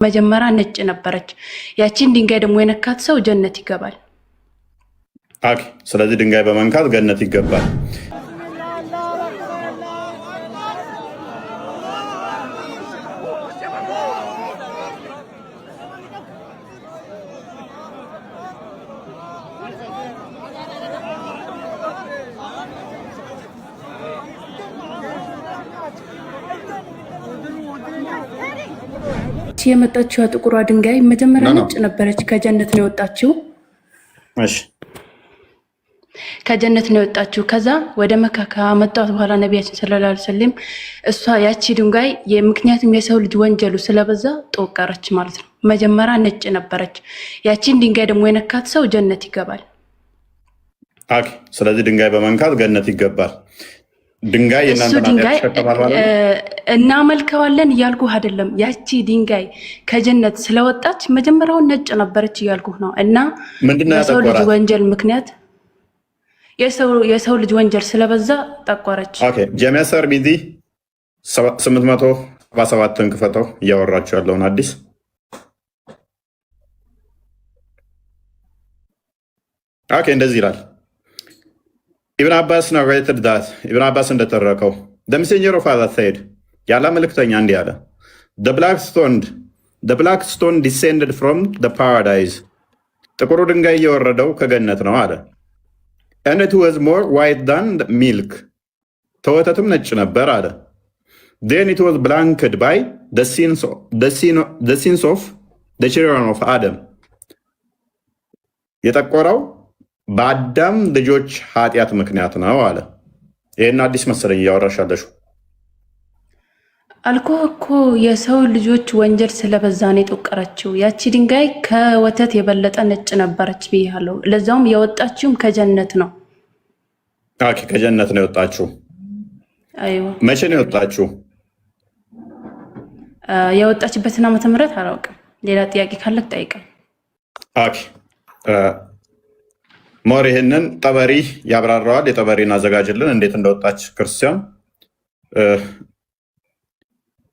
መጀመሪያ ነጭ ነበረች። ያቺን ድንጋይ ደግሞ የነካት ሰው ጀነት ይገባል። ኦኬ። ስለዚህ ድንጋይ በመንካት ገነት ይገባል። የመጣችው ጥቁሯ ድንጋይ መጀመሪያ ነጭ ነበረች። ከጀነት ነው የወጣችው። እሺ፣ ከጀነት ነው የወጣችው። ከዛ ወደ መካ ከመጣት በኋላ ነቢያችን ሰለላሁ ዐለይሂ ወሰለም እሷ ያቺ ድንጋይ ምክንያቱም የሰው ልጅ ወንጀሉ ስለበዛ ተወቀረች ማለት ነው። መጀመሪያ ነጭ ነበረች። ያቺን ድንጋይ ደግሞ የነካት ሰው ጀነት ይገባል። ኦኬ። ስለዚህ ድንጋይ በመንካት ገነት ይገባል። ድንጋይ እናመልከዋለን እያልኩ አይደለም። ያቺ ድንጋይ ከጀነት ስለወጣች መጀመሪያውን ነጭ ነበረች እያልኩ ነው። እና የሰው ልጅ ወንጀል ምክንያት የሰው ልጅ ወንጀል ስለበዛ ጠቆረች። ኦኬ። ጀሚያሰር ቢዚ 877 ክፈተው እያወራችሁ ያለውን አዲስ ኦኬ። እንደዚህ ይላል Ibn Abbas narrated that Ibn Abbas እንደተረከው the messenger of Allah said ያላ መልእክተኛ እንዲህ አለ the black stone descended from the paradise ጥቁሩ ድንጋይ የወረደው ከገነት ነው አለ and it was more white than milk ተወተትም ነጭ ነበር አለ then it was blanketed by the sins of the children of Adam የጠቆረው በአዳም ልጆች ኃጢአት ምክንያት ነው አለ። ይሄን አዲስ መሰለኝ እያወራሻለሽ አልኮ እኮ የሰው ልጆች ወንጀል ስለበዛ ነው የጠቆረችው። ያቺ ድንጋይ ከወተት የበለጠ ነጭ ነበረች ብያለሁ። ለዛውም የወጣችውም ከጀነት ነው። ኦኬ፣ ከጀነት ነው የወጣችው። አይዋ፣ መቼ ነው የወጣችው? የወጣችበትን ዓመተ ምህረት አላውቅም። ሌላ ጥያቄ ካለክ ጠይቀኝ። ኦኬ። ሞር ይህንን ጠበሪ ያብራራዋል። የጠበሪን አዘጋጅልን እንዴት እንደወጣች ክርስቲያን።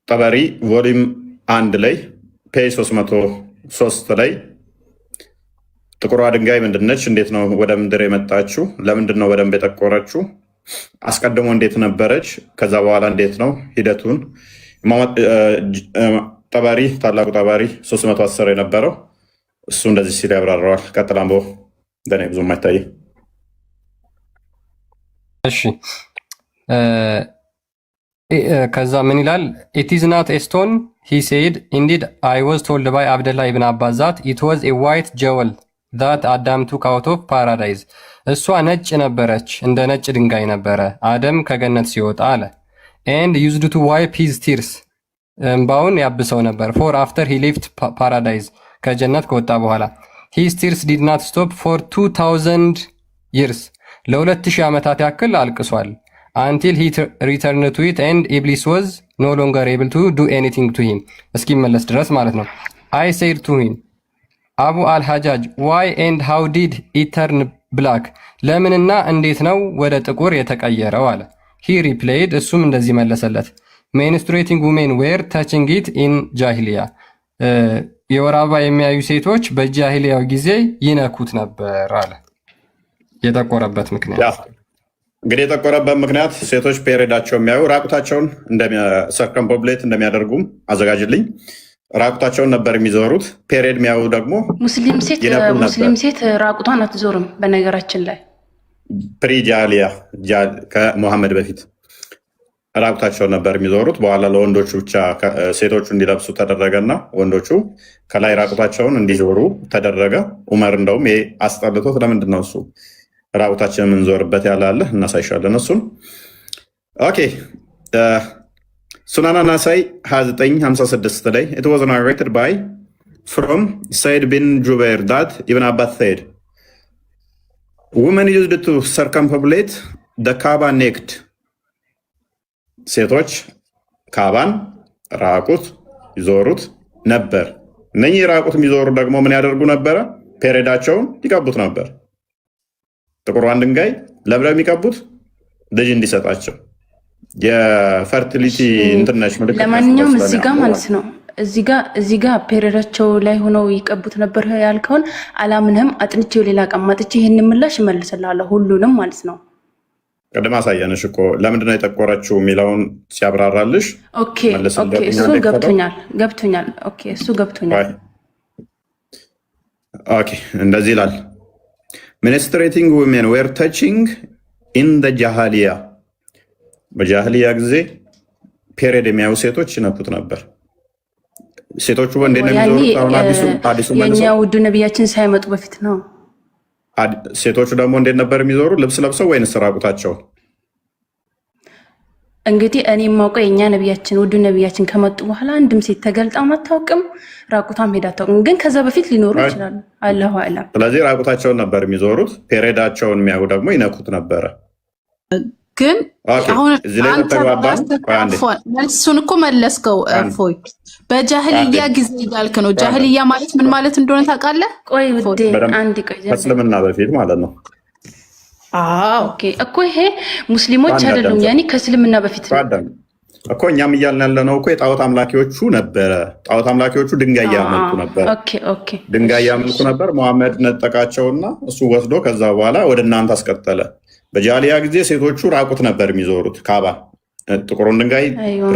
ጠበሪ ቮሊም 1 ላይ ፔጅ 303 ላይ ጥቁሯ ድንጋይ ምንድነች? እንዴት ነው ወደ ምድር የመጣችው? ለምንድን ነው በደንብ የጠቆረችው? አስቀድሞ እንዴት ነበረች? ከዛ በኋላ እንዴት ነው ሂደቱን? ጠበሪ ታላቁ ጠበሪ 310 የነበረው እሱ እንደዚህ ሲል ያብራራዋል። ቀጥላምቦ ደኔ ብዙ ማይታይ። እሺ ከዛ ምን ይላል? it is not a stone he said indeed I was told by Abdullah ibn Abbas that it was a white jewel that Adam took out of paradise እሷ ነጭ ነበረች፣ እንደ ነጭ ድንጋይ ነበረ አደም ከገነት ሲወጣ አለ and used to wipe his tears እንባውን ያብሰው ነበር for after he left paradise ከጀነት ከወጣ በኋላ his tears did not stop for 2000 years ለ2000 ዓመታት ያክል አልቅሷል until he returned to it and Iblis was no longer able to do anything to him እስኪመለስ ድረስ ማለት ነው። I said to him Abu al-Hajjaj why and how did it turn black ለምንና እንዴት ነው ወደ ጥቁር የተቀየረው አለ። he replied እሱም እንደዚህ መለሰለት menstruating women were touching it in Jahiliyyah የወር አበባ የሚያዩ ሴቶች በጃሂሊያው ጊዜ ይነኩት ነበር አለ። የጠቆረበት ምክንያት እንግዲህ የጠቆረበት ምክንያት ሴቶች ፔሬዳቸው የሚያዩ ራቁታቸውን ሰርከምፖብሌት እንደሚያደርጉም አዘጋጅልኝ ራቁታቸውን ነበር የሚዞሩት። ፔሬድ የሚያዩ ደግሞ ሙስሊም ሴት ራቁቷን አትዞርም። በነገራችን ላይ ፕሪጃሊያ ከሙሐመድ በፊት ራቁታቸውን ነበር የሚዞሩት። በኋላ ለወንዶቹ ብቻ ሴቶቹ እንዲለብሱ ተደረገና ወንዶቹ ከላይ ራቁታቸውን እንዲዞሩ ተደረገ። ዑመር እንደውም ይሄ አስጠልቶት ለምንድን ነው እሱ ራቁታችን የምንዞርበት ያላለ እናሳይሻለን እሱን። ኦኬ ሱናና ናሳይ 2956 ላይ it was narrated by from Said bin Jubair that Ibn Abbas said women used to circumambulate the Kaaba naked ሴቶች ካባን ራቁት ይዞሩት ነበር። እነኚህ ራቁት የሚዞሩ ደግሞ ምን ያደርጉ ነበረ? ፔሬዳቸውን ይቀቡት ነበር። ጥቁሯን ድንጋይ ለብለው የሚቀቡት ልጅ እንዲሰጣቸው የፈርቲሊቲ እንትነሽ ምልክት። ለማንኛውም እዚህ ጋር ማለት ነው እዚህ ጋር ፔሬዳቸው ላይ ሆነው ይቀቡት ነበር ያልከውን አላምንህም። አጥንቼው ሌላ ቀን መጥቼ ይህን ምላሽ እመልስልሃለሁ ሁሉንም ማለት ነው። ቅድም አሳየንሽ እኮ ለምንድነው የጠቆረችው የሚለውን ሲያብራራልሽ እሱ ገብቶኛል። እሱ ገብቶኛል። እንደዚህ ይላል ሚኒስትሬቲንግ ዊሜን ዌር ተቺንግ ኢን ደ ጃሃሊያ። በጃህሊያ ጊዜ ፔሬድ የሚያዩ ሴቶች ይነኩት ነበር። ሴቶቹ እንዴት ነው የሚዞሩት? አዲሱ የኛ ውዱ ነቢያችን ሳይመጡ በፊት ነው። ሴቶቹ ደግሞ እንዴት ነበር የሚዞሩ? ልብስ ለብሰው ወይንስ ራቁታቸው? እንግዲህ እኔ የማውቀው የኛ ነቢያችን ውዱ ነቢያችን ከመጡ በኋላ አንድም ሴት ተገልጣም አታውቅም፣ ራቁታም ሄዳ አታውቅም። ግን ከዛ በፊት ሊኖሩ ይችላሉ። አላሁ አዕለም። ስለዚህ ራቁታቸውን ነበር የሚዞሩት። ፔሬዳቸውን የሚያዩ ደግሞ ይነኩት ነበረ። ግን አሁን መልሱን እኮ መለስከው። እፎይ በጃህልያ ጊዜ እያልክ ነው። ጃህልያ ማለት ምን ማለት እንደሆነ ታውቃለህ? ቆይ ውዴ አንድ ቆይ፣ ከእስልምና በፊት ማለት ነው። እኮ ይሄ ሙስሊሞች አይደሉም፣ ያኔ ከእስልምና በፊት እኮ እኛም እያልን ያለ ነው እኮ የጣዖት አምላኪዎቹ ነበረ። ጣዖት አምላኪዎቹ ድንጋይ ያመልኩ ነበር። ድንጋይ ያመልኩ ነበር። መሐመድ ነጠቃቸውና እሱ ወስዶ ከዛ በኋላ ወደ እናንተ አስቀጠለ። በጃሊያ ጊዜ ሴቶቹ ራቁት ነበር የሚዞሩት። ካባ ጥቁሩን ድንጋይ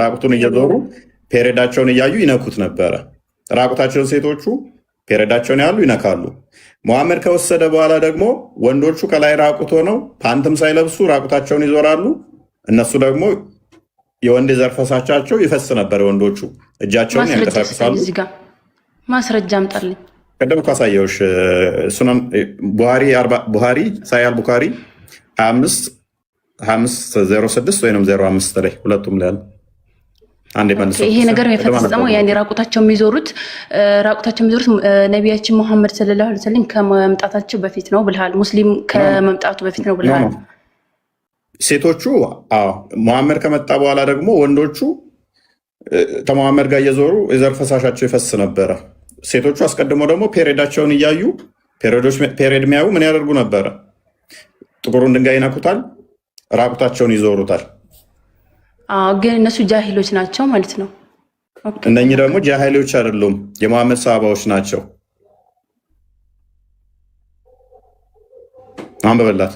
ራቁቱን እየዞሩ ፔሬዳቸውን እያዩ ይነኩት ነበረ። ራቁታቸውን ሴቶቹ ፔሬዳቸውን ያሉ ይነካሉ። መሐመድ ከወሰደ በኋላ ደግሞ ወንዶቹ ከላይ ራቁት ሆነው ፓንትም ሳይለብሱ ራቁታቸውን ይዞራሉ። እነሱ ደግሞ የወንድ ዘር ፈሳሻቸው ይፈስ ነበር። ወንዶቹ እጃቸውን ያንቀሳቅሳሉ። ማስረጃ አምጣልኝ። ቅድም እኮ አሳየሁሽ። ሱነን ቡሃሪ ሳያል ቡኻሪ 2506 ወይም 05 ላይ ሁለቱም ላይ ይሄ ነገር የፈጸመው ያኔ ራቁታቸው የሚዞሩት ነቢያችን ሙሐመድ ሰለላሁ ዐለይሂ ወሰለም ከመምጣታቸው በፊት ነው ብልሃል። ሙስሊም ከመምጣቱ በፊት ነው ብልሃል። ሴቶቹ ሙሐመድ ከመጣ በኋላ ደግሞ ወንዶቹ ከሙሐመድ ጋር እየዞሩ የዘር ፈሳሻቸው ይፈስ ነበረ። ሴቶቹ አስቀድመው ደግሞ ፔሬዳቸውን እያዩ ፔሬድ የሚያዩ ምን ያደርጉ ነበረ? ጥቁሩን ድንጋይ ይነኩታል፣ ራቁታቸውን ይዞሩታል። ግን እነሱ ጃሂሎች ናቸው ማለት ነው። እነኚህ ደግሞ ጃሂሎች አይደሉም፣ የመሐመድ ሰሃባዎች ናቸው። አንበበላት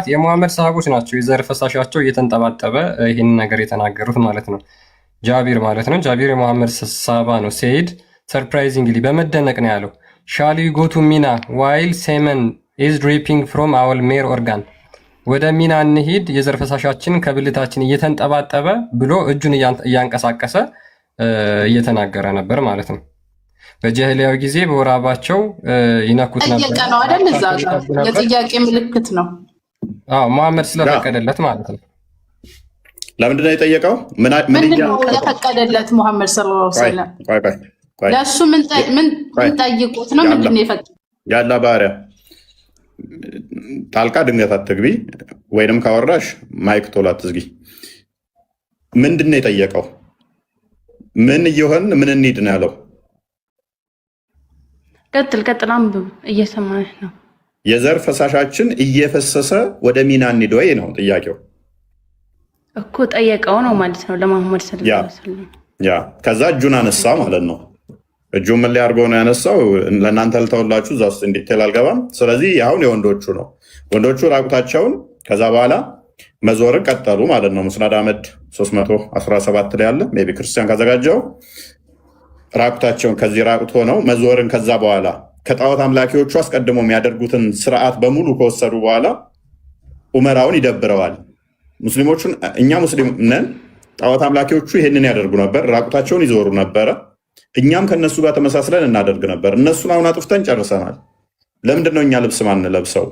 የመሐመድ ሰሃቦች ናቸው። የዘር ፈሳሻቸው እየተንጠባጠበ ይህንን ነገር የተናገሩት ማለት ነው። ጃቢር ማለት ነው። ጃቢር የመሐመድ ሰሃባ ነው። ሴይድ ሰርፕራይዚንግሊ በመደነቅ ነው ያለው ሻል ዊ ጎ ቱ ሚና ዋይል ሴመን ኢዝ ድሪፒንግ ፍሮም አወር ሜር ኦርጋን። ወደ ሚና እንሂድ የዘር ፈሳሻችን ከብልታችን እየተንጠባጠበ ብሎ እጁን እያንቀሳቀሰ እየተናገረ ነበር ማለት ነው። በጃሂሊያው ጊዜ በወር አበባቸው ይነኩት ነበር። ጠየቀ ነው አይደል? እዛ ጋር የጥያቄ ምልክት ነው። መሐመድ ስለፈቀደለት ማለት ነው። ለምንድን ነው የጠየቀው? ምንድን ነው የፈቀደለት? ሙሐመድ ሰለላሁ ዐለይሂ ወሰለም ለእሱ ምን ጠይቁት ነው? ምንድን ነው የፈቀደው? ያላ ባሪያ ጣልቃ ድንገት አትግቢ፣ ወይንም ካወራሽ ማይክ ቶሎ አትዝጊ። ምንድን ነው የጠየቀው? ምን እየሆን ምን እንሂድ ነው ያለው? ቀጥል አንብብ፣ እየሰማህ ነው። የዘር ፈሳሻችን እየፈሰሰ ወደ ሚና እንሂድ ወይ ነው ጥያቄው እኮ። ጠየቀው ነው ማለት ነው ለመሐመድ ሰለላሁ ዐለይሂ ወሰለም። ከዛ እጁን አነሳ ማለት ነው። እጁ ምን ላይ አድርገው ነው ያነሳው? ለእናንተ ልተውላችሁ፣ እዛ ውስጥ እንዲቴል አልገባም። ስለዚህ አሁን የወንዶቹ ነው። ወንዶቹ ራቁታቸውን ከዛ በኋላ መዞርን ቀጠሉ ማለት ነው። ሙስናድ አህመድ 317 ላይ ያለ ሜይ ቢ ክርስቲያን ካዘጋጀው ራቁታቸውን ከዚህ ራቁት ሆነው መዞርን ከዛ በኋላ ከጣዖት አምላኪዎቹ አስቀድሞ የሚያደርጉትን ስርዓት በሙሉ ከወሰዱ በኋላ ኡመራውን ይደብረዋል። ሙስሊሞቹን እኛ ሙስሊም ነን፣ ጣዖት አምላኪዎቹ ይህንን ያደርጉ ነበር፣ ራቁታቸውን ይዞሩ ነበረ። እኛም ከነሱ ጋር ተመሳስለን እናደርግ ነበር። እነሱን አሁን አጥፍተን ጨርሰናል። ለምንድን ነው እኛ ልብስ ማንለብሰው?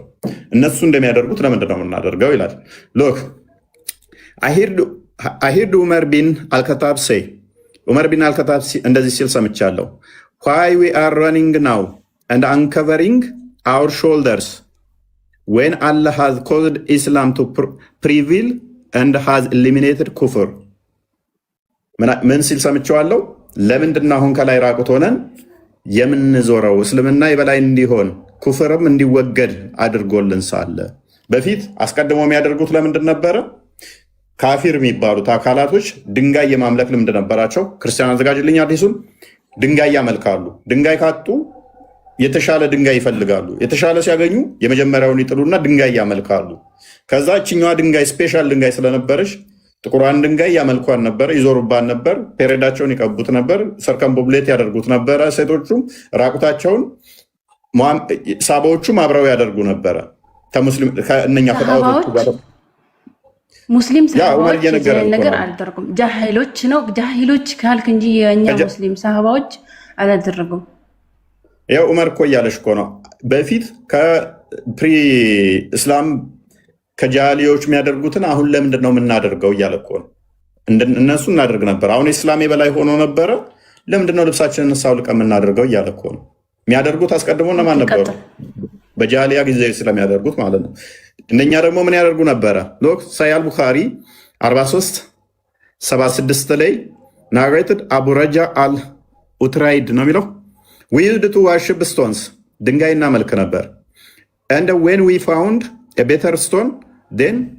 እነሱ እንደሚያደርጉት ለምንድን ነው የምናደርገው? ይላል። ሎክ አሂርድ ኡመር ቢን አልከታብ ሴይ ኡመር ቢን አልከታብ እንደዚህ ሲል ሰምቻለሁ። ዋይ ዊ አር ረኒንግ ናው and uncovering our shoulders when Allah has caused Islam to prevail and has eliminated kufr። ምን ሲል ሰምቼዋለሁ? ለምንድን አሁን ከላይ ራቁት ሆነን የምንዞረው? እስልምና የበላይ እንዲሆን ኩፍርም እንዲወገድ አድርጎልን ሳለ በፊት አስቀድሞ የሚያደርጉት ለምንድን ነበረ? ካፊር የሚባሉት አካላቶች ድንጋይ የማምለክ ልምድ ነበራቸው። ክርስቲያን አዘጋጅልኝ አዲሱን። ድንጋይ ያመልካሉ። ድንጋይ ካጡ የተሻለ ድንጋይ ይፈልጋሉ። የተሻለ ሲያገኙ የመጀመሪያውን ይጥሉና ድንጋይ ያመልካሉ። ከዛ እችኛዋ ድንጋይ ስፔሻል ድንጋይ ስለነበረች ጥቁሯን ድንጋይ ያመልኳን ነበር፣ ይዞሩባን ነበር፣ ፔሬዳቸውን ይቀቡት ነበር፣ ሰርከምቦብሌት ያደርጉት ነበረ። ሴቶቹም ራቁታቸውን፣ ሳባዎቹም አብረው ያደርጉ ነበረ ከእነኛ ፈጣዖቶቹ ጋር። ሙስሊም ሰሃባዎች ነገር አልደረጉም። ጃሂሎች ነው ጃሂሎች ካልክ እንጂ የእኛ ሙስሊም ሰሃባዎች አላደረጉም። ያው ዑመር እኮ እያለሽ እኮ ነው በፊት ከፕሪ እስላም ከጃሊዎች የሚያደርጉትን አሁን ለምንድን ነው የምናደርገው እያለ እኮ ነው። እነሱ እናደርግ ነበር። አሁን ኢስላም የበላይ ሆኖ ነበረ። ለምንድን ነው ልብሳችንን እናውልቀን የምናደርገው እያለ እኮ ነው። የሚያደርጉት አስቀድሞ እነማን ነበሩ? በጃሊያ ጊዜ ስለሚያደርጉት ማለት ነው። እነኛ ደግሞ ምን ያደርጉ ነበረ? ሳሂህ ቡኻሪ 4376 ላይ ናሬትድ አቡ ረጃ አል ኡትራይድ ነው የሚለው we used to worship stones ድንጋይ እናመልክ ነበር and when we found a better stone then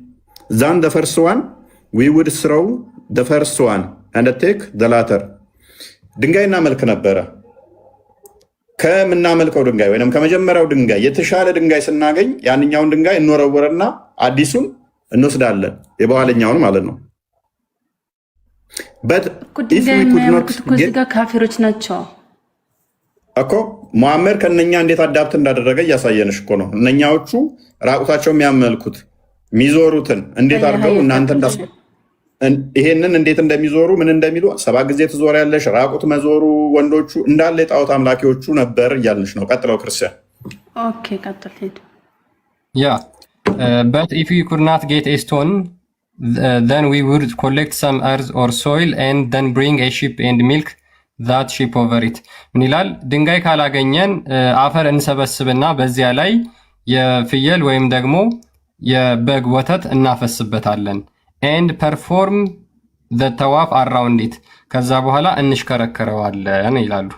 than the first one we would throw the first one and take the latter ድንጋይ እናመልክ ነበረ። ከምናመልከው ድንጋይ ወይም ከመጀመሪያው ድንጋይ የተሻለ ድንጋይ ስናገኝ ያንኛውን ድንጋይ እንወረወረና አዲሱን እንወስዳለን፣ የበኋለኛውን ማለት ነው። ካፊሮች ናቸው እኮ ሙሐመድ ከነኛ እንዴት አዳፕት እንዳደረገ እያሳየንሽ እኮ ነው። እነኛዎቹ ራቁታቸው የሚያመልኩት የሚዞሩትን እንዴት አድርገው እናንተ ይሄንን እንዴት እንደሚዞሩ ምን እንደሚሉ 7 ጊዜ ትዞሪያለሽ። ራቁት መዞሩ ወንዶቹ እንዳለ የጣዖት አምላኪዎቹ ነበር እያልንሽ ነው። ቀጥለው ክርስቲያን። ኦኬ ቀጥል ሄድ ያ but if we could not get a stone then we would collect some earth or soil and then bring a sheep and milk that sheep over it ምን ይላል? ድንጋይ ካላገኘን አፈር እንሰበስብና በዚያ ላይ የፍየል ወይም ደግሞ የበግ ወተት እናፈስበታለን and perform the tawaf around it ከዛ በኋላ እንሽከረከረዋለን ይላሉ።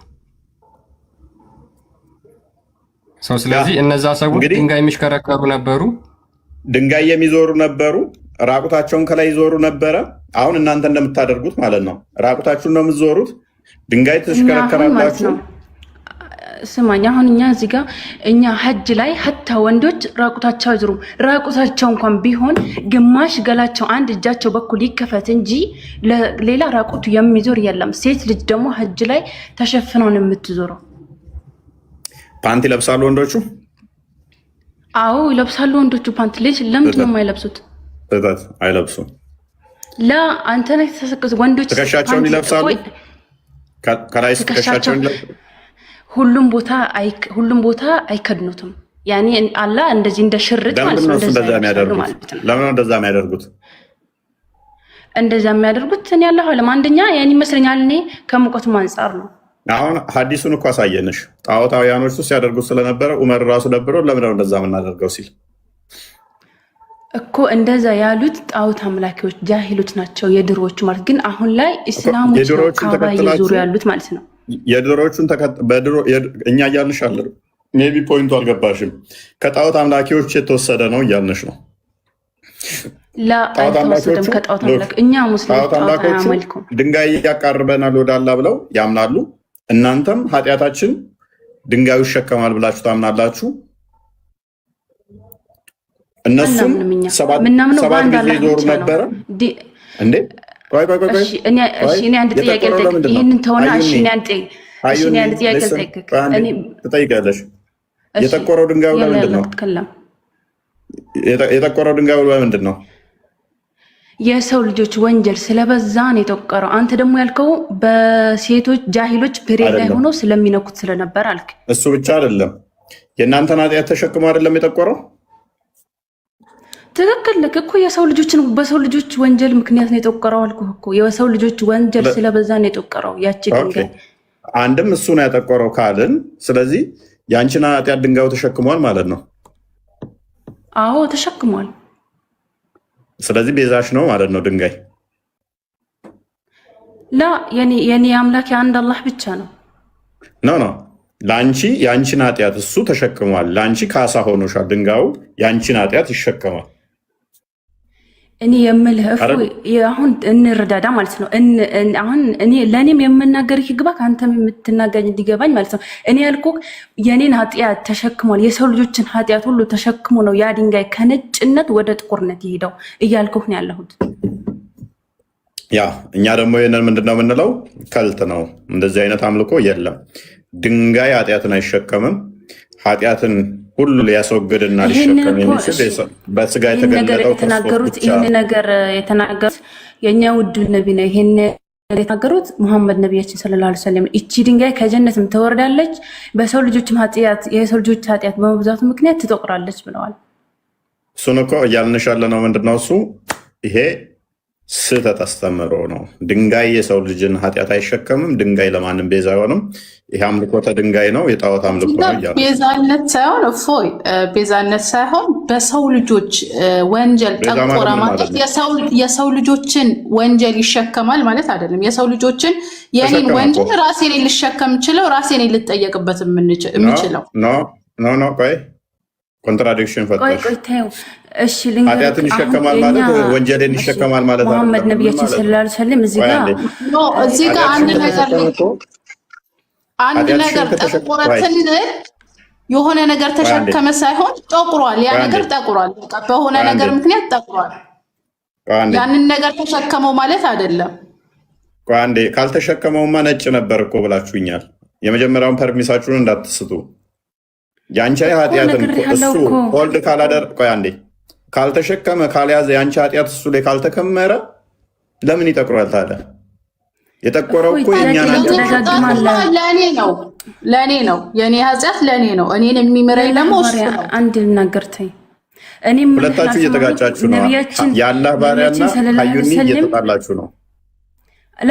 ስለዚህ እነዛ ሰዎች ድንጋይ የሚሽከረከሩ ነበሩ፣ ድንጋይ የሚዞሩ ነበሩ፣ ራቁታቸውን ከላይ ይዞሩ ነበረ። አሁን እናንተ እንደምታደርጉት ማለት ነው። ራቁታችሁን ነው የምትዞሩት፣ ድንጋይ ትሽከረከራላችሁ። ስማኝ፣ አሁን እኛ እዚህ ጋር እኛ ሐጅ ላይ ሀታ ወንዶች ራቁታቸው አይዞሩም። ራቁታቸው እንኳን ቢሆን ግማሽ ገላቸው አንድ እጃቸው በኩል ይከፈት እንጂ ሌላ ራቁቱ የሚዞር የለም። ሴት ልጅ ደግሞ ሐጅ ላይ ተሸፍነው ነው የምትዞረው። ፓንት ይለብሳሉ ወንዶቹ? አዎ ይለብሳሉ ወንዶቹ ፓንት። ልጅ ለምንድን ነው የማይለብሱት? አይለብሱም። ላ አንተ ነህ ተሰቅዝ ወንዶች ትከሻቸውን ይለብሳሉ። ከላይ ትከሻቸውን ይለብሳሉ። ሁሉም ቦታ አይከድኑትም። ያኔ አላ እንደዚህ እንደ ሽርጥ ማለት ነው። እንደዛ የሚያደርጉት እንደዛ የሚያደርጉት እኔ ያለው አለም አንደኛ ያኔ ይመስለኛል እኔ ከሙቀቱም አንፃር ነው። አሁን ሐዲሱን እኮ አሳየንሽ። ጣዖታውያኖች ሲያደርጉት ስለነበረ ዑመር ራሱ ደብሮ ለምን ነው እንደዛ የምናደርገው ሲል እኮ እንደዛ ያሉት ጣዖት አምላኪዎች ጃሂሎች ናቸው የድሮዎቹ ማለት። ግን አሁን ላይ እስላሞች ነው ካባ ይዞሩ ያሉት ማለት ነው። የድሮዎቹን እኛ እያልንሽ አለ ሜቢ ፖይንቱ አልገባሽም። ከጣዖት አምላኪዎች የተወሰደ ነው እያልንሽ ነው። ጣዖት አምላኪዎቹ ድንጋይ ያቃርበናል ወደ አላህ ብለው ያምናሉ። እናንተም ኃጢአታችን ድንጋዩ ይሸከማል ብላችሁ ታምናላችሁ። እነሱም ሰባት ጊዜ ዞሩ ነበረ እንዴ? ትጠይቃለሽ። የጠቆረው ድንጋዩ ለምንድን ነው? የጠቆረው ድንጋዩ ለምንድን ነው? የሰው ልጆች ወንጀል ስለበዛ ነው የጠቆረው። አንተ ደግሞ ያልከው በሴቶች ጃሂሎች ፔሬድ ላይ ሆኖ ስለሚነኩት ስለነበር አልክ። እሱ ብቻ አይደለም፣ የእናንተን ኃጢአት ተሸክሞ አይደለም የጠቆረው። ትክክል ልክ እኮ የሰው ልጆችን በሰው ልጆች ወንጀል ምክንያት ነው የጠቆረው አልኩህ እኮ። የሰው ልጆች ወንጀል ስለበዛ ነው የጠቆረው ያቺ ድንጋይ። አንድም እሱ ነው ያጠቆረው ካልን፣ ስለዚህ የአንቺን ኃጢአት ድንጋዩ ተሸክሟል ማለት ነው። አዎ ተሸክሟል። ስለዚህ ቤዛሽ ነው ማለት ነው ድንጋይ። ላ የኔ አምላክ አንድ አላህ ብቻ ነው። ኖ ለአንቺ የአንቺን ኃጢአት እሱ ተሸክሟል። ለአንቺ ካሳ ሆኖሻል ድንጋዩ። የአንቺን ኃጢአት ይሸከማል። እኔ የምልህ አሁን እንረዳዳ ማለት ነው። አሁን እኔ ለእኔም የምናገር ይግባ ከአንተም የምትናገር እንዲገባኝ ማለት ነው። እኔ ያልኩህ የኔን ኃጢአት ተሸክሟል፣ የሰው ልጆችን ኃጢአት ሁሉ ተሸክሞ ነው ያ ድንጋይ ከነጭነት ወደ ጥቁርነት የሄደው እያልኩህ ነው ያለሁት። ያ እኛ ደግሞ ይህንን ምንድነው የምንለው? ከልት ነው። እንደዚህ አይነት አምልኮ የለም። ድንጋይ ኃጢአትን አይሸከምም። ኃጢአትን ሁሉ ሊያስወግድና ሊሸከም የሚችል በስጋ የተገለጠው የተናገሩት ይህን ነገር የተናገሩት የእኛ ውድ ነቢ ነው። ይህን የተናገሩት ሙሐመድ ነቢያችን ሰለላሁ ዐለይሂ ወሰለም እቺ ድንጋይ ከጀነትም ትወርዳለች፣ በሰው ልጆችም ኃጢአት የሰው ልጆች ኃጢአት በመብዛቱ ምክንያት ትጠቁራለች ብለዋል። እሱን እኮ እያልንሽ ያለ ነው። ምንድነው እሱ? ይሄ ስህተት አስተምሮ ነው። ድንጋይ የሰው ልጅን ኃጢአት አይሸከምም። ድንጋይ ለማንም ቤዛ አይሆንም። ይህ አምልኮተ ድንጋይ ነው፣ የጣዖት አምልኮ ነው እያሉ ቤዛነት ሳይሆን እፎይ ቤዛነት ሳይሆን በሰው ልጆች ወንጀል ጠቆረ ማለት የሰው ልጆችን ወንጀል ይሸከማል ማለት አይደለም። የሰው ልጆችን የኔን ወንጀል ራሴ ላይ ልሸከም ችለው ራሴ ላይ ልጠየቅበት የምችለው ኖ ቆይ ኮንትራዲክሽን ፈጠርሽ። እሺ ኃጢአትን ይሸከማል ማለት ወንጀልን ይሸከማል ማለት አይደለም። ሙሐመድ ነቢያችን ሰለላሁ ዐለይሂ ወሰለም እዚህ ጋር አንድ ነገር ጠቁረትን የሆነ ነገር ተሸከመ ሳይሆን ጠቁሯል። ያ ነገር ጠቁሯል። በሆነ ነገር ምክንያት ጠቁሯል። ያንን ነገር ተሸከመው ማለት አይደለም። አንዴ ካልተሸከመውማ ነጭ ነበር እኮ ብላችሁኛል። የመጀመሪያውን ፐርሚሳችሁን እንዳትስቱ። የአንቺ ኃጢአትን እሱ ሆልድ ካላደር ቆይ አንዴ ካልተሸከመ ካልያዘ የአንቺ ኃጢአት እሱ ላይ ካልተከመረ ለምን ይጠቁራል ታዲያ? የጠቆረው እኮ የእኛን ለእኔ ነው። የእኔ ኃጢአት ለእኔ ነው። እኔን የሚምረኝ ደግሞ እሱ ነው። አንድ ልናገርተኝ ሁለታችሁ እየተጋጫችሁ ነው። የአላህ ባሪያና ሀዩኒ እየተጣላችሁ ነው።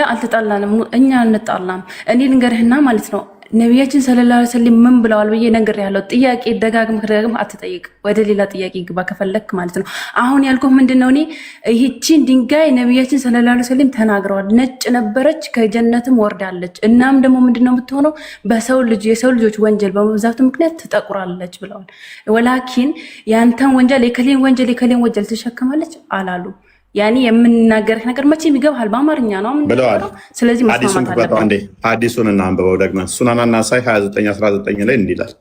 አልተጣላንም፣ እኛ እንጣላም። እኔ ልንገርህና ማለት ነው ነቢያችን ሰለላሁ ዐለይሂ ወሰለም ምን ብለዋል ብዬ ነገር ያለው ጥያቄ ደጋግመህ አትጠይቅ። ወደ ሌላ ጥያቄ ግባ ከፈለክ ማለት ነው። አሁን ያልኩህ ምንድነው? እኔ ይህቺን ድንጋይ ነቢያችን ሰለላሁ ዐለይሂ ወሰለም ተናግረዋል። ነጭ ነበረች ከጀነትም ወርዳለች። እናም ደግሞ ምንድነው የምትሆነው? የሰው ልጆች ወንጀል በመብዛቱ ምክንያት ትጠቁራለች ብለዋል። ወላኪን ያንተን ወንጀል የከሌን ወንጀል ትሸከማለች አላሉ። ያኔ የምንናገርህ ነገር መቼም ይገባሃል፣ በአማርኛ ነው ብለዋል። ስለዚህ ሐዲሱን እናንብበው ደግመን። ሱናን ናሳኢ 29:19 ላይ እንዲህ ይላል፣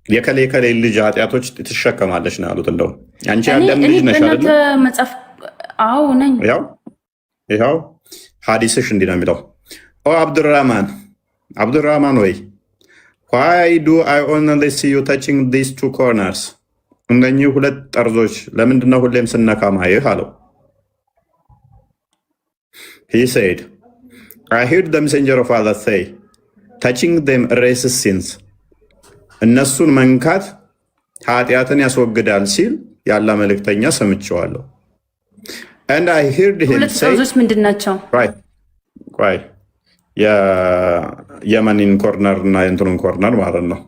የከሌ ልጅ ኃጢአቶች ትሸከማለች ነው ያሉት። እንደው አንቺ ያለም ልጅ ነሽ አይደል? አዎ ነኝ። ይኸው ሐዲስሽ እንዲህ ነው የሚለው፣ ኦ አብዱራህማን ወይ why do I only see you touching these two corners? እነኚህ ሁለት ጠርዞች ለምንድነው ሁሌም ስነካ ማየህ አለው። he said I heard the messenger of Allah say touching them erases sins. እነሱን መንካት ኃጢአትን ያስወግዳል ሲል ያለ መልእክተኛ ሰምቼዋለሁ። and I heard him say ጠርዞች ምንድናቸው? ቆይ የየመኒን ኮርነር እና የእንትኑን ኮርነር ማለት ነው።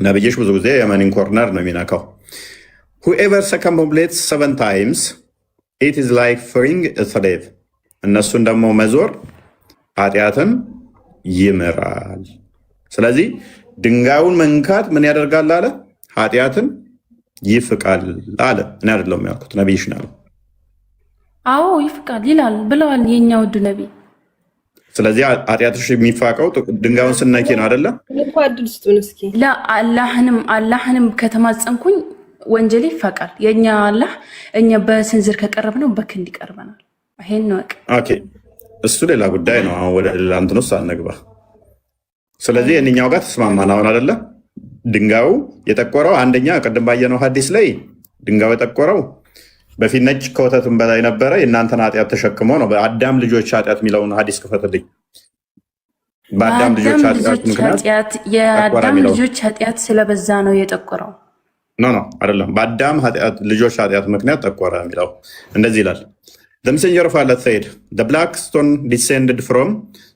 ነብይሽ ብዙ ጊዜ የመኒን ኮርነር ነው የሚነካው። whoever circumambulates 7 times it is like freeing a slave. እነሱን ደግሞ መዞር ኃጢአትን ይምራል። ስለዚህ ድንጋዩን መንካት ምን ያደርጋል አለ? ኃጢአትን ይፍቃል አለ። እኔ አይደለም ያልኩት ነብይሽ ነው። አዎ ይፍቃል ይላል ብለዋል የኛ ውድ ነብይ። ስለዚህ ኃጢአትሽ የሚፋቀው ድንጋዩን ስነኪ ነው አይደለ? አላህንም ከተማጸንኩኝ ወንጀል ይፋቃል። የኛ አላህ እኛ በስንዝር ከቀረብ ነው በክንድ ይቀርበናል። ይሄን ነው። ኦኬ እሱ ሌላ ጉዳይ ነው። አሁን ወደ ሌላ እንትን ውስጥ አንግባ። ስለዚህ የእኛው ጋር ተስማማን አሁን አይደለ? ድንጋዩ የጠቆረው አንደኛ ቅድም ባየነው ሐዲስ ላይ ድንጋዩ የጠቆረው በፊት ነጭ ከወተትም በላይ ነበረ፣ የእናንተን ኃጢአት ተሸክሞ ነው። በአዳም ልጆች ኃጢአት የሚለውን ሐዲስ ክፈትልኝ። በአዳም ልጆች ኃጢአት ምክንያት የአዳም ልጆች ኃጢአት ስለበዛ ነው የጠቆረው። ኖ አይደለም። በአዳም ልጆች ኃጢአት ምክንያት ጠቆረ የሚለው እንደዚህ ይላል። the messenger of Allah said the black stone descended from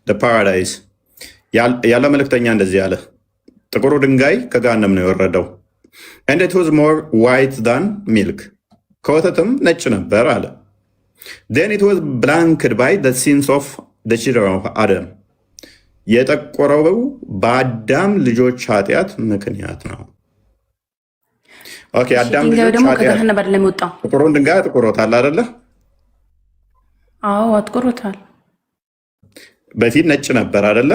the paradise. ያለ መልእክተኛ እንደዚህ ያለ ጥቁሩ ድንጋይ ከገሃነም ነው የወረደው። and it was more white than milk. ከወተትም ነጭ ነበር አለ። then it was blanched by the sins of the children of Adam. የጠቆረው በአዳም ልጆች ኃጢአት ምክንያት ነው። ኦኬ አዳም ድንጋዩ ልጆች ደግሞ ከገሃነም አይደለም የወጣው። ጥቁሩን ድንጋይ አጥቁሮታል አይደለ? አዎ አጥቁሮታል። በፊት ነጭ ነበር አይደለ?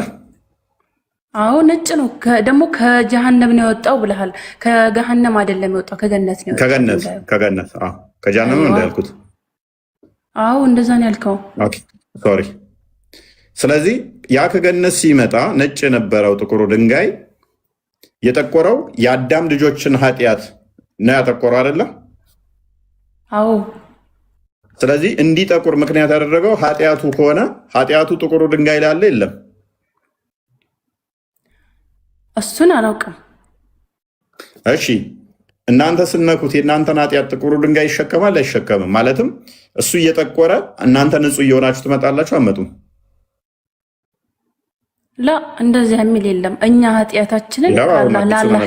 አዎ ነጭ ነው። ደግሞ ከጀሃነም ነው የወጣው ብለሃል። ከገሃነም አይደለም የወጣው ከገነት ነው የወጣው። ከገነት አዎ፣ ከጀሃነም ነው እንዳልኩት። አዎ እንደዛ ነው ያልከው። ኦኬ ሶሪ። ስለዚህ ያ ከገነት ሲመጣ ነጭ የነበረው ጥቁሩ ድንጋይ የጠቆረው የአዳም ልጆችን ኃጢአት ነው ያጠቆረው አይደለ? አዎ። ስለዚህ እንዲጠቁር ምክንያት ያደረገው ኃጢአቱ ከሆነ ኃጢአቱ ጥቁሩ ድንጋይ ላይ አለ የለም? እሱን አላውቅም። እሺ እናንተ ስነኩት የእናንተን ኃጢአት ጥቁሩ ድንጋይ ይሸከማል አይሸከምም? ማለትም እሱ እየጠቆረ እናንተ ንጹህ እየሆናችሁ ትመጣላችሁ አመጡም? ላ እንደዚህ የሚል የለም። እኛ ኃጢአታችንን ለአላህ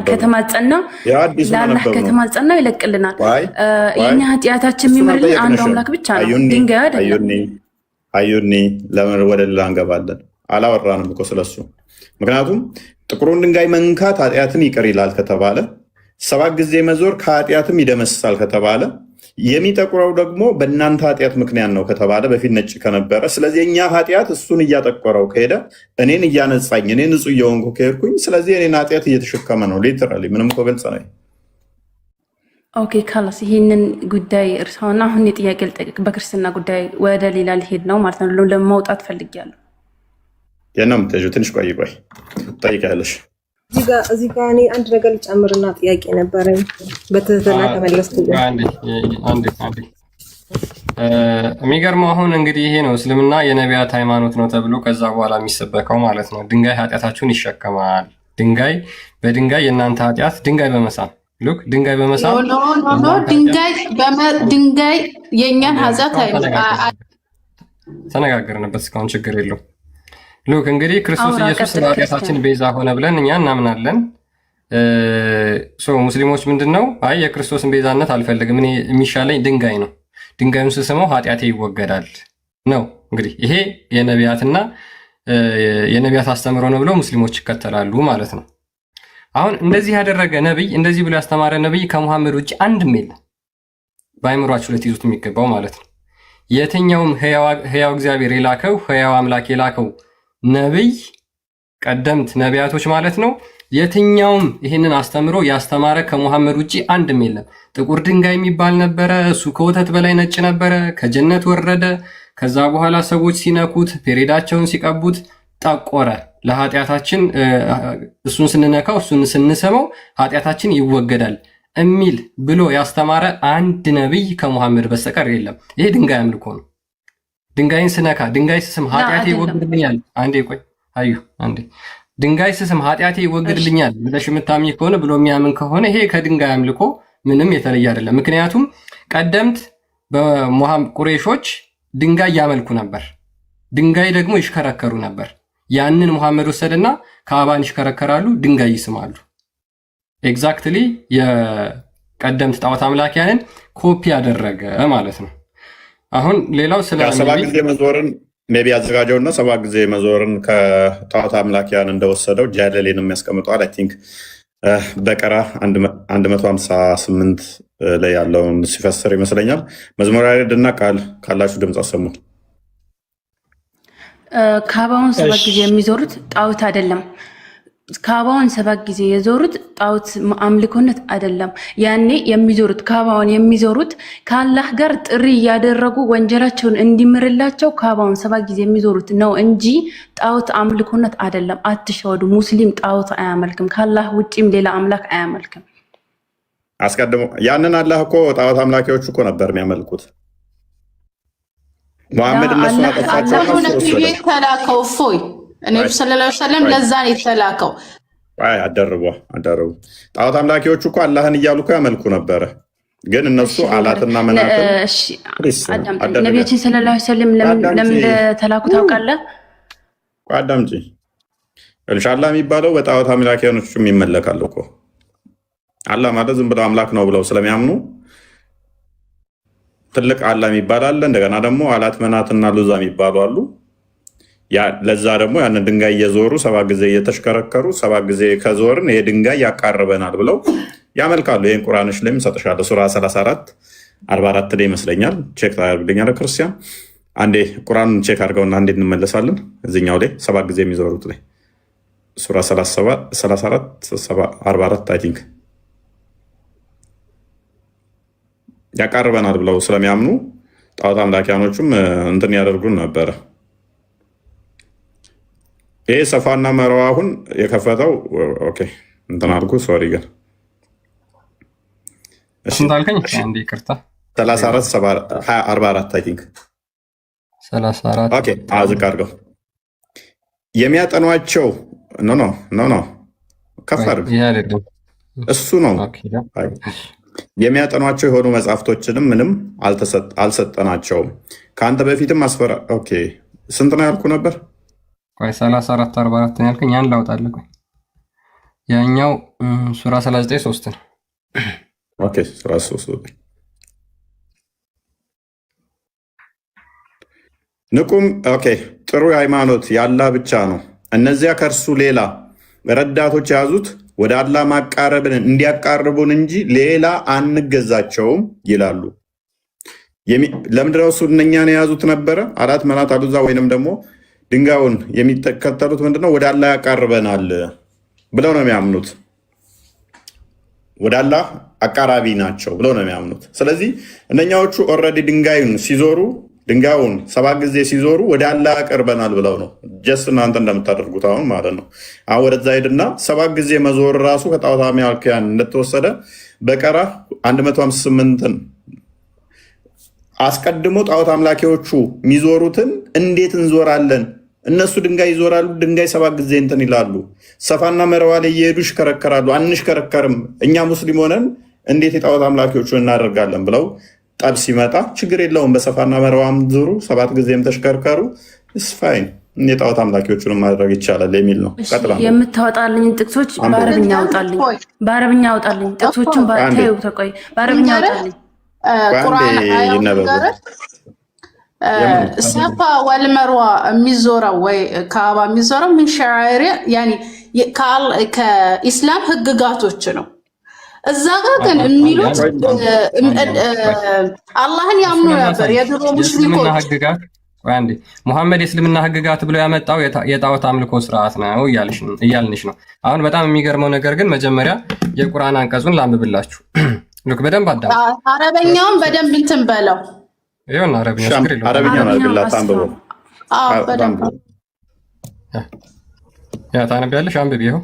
ከተማጸና ይለቅልናል። የእኛ ኃጢአታችን የሚምርልን አንዱ አምላክ ብቻ ነው፣ ድንጋይ አይደለም። አዩኒ ለምን ወደ ሌላ እንገባለን? አላወራንም እኮ ስለሱ። ምክንያቱም ጥቁሩን ድንጋይ መንካት ኃጢአትን ይቅር ይላል ከተባለ፣ 7 ጊዜ መዞር ከኃጢአትም ይደመስሳል ከተባለ፣ የሚጠቁረው ደግሞ በእናንተ ኃጢአት ምክንያት ነው ከተባለ በፊት ነጭ ከነበረ፣ ስለዚህ የኛ ኃጢአት እሱን እያጠቆረው ከሄደ እኔን እያነጻኝ እኔ ንጹህ እየሆንኩ ከሄድኩኝ፣ ስለዚህ የኔን ኃጢአት እየተሸከመ ነው። ሊትራሊ ምንም እኮ ግልጽ ነው። ኦኬ ካላስ ይህንን ጉዳይ እርሳውና አሁን የጥያቄ ልጠይቅ። በክርስትና ጉዳይ ወደ ሌላ ሊሄድ ነው ማለት ነው። ለመውጣት ፈልጊያለሁ። የት ነው የምትሄጂው? ትንሽ ቆይ ጠይቂያለሽ። እዚህ ጋር እኔ አንድ ነገር ልጨምርና ጥያቄ ነበረኝ። በትህትና ተመለስኩ። የሚገርመው አሁን እንግዲህ ይሄ ነው እስልምና የነቢያት ሃይማኖት ነው ተብሎ ከዛ በኋላ የሚሰበከው ማለት ነው። ድንጋይ ኃጢአታችሁን ይሸከማል። በድንጋይ የእናንተ ኃጢአት ድንጋይ በመሳም ሉክ ድንጋይ በመሳም ድንጋይ የእኛን ኃጢአት ተነጋገርንበት እስካሁን ችግር የለው። ሉክ እንግዲህ ክርስቶስ ኢየሱስ ስለ ኃጢአታችን ቤዛ ሆነ ብለን እኛ እናምናለን። ሙስሊሞች ምንድን ነው አይ የክርስቶስን ቤዛነት አልፈልግም እኔ የሚሻለኝ ድንጋይ ነው፣ ድንጋዩን ስስመው ኃጢአቴ ይወገዳል ነው። እንግዲህ ይሄ የነቢያትና የነቢያት አስተምሮ ነው ብለው ሙስሊሞች ይከተላሉ ማለት ነው። አሁን እንደዚህ ያደረገ ነቢይ እንደዚህ ብሎ ያስተማረ ነቢይ ከሙሐመድ ውጭ አንድም የለም። በአይምሯችሁ ልትይዙት የሚገባው ማለት ነው። የትኛውም ህያው እግዚአብሔር የላከው ህያው አምላክ የላከው ነቢይ ቀደምት ነቢያቶች ማለት ነው የትኛውም ይህንን አስተምሮ ያስተማረ ከሙሐመድ ውጭ አንድም የለም። ጥቁር ድንጋይ የሚባል ነበረ፣ እሱ ከወተት በላይ ነጭ ነበረ፣ ከጀነት ወረደ። ከዛ በኋላ ሰዎች ሲነኩት ፔሬዳቸውን ሲቀቡት ጠቆረ። ለኃጢአታችን እሱን ስንነካው እሱን ስንሰመው ኃጢአታችን ይወገዳል የሚል ብሎ ያስተማረ አንድ ነቢይ ከሙሐመድ በስተቀር የለም። ይሄ ድንጋይ አምልኮ ነው። ድንጋይን ስነካ ድንጋይ ስስም ኃጢአቴ ይወገድልኛል። አንዴ ቆይ አዩ አንዴ ድንጋይ ስስም ኃጢአቴ ይወገድልኛል ብለሽ የምታምኚ ከሆነ ብሎ የሚያምን ከሆነ ይሄ ከድንጋይ አምልኮ ምንም የተለየ አይደለም። ምክንያቱም ቀደምት ቁረይሾች ድንጋይ ያመልኩ ነበር፣ ድንጋይ ደግሞ ይሽከረከሩ ነበር። ያንን ሙሐመድ ወሰደና ካዕባን ይሽከረከራሉ፣ ድንጋይ ይስማሉ። ኤግዛክትሊ የቀደምት ጣዖት አምላኪያንን ኮፒ ያደረገ ማለት ነው። አሁን ሌላው ስለ 7 ጊዜ መዞርን ሜቢ አዘጋጀውና 7 ጊዜ መዞርን ከጣዖት አምላኪያን እንደወሰደው ጃለሌን የሚያስቀምጠዋል። አይ ቲንክ በቀራ 158 ላይ ያለውን ሲፈስር ይመስለኛል። መዝሙር ያሬድና ቃል ካላችሁ ድምፅ አሰሙ። ካዕባውን 7 ጊዜ የሚዞሩት ጣዖት አይደለም። ካዕባውን 7 ጊዜ የዞሩት ጣዖት አምልኮነት አይደለም። ያኔ የሚዞሩት ካዕባውን የሚዞሩት ከአላህ ጋር ጥሪ እያደረጉ ወንጀላቸውን እንዲምርላቸው ካዕባውን 7 ጊዜ የሚዞሩት ነው እንጂ ጣዖት አምልኮነት አይደለም። አትሸወዱ። ሙስሊም ጣዖት አያመልክም። ከአላህ ውጪም ሌላ አምላክ አያመልክም። አስቀድሞ ያንን አላህ እኮ ጣዖት አምላኪዎች እኮ ነበር የሚያመልኩት። ሙሐመድ እነሱ አጠፋቸው የተላከው እፎይ ነብዩ ሰለላሁ ዐለይሂ ወሰለም ለዛ ነው የተላከው። አደረቡ ጣዖት አምላኪዎቹ እኮ አላህን እያሉ እኮ ያመልኩ ነበረ። ግን እነሱ አላትና መናትን ነቢያችን ሰለላሁ ዐለይሂ ወሰለም ለምን ተላኩ ታውቃለህ? አዳምጪ። አላህ የሚባለው በጣዖት አምላኪያኖቹም ይመለካል እኮ። አላህ ማለት ዝም ብለው አምላክ ነው ብለው ስለሚያምኑ ትልቅ አላህ የሚባል አለ። እንደገና ደግሞ አላት መናትና ሉዛ የሚባሉ አሉ። ለዛ ደግሞ ያንን ድንጋይ እየዞሩ 7 ጊዜ እየተሽከረከሩ 7 ጊዜ ከዞርን ይሄ ድንጋይ ያቃርበናል ብለው ያመልካሉ። ይህን ቁርአንሽ ላይም ሰጥሻለሁ። ሱራ 34 44 ላይ ይመስለኛል። ቼክ ታደርግልኛለህ ክርስቲያን? አንዴ ቁርአኑን ቼክ አድርገውና አንዴ እንመለሳለን። እዚኛው ላይ 7 ጊዜ የሚዞሩት ላይ ሱራ 34 44 አይ ቲንክ ያቃርበናል ብለው ስለሚያምኑ ጣዖት አምላኪያኖቹም እንትን ያደርጉን ነበረ። ይሄ ሰፋና መርዋ አሁን የከፈተው ኦኬ እንትን አልኩ ሶሪ ግን እንዳልከኝ አንዴ ይቅርታ 34 44 አይ ቲንክ 34 ኦኬ አዝቅ አድርገው የሚያጠኗቸው ኖ ከፍ አድርግ እሱ ነው የሚያጠኗቸው የሆኑ መጽሐፍቶችንም ምንም አልሰጠናቸውም። ከአንተ በፊትም አስፈራ ኦኬ ስንት ነው ያልኩ ነበር? ቆይ 34 44 ነው ያልከኝ። ያን ላውጣልህ። ቆይ ያኛው ሱራ 39 3 ነው። ኦኬ ሱራ 3 ንቁም። ኦኬ ጥሩ ሃይማኖት ያላህ ብቻ ነው። እነዚያ ከእርሱ ሌላ ረዳቶች የያዙት ወደ አላህ ማቃረብን እንዲያቃርቡን እንጂ ሌላ አንገዛቸውም ይላሉ። ለምንድነው እሱ እነኛን የያዙት ነበረ? አላት መናት አሉዛ ወይንም ደግሞ ድንጋዩን የሚከተሉት ምንድነው? ወደ አላህ ያቃርበናል ብለው ነው የሚያምኑት። ወደ አላህ አቃራቢ ናቸው ብለው ነው የሚያምኑት። ስለዚህ እነኛዎቹ ኦልሬዲ ድንጋዩን 7 ጊዜ ሲዞሩ ወደ አላህ ያቀርበናል ብለው ነው። ጀስት እናንተ እንደምታደርጉት አሁን ማለት ነው። አሁን ወደዛ ሄድና 7 ጊዜ መዞር ራሱ ከጣዖት አምላኪያን እንደተወሰደ በቀራ 158ን አስቀድሞ ጣዖት አምላኪዎቹ የሚዞሩትን እንዴት እንዞራለን? እነሱ ድንጋይ ይዞራሉ። ድንጋይ 7 ጊዜ እንትን ይላሉ። ሰፋና መርዋ ላይ እየሄዱ ይሽከረከራሉ። አንሽከረከርም እኛ ሙስሊም ሆነን እንዴት የጣዖት አምላኪዎቹን እናደርጋለን ብለው ጠብ ሲመጣ ችግር የለውም በሰፋና መርዋም ዙሩ 7 ጊዜም ተሽከርከሩ ስፋይን የጣዖት አምላኪዎቹን ማድረግ ይቻላል የሚል ነው። የምታወጣልኝ ጥቅሶች በአረብኛ አውጣልኝ። ጥቅሶችን ተቆይ በአረብኛ አውጣልኝ። ሰፋ ወልመርዋ የሚዞረው ወይ ካባ የሚዞረው ምን ሸዓኢር ያኒ ከኢስላም ህግጋቶች ነው። እዛ ጋር ግን የሚሉት አላህን ያምኑ ነበር የድሮ ሙስሊሞች። ሙሐመድ የእስልምና ህግጋት ብሎ ያመጣው የጣዖት አምልኮ ስርዓት ነው እያልንሽ ነው። አሁን በጣም የሚገርመው ነገር ግን መጀመሪያ የቁርአን አንቀጹን ላንብብላችሁ። ልክ በደንብ አዳም አረበኛውን በደንብ እንትን በለው። ይሁን አረበኛ ችግር የለውም። አረበኛ አድርግላት አንብበው። በደንብ ታነቢያለሽ? አንብቢ። ይኸው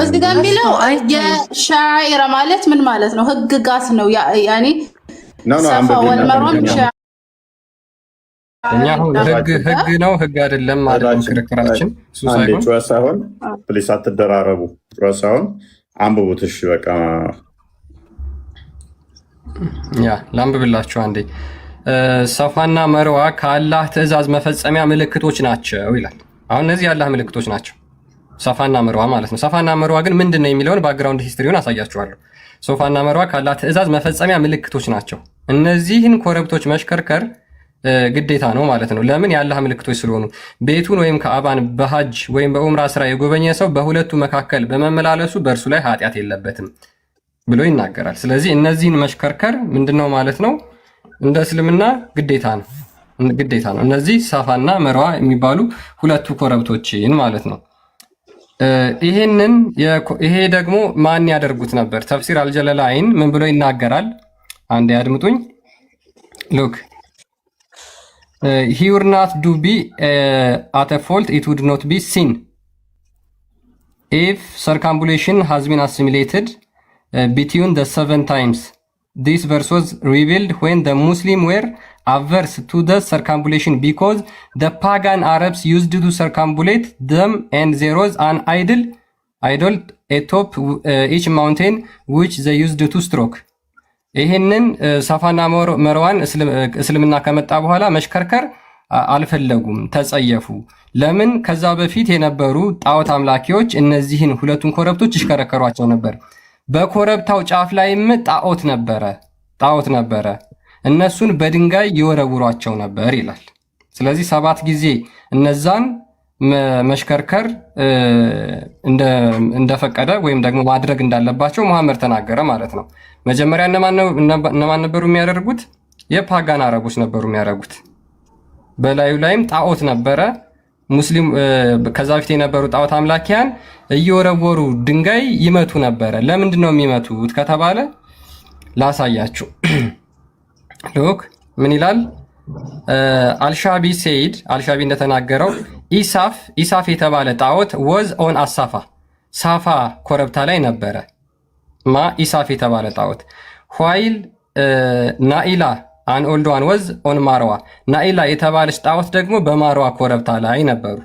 እዚህ ጋር የሚለው የሸዓኢር ማለት ምን ማለት ነው? ህግጋት ነው። ያኔ ሰፋ ወልመርዋም እኛ ህግ ነው ህግ አይደለም ማለት ነው ክርክራችን። ጩኸት ሳይሆን ፕሊስ አትደራረቡ። ጩኸት ሳይሆን አንብቡት። እሺ በቃ ላንብብላችሁ አንዴ። ሰፋና መርዋ ከአላህ ትእዛዝ መፈጸሚያ ምልክቶች ናቸው ይላል። አሁን እነዚህ የአላህ ምልክቶች ናቸው ሰፋና መርዋ ማለት ነው። ሰፋና መርዋ ግን ምንድን ነው የሚለውን ባክግራውንድ ሂስትሪውን አሳያችኋለሁ። ሰፋና መርዋ ከአላህ ትእዛዝ መፈጸሚያ ምልክቶች ናቸው። እነዚህን ኮረብቶች መሽከርከር ግዴታ ነው ማለት ነው። ለምን? የአላህ ምልክቶች ስለሆኑ። ቤቱን ወይም ከአባን በሐጅ ወይም በኡምራ ስራ የጎበኘ ሰው በሁለቱ መካከል በመመላለሱ በእርሱ ላይ ኃጢአት የለበትም ብሎ ይናገራል። ስለዚህ እነዚህን መሽከርከር ምንድነው ማለት ነው? እንደ እስልምና ግዴታ ነው። እነዚህ ሰፋና መርዋ የሚባሉ ሁለቱ ኮረብቶችን ማለት ነው። ይሄ ደግሞ ማን ያደርጉት ነበር? ተፍሲር አልጀለላይን ምን ብሎ ይናገራል? አንዴ አድምጡኝ። ሉክ he would not do be at a fault, it would not be sin if circumambulation has been assimilated between the 7 times. This verse was revealed when the Muslim were averse to the circumambulation because the pagan Arabs used to circumambulate them and there was an idol atop each mountain which they used to stroke. ይህንን ሰፋና መርዋን እስልምና ከመጣ በኋላ መሽከርከር አልፈለጉም፣ ተጸየፉ። ለምን? ከዛ በፊት የነበሩ ጣዖት አምላኪዎች እነዚህን ሁለቱን ኮረብቶች ይሽከረከሯቸው ነበር። በኮረብታው ጫፍ ላይም ጣዖት ነበረ፣ እነሱን በድንጋይ ይወረውሯቸው ነበር ይላል። ስለዚህ 7 ጊዜ እነዛን መሽከርከር እንደፈቀደ ወይም ደግሞ ማድረግ እንዳለባቸው መሐመድ ተናገረ ማለት ነው። መጀመሪያ እነማን ነበሩ የሚያደርጉት? የፓጋን አረቦች ነበሩ የሚያደርጉት። በላዩ ላይም ጣዖት ነበረ። ሙስሊም ከዛ በፊት የነበሩ ጣዖት አምላኪያን እየወረወሩ ድንጋይ ይመቱ ነበረ። ለምንድን ነው የሚመቱት ከተባለ ላሳያችሁ። ሎክ ምን ይላል? አልሻቢ ሴይድ አልሻቢ እንደተናገረው ኢሳፍ የተባለ ጣዖት ወዝ ኦን አሳፋ ሳፋ ኮረብታ ላይ ነበረ። ኢሳፍ የተባለ ጣዖት ኋይል ናኢላ አን ኦልድ ዋን ወዝ ኦን ማርዋ ናኢላ የተባለች ጣዖት ደግሞ በማርዋ ኮረብታ ላይ ነበሩ።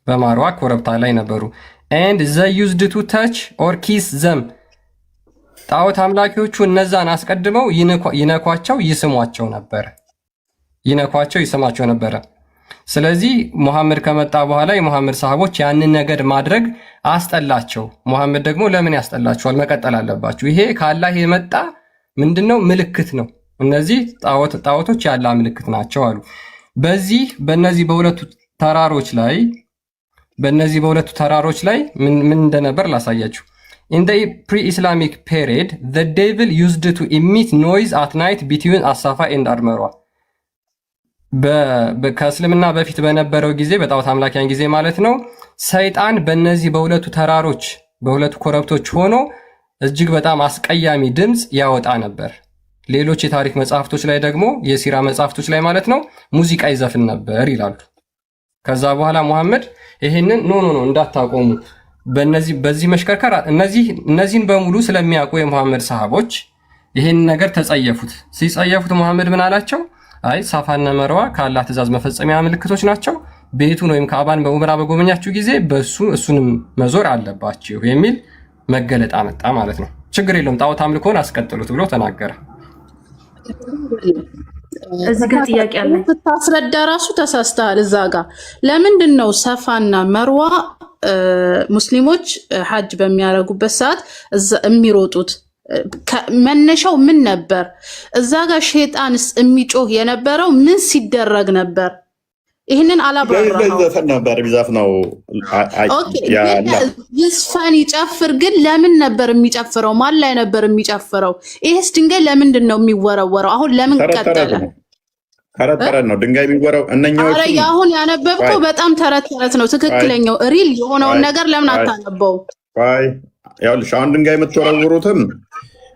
በማርዋ ኮረብታ ላይ ነበሩ። ኤንድ ዘ ዩዝድ ቱ ተች ኦር ኪስ ዘም ጣዖት አምላኪዎቹ እነዛን አስቀድመው ይነኳቸው ይስሟቸው ነበረ። ይስማቸው ነበረ። ስለዚህ ሙሐመድ ከመጣ በኋላ የሙሐመድ ሰሃቦች ያንን ነገር ማድረግ አስጠላቸው። ሙሐመድ ደግሞ ለምን ያስጠላቸዋል? መቀጠል አለባቸው። ይሄ ከአላህ የመጣ ምንድነው? ምልክት ነው። እነዚህ ጣዖቶች ያለ ምልክት ናቸው አሉ። በእነዚህ በሁለቱ ተራሮች ላይ ምን እንደነበር ላሳያችሁ። In the pre-Islamic period, the devil used to emit noise at night between Asafa and Armarwa. ከእስልምና በፊት በነበረው ጊዜ በጣዖት አምላኪያን ጊዜ ማለት ነው። ሰይጣን በእነዚህ በሁለቱ ተራሮች በሁለቱ ኮረብቶች ሆኖ እጅግ በጣም አስቀያሚ ድምፅ ያወጣ ነበር። ሌሎች የታሪክ መጽሐፍቶች ላይ ደግሞ የሲራ መጽሐፍቶች ላይ ማለት ነው ሙዚቃ ይዘፍን ነበር ይላሉ። ከዛ በኋላ ሙሐመድ ይሄንን ኖ እንዳታቆሙ በዚህ መሽከርከር እነዚህን በሙሉ ስለሚያውቁ የሙሐመድ ሰሃቦች ይሄን ነገር ተጸየፉት። ሲጸየፉት ሙሐመድ ምን አላቸው? አይ ሳፋና መርዋ ከአላህ ትእዛዝ መፈጸሚያ ምልክቶች ናቸው። ቤቱን ወይም ካዕባን በኡምራ በጎበኛችሁ ጊዜ እሱንም መዞር አለባችሁ የሚል መገለጥ አመጣ ማለት ነው። ችግር የለውም ጣዖት አምልኮን አስቀጥሉት ብሎ ተናገረ። እዚህ ጋር ጥያቄ አለ። ስታስረዳ ራሱ ተሳስተሃል። እዛ ጋር ለምንድን ነው ሰፋና መርዋ ሙስሊሞች ሐጅ በሚያደርጉበት ሰዓት የሚሮጡት? መነሻው ምን ነበር? እዛ ጋር ሸይጣንስ የሚጮህ የነበረው ምን ሲደረግ ነበር? ይህንን አላብራራኸውም ነበር። ቢዛፍ ነው ይስፈን ይጨፍር፣ ግን ለምን ነበር የሚጨፍረው? ማን ላይ ነበር የሚጨፍረው? ይሄስ ድንጋይ ለምንድን ነው የሚወረወረው? አሁን ለምን ቀጠለ? ተረት ነው ድንጋይ የሚወረው። እነኛዎቹ አሁን ያነበብከው በጣም ተረት ነው። ትክክለኛው ሪል የሆነውን ነገር ለምን አታነበው? ያውልሽ አሁን ድንጋይ የምትወረውሩትም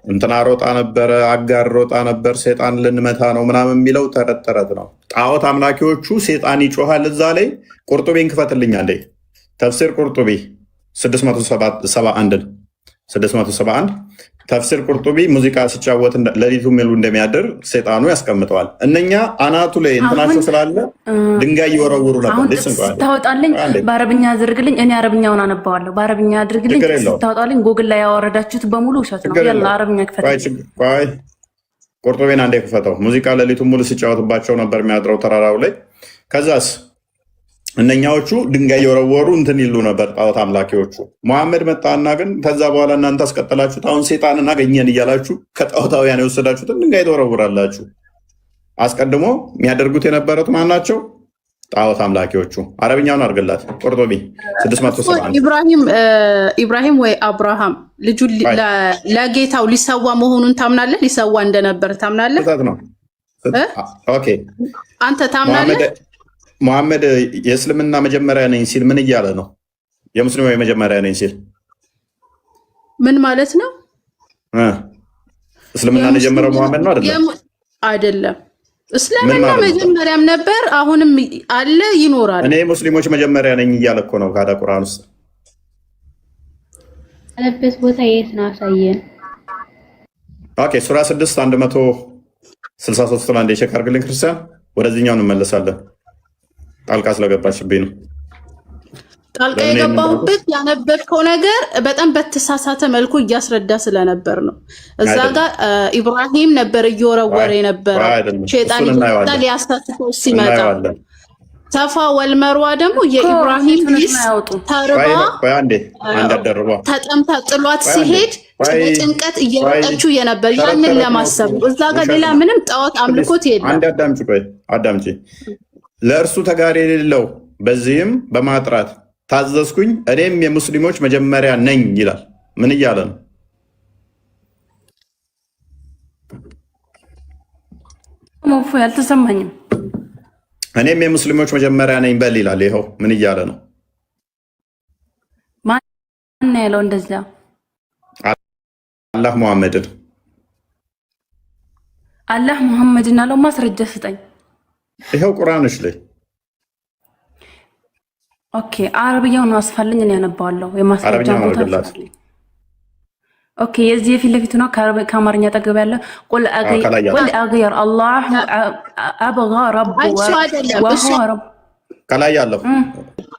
እንትና ሮጣ ነበረ፣ አጋር ሮጣ ነበር፣ ሴጣን ልንመታ ነው ምናምን የሚለው ተረት ነው። ጣዖት አምላኪዎቹ ሴጣን ይጮሃል እዛ ላይ። ቁርጡቢን ክፈትልኛል። ተፍሲር ቁርጡቢ 671 ተፍሲር ቁርጡቢ ሙዚቃ ሲጫወት ሌሊቱ ሚሉ እንደሚያድር ሴጣኑ ያስቀምጠዋል። እነኛ አናቱ ላይ እንትናቸው ስላለ ድንጋይ ይወረውሩ ነበር። ስታወጣልኝ በአረብኛ አድርግልኝ፣ እኔ አረብኛውን አነባዋለሁ። በአረብኛ አድርግልኝ ስታወጣልኝ ጎግል ላይ ያወረዳችሁት በሙሉ ውሸት ነው። ያላ አረብኛ ክፈት። ቁርጡቢን አንዴ ክፈተው። ሙዚቃ ሌሊቱ ሙሉ ሲጫወትባቸው ነበር የሚያድረው ተራራው ላይ። ከዛስ እነኛዎቹ ድንጋይ የወረወሩ እንትን ይሉ ነበር ጣዖት አምላኪዎቹ። መሐመድ መጣና ግን ከዛ በኋላ እናንተ አስቀጥላችሁት አሁን ሴጣንን አገኘን እያላችሁ ከጣዖታውያን የወሰዳችሁትን ድንጋይ ትወረውራላችሁ። አስቀድሞ የሚያደርጉት የነበሩት ማን ናቸው? ጣዖት አምላኪዎቹ። አረብኛውን አድርግላት ቁርጡቢ 671 ኢብራሂም ወይ አብርሃም ልጁ ለጌታው ሊሰዋ መሆኑን ታምናለህ? ሊሰዋ እንደነበር ታምናለህ? ኦኬ አንተ ታምናለህ? መሐመድ የእስልምና መጀመሪያ ነኝ ሲል ምን እያለ ነው? የሙስሊሙ የመጀመሪያ ነኝ ሲል ምን ማለት ነው? እስልምናን የጀመረው መሐመድ ነው አይደለም? እስልምና መጀመሪያም ነበር፣ አሁንም አለ፣ ይኖራል። እኔ ሙስሊሞች መጀመሪያ ነኝ እያለ እኮ ነው። ካዳ ቁርአን ውስጥ አለበት ቦታ የት ነው? አሳየን። ኦኬ ሱራ 6 163 ላይ ቼክ አድርግልኝ ክርስቲያን። ወደዚህኛው እንመለሳለን። ጣልቃ ስለገባችብኝ ነው። ጣልቃ የገባሁበት ያነበብከው ነገር በጣም በተሳሳተ መልኩ እያስረዳ ስለነበር ነው። እዛ ጋር ኢብራሂም ነበር እየወረወረ የነበረው ሸይጣን ሊያሳትፈው ሲመጣ። ሰፋ ወልመርዋ ደግሞ የኢብራሂም ሚስት ተርባ ተጠምታ ጥሏት ሲሄድ ጭንቀት እየሮጠችው የነበር ያንን ለማሰብ። እዛ ጋር ሌላ ምንም ጣዖት አምልኮት የለም። አዳምጪ ለእርሱ ተጋሪ የሌለው በዚህም በማጥራት ታዘዝኩኝ እኔም የሙስሊሞች መጀመሪያ ነኝ ይላል። ምን እያለ ነው? ሞፎ ያልተሰማኝም እኔም የሙስሊሞች መጀመሪያ ነኝ በል ይላል። ይኸው ምን እያለ ነው? ማን ያለው እንደዛ? አላህ ሙሐመድን አላህ ሙሐመድን አለው። ማስረጃ ስጠኝ። ይኸው ቁርአንሽ ላይ ኦኬ። አረብያውን አስፋልኝ እኔ ያነባዋለሁ። የማስረጃ ቦታ አስፋልኝ። ኦኬ የዚህ የፊት ለፊቱ ነው ከአማርኛ ጠገብ ያለ ቁል አገር አላህ አብጋ ረብ ወሁወ ረብ ከላይ ያለው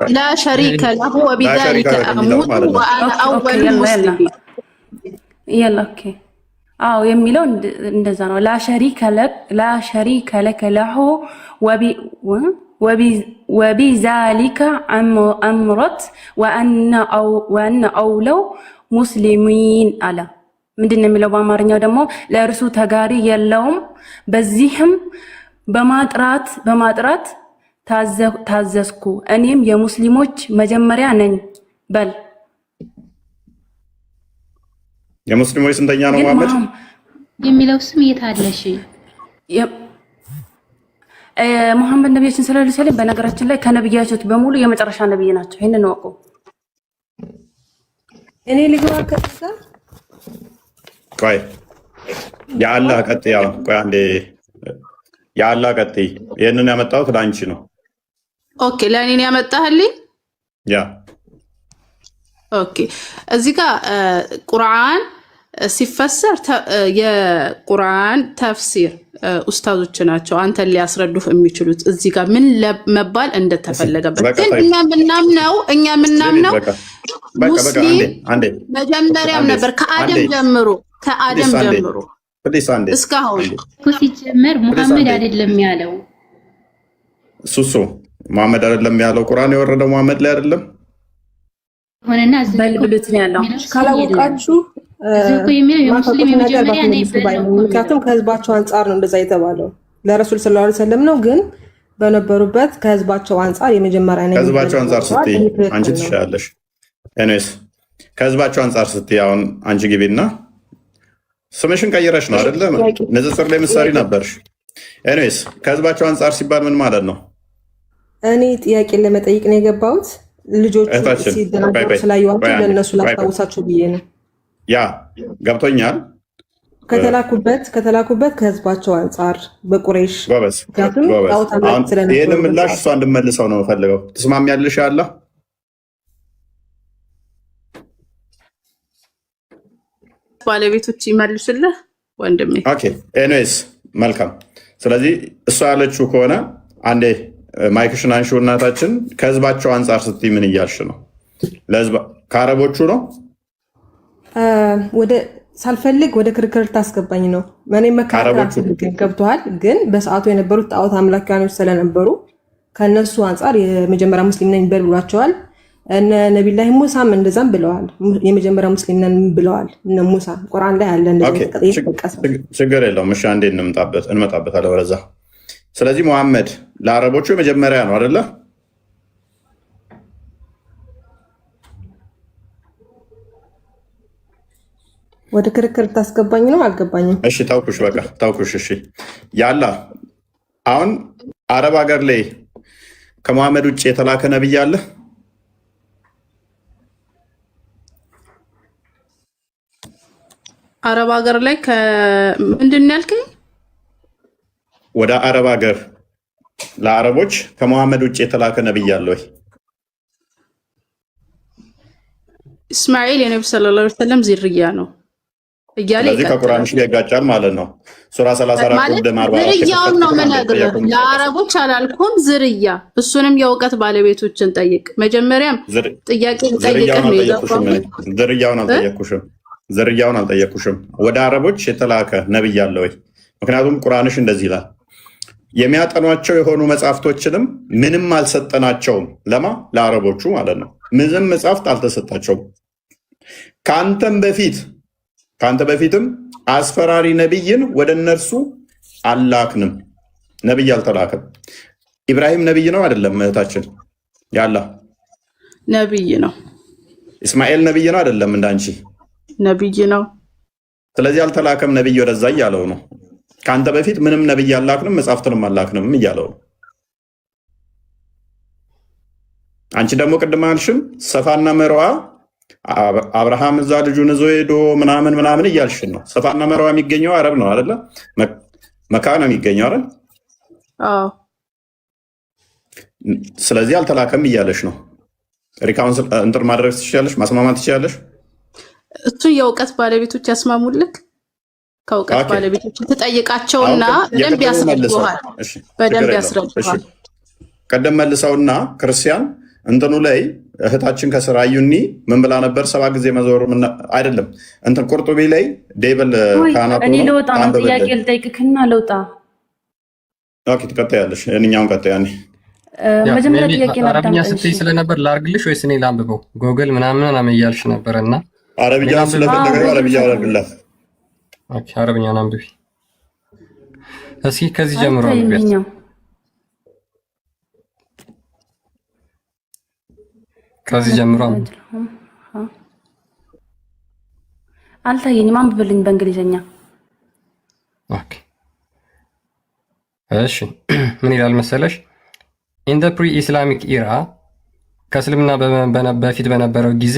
ላ ሸሪከ ለሁ ወቢዛሊከ አሙቱ ወአነ አወሉ ሙስሊሚን ይላል። ኦኬ አዎ የሚለው እንደዛ ነው። ላ ሸሪከ ለከ ለሁ ወቢዛሊከ አምረት ወአነ አውለው ሙስሊሚን አለ። ምንድን ነው የሚለው በአማርኛው ደግሞ ለእርሱ ተጋሪ የለውም፣ በዚህም በማጥራት ታዘዝኩ እኔም የሙስሊሞች መጀመሪያ ነኝ በል። የሙስሊሞች ስንተኛ ነው መሐመድ የሚለው ስም የታለሽ? መሐመድ ነብያችን ሰለላሁ ዐለይሂ ወሰለም በነገራችን ላይ ከነብያቶች በሙሉ የመጨረሻ ነብይ ናቸው። ይሄንን ወቁ። እኔ ልግባ ከዛ ቆይ የአላህ ቀጥይ። ያው ቆይ አንዴ የአላህ ቀጥይ። ይሄንን ያመጣሁት ለአንቺ ነው። ኦኬ ለእኔ ነው ያመጣህልኝ? ያ ኦኬ እዚህ ጋር ቁርአን ሲፈሰር የቁርአን ተፍሲር ኡስታዞች ናቸው አንተን ሊያስረዱህ የሚችሉት እዚህ ጋር ምን መባል እንደተፈለገበት። ግን እኛ ምናምነው ሙስሊም መጀመሪያም ነበር ከአደም ጀምሮ እስካሁን ሲጀመር ሙሐመድ አይደለም ያለው። ሱሱ ሙሐመድ አይደለም ያለው። ቁርአን የወረደው ሙሐመድ ላይ አይደለም ሆነና በልብሉት ነው ያለው። ካላወቃችሁ የሙስሊም የመጀመሪያ ነኝ። ምክንያቱም ከህዝባቸው አንጻር ነው እንደዛ የተባለው ለረሱል ሰለላሁ ዐለይሂ ወሰለም ነው። ግን በነበሩበት ከህዝባቸው አንጻር የመጀመሪያ ነኝ። ከህዝባቸው አንጻር ስትይ አንቺ ትሻለሽ። ኤኒዌይስ ከህዝባቸው አንጻር ስትይ አሁን አንቺ ግቢና ስምሽን ቀይረሽ ነው አይደለ? ንጽጽር ላይ ምሳሌ ነበርሽ። ኤኒዌይስ ከህዝባቸው አንጻር ሲባል ምን ማለት ነው? እኔ ጥያቄ ለመጠየቅ ነው የገባሁት። ልጆቹ ሲደናገሩ ስላየኋቸው ለእነሱ ላስታውሳቸው ብዬ ነው። ያ ገብቶኛል። ከተላኩበት ከህዝባቸው አንጻር በቁሬሽ ጎበዝ። ይህን ምላሽ እሷ እንድመልሰው ነው ፈልገው። ትስማሚያለሽ? ያለ ባለቤቶች ይመልሱልህ ወንድሜ። ኦኬ ኤኒዌይስ መልካም። ስለዚህ እሷ ያለችው ከሆነ አንዴ ማይክሽን አንሺው እናታችን። ከህዝባቸው አንጻር ስትይ ምን እያልሽ ነው? ከአረቦቹ ነው ወደ ሳልፈልግ ወደ ክርክር ታስገባኝ ነው። እኔ መከራከር ገብቶሃል። ግን በሰዓቱ የነበሩት ጣዖት አምላኪያኖች ስለነበሩ ከነሱ አንጻር የመጀመሪያ ሙስሊም ነኝ በል ብሏቸዋል። እነ ነቢላህ ሙሳም እንደዛም ብለዋል። የመጀመሪያ ሙስሊም ነን ብለዋል እነ ሙሳ። ቁርአን ላይ አለ እንደዚህ። ችግር የለውም። እሺ አንዴ እንመጣበታለን ወደዛ። ስለዚህ ሙሐመድ ለአረቦቹ የመጀመሪያ ነው አይደለ? ወደ ክርክር ታስገባኝ ነው? አልገባኝም። እሺ ታውኩሽ፣ በቃ ታውኩሽ። እሺ ያላ አሁን አረብ ሀገር ላይ ከመሐመድ ውጭ የተላከ ነብይ አለ? አረብ ሀገር ላይ ምንድን ነው ያልከኝ? ወደ አረብ ሀገር ለአረቦች ከመሐመድ ውጭ የተላከ ነብይ አለ ወይ? እስማኤል የነቢ ሰለላሁ ዐለይሂ ወሰለም ዝርያ ነው እያለ ስለዚህ ከቁርአንሽ ጋር ይጋጫል ማለት ነው። ሱራ 34 ዝርያውን ነው የምነግርህ። ለአረቦች አላልኩም ዝርያ። እሱንም የእውቀት ባለቤቶችን ጠይቅ። መጀመሪያም ጥያቄ ጠይቀህ ነው የገባሁት። ዝርያውን አልጠየኩሽም። ወደ አረቦች የተላከ ነብይ አለ ወይ? ምክንያቱም ቁርአንሽ እንደዚህ ይላል፣ የሚያጠኗቸው የሆኑ መጽሐፍቶችንም ምንም አልሰጠናቸውም። ለማ ለአረቦቹ ማለት ነው። ምንም መጽሐፍት አልተሰጣቸውም። ከአንተ በፊትም አስፈራሪ ነብይን ወደ እነርሱ አላክንም። ነብይ አልተላከም። ኢብራሂም ነብይ ነው አይደለም? እህታችን ያላ ነብይ ነው። እስማኤል ነብይ ነው አይደለም? እንዳንቺ ነብይ ነው። ስለዚህ አልተላከም ነብይ ወደዛ እያለው ነው። ከአንተ በፊት ምንም ነብይ አላክንም መጽሐፍትንም አላክንም እያለው ነው። አንቺ ደግሞ ቅድም አልሽም ሰፋና መርዋ አብርሃም እዛ ልጁን ይዞ ሄዶ ምናምን እያልሽን ነው። ሰፋና መርዋ የሚገኘው አረብ ነው አይደለ? መካ ነው የሚገኘው አይደል? አዎ። ስለዚህ አልተላከም እያለሽ ነው። ሪካውንስል እንትን ማድረግ ትችላለሽ፣ ማስማማት ትችላለሽ። እሱ የእውቀት ባለቤቶች ያስማሙልክ። ከእውቀት ባለቤቶች ትጠይቃቸውና በደንብ ያስረዱሃል። ቀደም መልሰውና ክርስቲያን እንትኑ ላይ እህታችን ከስራ አዩኒ ምን ብላ ነበር? 7 ጊዜ መዞር አይደለም እንትን ቁርጡቢ ላይ ዴብል ካናቱ እኔ ልወጣ ነው። ጥያቄ ልጠይቅክና ልውጣ። ኦኬ ትቀጥያለሽ። እኛውን ቀጥያኔ መጀመሪያ ጥያቄ አረብኛ ስትይ ስለነበር ላርግልሽ ወይስ እኔ ላንብበው? ጎግል ምናምን እያልሽ ነበርና አረብኛ ስለፈለገ አረብኛ አረግላት። ኦኬ አረብኛውን አንብቢ እስኪ። ከዚህ ጀምሮ አንብቢያት። ከዚህ ጀምሮ አልታየኝም። አንብብልኝ በእንግሊዝኛ። ኦኬ እሺ ምን ይላል መሰለሽ? ኢን ዘ ፕሪ ኢስላሚክ ኢራ ከእስልምና በፊት በነበረው ጊዜ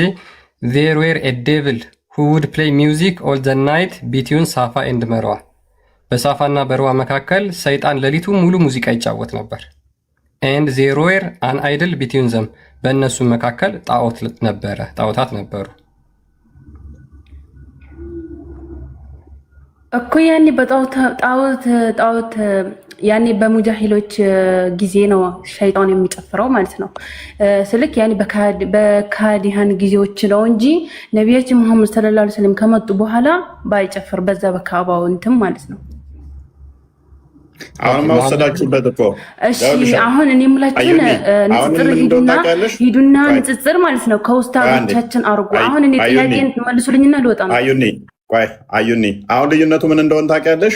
there were a devil who would play music all the night between ሳፋ and መርዋ። በሳፋና በርዋ መካከል ሰይጣን ሌሊቱ ሙሉ ሙዚቃ ይጫወት ነበር። and there were an idol between them በእነሱም መካከል ጣዖታት ነበሩ እኮ ያኔ በጣዖት ያኔ በሙጃሂሎች ጊዜ ነው ሸይጣን የሚጨፍረው ማለት ነው። ስልክ ያኔ በካዲሃን ጊዜዎች ነው እንጂ ነቢያችን መሐመድ ሰለላሁ ዐለይሂ ወሰለም ከመጡ በኋላ ባይጨፍር በዛ በካባው እንትን ማለት ነው። አሁን ማውሰዳችሁበት እኮ እሺ። አሁን እኔ የምላችሁ ንጽጽር ሂዱና ንጽጽር ማለት ነው ከኡስታዞቻችን አርጉ። አሁን እኔ ጥያቄን መልሱልኝና ልወጣ ነው። አዩኒ አሁን ልዩነቱ ምን እንደሆነ ታውቂያለሽ?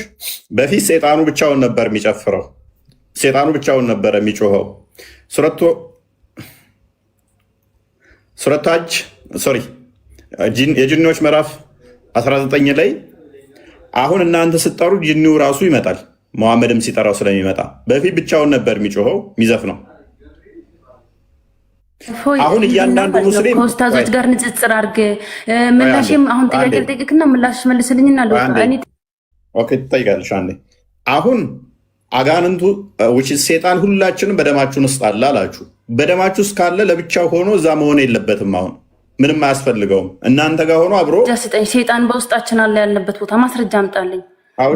በፊት ሰይጣኑ ብቻውን ነበር የሚጨፍረው፣ ሰይጣኑ ብቻውን ነበር የሚጮኸው። የጂኒዎች ምዕራፍ 19 ላይ አሁን እናንተ ስትጠሩ ጂኒው ራሱ ይመጣል። መሐመድም ሲጠራው ስለሚመጣ በፊት ብቻውን ነበር የሚጮኸው የሚዘፍነው። አሁን እያንዳንዱ ሙስሊም ከኡስታዞች ጋር ንጽጽር አድርግ። ምላሽም አሁን ጥያቄ ልጠይቅና ምላሽ መልስልኝና ኦኬ ትጠይቃለሽ አንዴ። አሁን አጋንንቱ ሴጣን ሁላችንም በደማችን ውስጥ አለ አላችሁ። በደማችሁ ውስጥ ካለ ለብቻው ሆኖ እዛ መሆን የለበትም። አሁን ምንም አያስፈልገውም። እናንተ ጋር ሆኖ አብሮ ሴጣን በውስጣችን አለ ያለበት ቦታ ማስረጃ አምጣልኝ።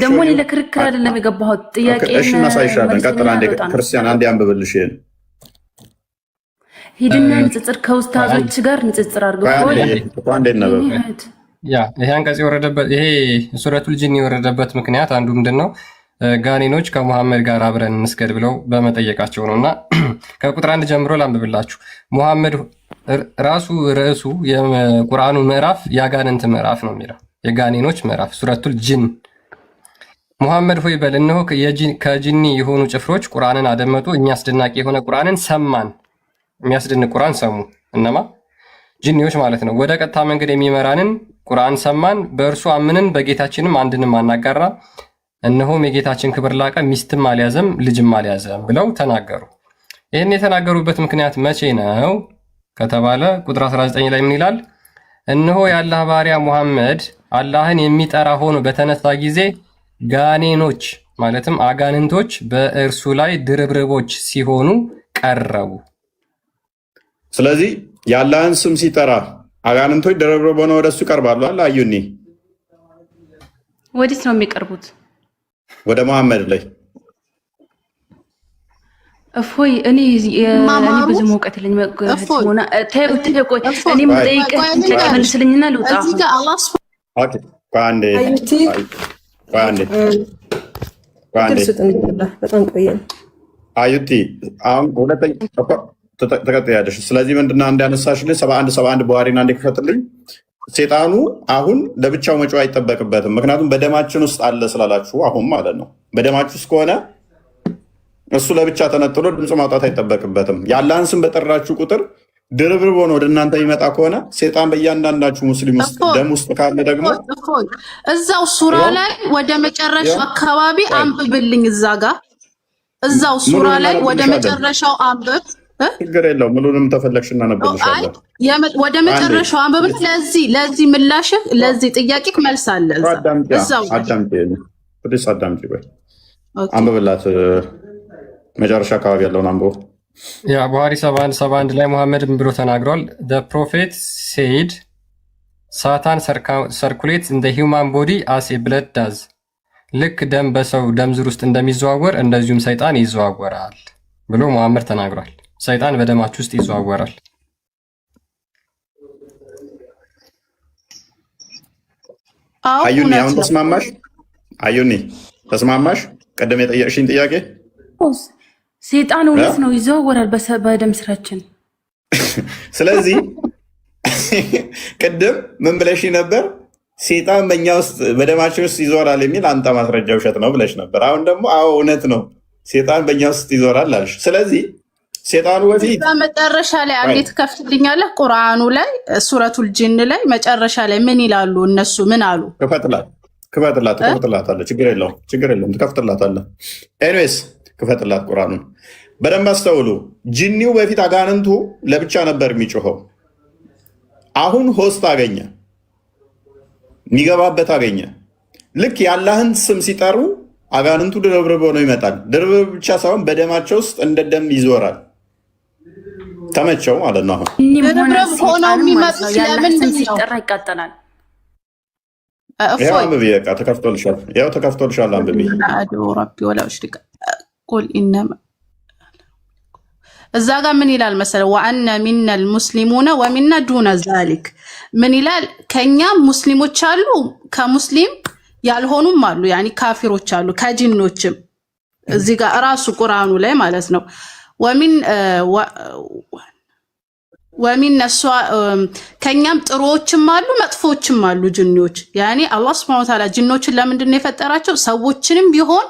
ደግሞ እኔ ለክርክር አይደለም የገባሁት ጥያቄ እናሳይሻለን። ቀጥል አንዴ ክርስቲያን አንዴ አንብብልሽ ይሄን ሂድና ንጽጽር ከኡስታዞች ጋር ንጽጽር አድርገው ይሄ አንቀጽ የወረደበት ይሄ ሱረቱል ጂን የወረደበት ምክንያት አንዱ ምንድነው? ጋኔኖች ከሙሐመድ ጋር አብረን እንስገድ ብለው በመጠየቃቸው ነውና ከቁጥር 1 ጀምሮ ላንብብላችሁ። ሙሐመድ ራሱ ርዕሱ የቁርአኑ ምዕራፍ የአጋንንት ምዕራፍ ነው የሚለው የጋኔኖች ምዕራፍ ሱረቱል ጂን። ሙሐመድ ሆይ በል እነሆ ከጂኒ የሆኑ ጭፍሮች ቁርአንን አደመጡ፣ እኛ አስደናቂ የሆነ ቁርአንን ሰማን። የሚያስደንቅ ቁርአን ሰሙ። እነማ? ጂኒዎች ማለት ነው። ወደ ቀጥታ መንገድ የሚመራንን ቁርአን ሰማን፣ በእርሱ አምንን፣ በጌታችንም አንድንም አናጋራ። እነሆም የጌታችን ክብር ላቀ፣ ሚስትም አልያዘም፣ ልጅም አልያዘም ብለው ተናገሩ። ይህን የተናገሩበት ምክንያት መቼ ነው ከተባለ ቁጥር 19 ላይ ምን ይላል? እነሆ የአላህ ባሪያ ሙሐመድ አላህን የሚጠራ ሆኖ በተነሳ ጊዜ ጋኔኖች ማለትም አጋንንቶች በእርሱ ላይ ድርብርቦች ሲሆኑ ቀረቡ። ስለዚህ የአላህን ስም ሲጠራ አጋንንቶች ድርብርብ ሆነው ወደሱ ይቀርባሉ። አዩኒ ወዴት ነው የሚቀርቡት? ወደ መሐመድ ላይ። እፎይ እኔ ብዙ መውቀት ለኝ ሆነ እኔ የምጠይቅህ መልስልኝና ልውጣ። በጣም ቆየን አዩቲ አሁን ሁለተኛ ተቀጥያለሽ። ስለዚህ ምንድነው አንድ ያነሳሽልኝ 71 በዋሪና አንድ ከፈትልኝ ሴጣኑ አሁን ለብቻው መጮህ አይጠበቅበትም። ምክንያቱም በደማችን ውስጥ አለ ስላላችሁ አሁን ማለት ነው። በደማችሁ ውስጥ ከሆነ እሱ ለብቻ ተነጥሎ ድምፅ ማውጣት አይጠበቅበትም። የአላህን ስም በጠራችሁ ቁጥር ድርብርብ ሆኖ ወደ እናንተ የሚመጣ ከሆነ ሴጣን በእያንዳንዳችሁ ሙስሊም ውስጥ ደም ውስጥ ካለ ደግሞ እዛው ሱራ ላይ ወደ መጨረሻው አካባቢ አንብብልኝ። እዛው ሱራ ላይ ወደ መጨረሻው አንብብ። ችግር የለውም። ሙሉንም ተፈለግሽ እናነብልሻለን። ወደ መጨረሻው አንብብ። ለዚህ ምላሽ ለዚህ ጥያቄ መልስ አለ። አዳምጪ ወይ አንብብላት። መጨረሻ አካባቢ ያለውን አንብቦ ያ ቡሃሪ 71 ላይ ሙሐመድ ምን ብሎ ተናግሯል? the prophet said ሳታን circulates in the human body as a blood does ልክ ደም በሰው ደም ዝር ውስጥ እንደሚዘዋወር እንደዚሁም ሰይጣን ይዘዋወራል ብሎ ሙሐመድ ተናግሯል። ሰይጣን በደማችሁ ውስጥ ይዘዋወራል። አዩኒ አሁን ተስማማሽ? አዩኒ ተስማማሽ? ቀደም የጠየቅሽኝ ጥያቄ ሰይጣን እውነት ነው ይዘዋወራል በደም ስራችን። ስለዚህ ቅድም ምን ብለሽ ነበር? ሰይጣን በእኛ ውስጥ በደማችን ውስጥ ይዞራል የሚል አንተ ማስረጃ ውሸት ነው ብለሽ ነበር። አሁን ደግሞ አዎ እውነት ነው ሰይጣን በእኛ ውስጥ ይዞራል አልሽ። ስለዚህ ሰይጣኑ በፊት መጨረሻ ላይ አንዴት ከፍትልኛለህ? ቁርአኑ ላይ ሱረቱል ጂን ላይ መጨረሻ ላይ ምን ይላሉ እነሱ? ምን አሉ? ክፈትላት አለ። ችግር የለውም ትከፍትላታለህ። ኤኒዌይስ ክፈትላት ቁርአኑን በደንብ አስተውሉ። ጂኒው በፊት አጋንንቱ ለብቻ ነበር የሚጮኸው። አሁን ሆስት አገኘ፣ የሚገባበት አገኘ። ልክ የአላህን ስም ሲጠሩ አጋንንቱ ድርብርብ ሆኖ ይመጣል። ድርብርብ ብቻ ሳይሆን በደማቸው ውስጥ እንደ ደም ይዞራል። ተመቸው ማለት ነው። አሁን ድርብርብ ሆነው የሚመጡት ለምንድን ነው? ሲጠራ ይቃጠላል። ይኸው አንብቢ፣ በቃ ተከፍቶልሻል። ይኸው ተከፍቶልሻል፣ አንብቢ። እዛ ጋር ምን ይላል መሰለህ? ወአነ ሚነል ሙስሊሙነ ወሚና ዱነ ዛሊክ ምን ይላል? ከኛ ሙስሊሞች አሉ፣ ከሙስሊም ያልሆኑም አሉ፣ ያኒ ካፊሮች አሉ፣ ከጂኖችም። እዚህ ጋር ራሱ ቁርአኑ ላይ ማለት ነው። ወሚን ነሷ ከኛም ጥሩዎችም አሉ መጥፎችም አሉ ጂኖች። ያኒ አላህ Subhanahu Wa Ta'ala ጂኖችን ለምንድን ነው የፈጠራቸው? ሰዎችንም ቢሆን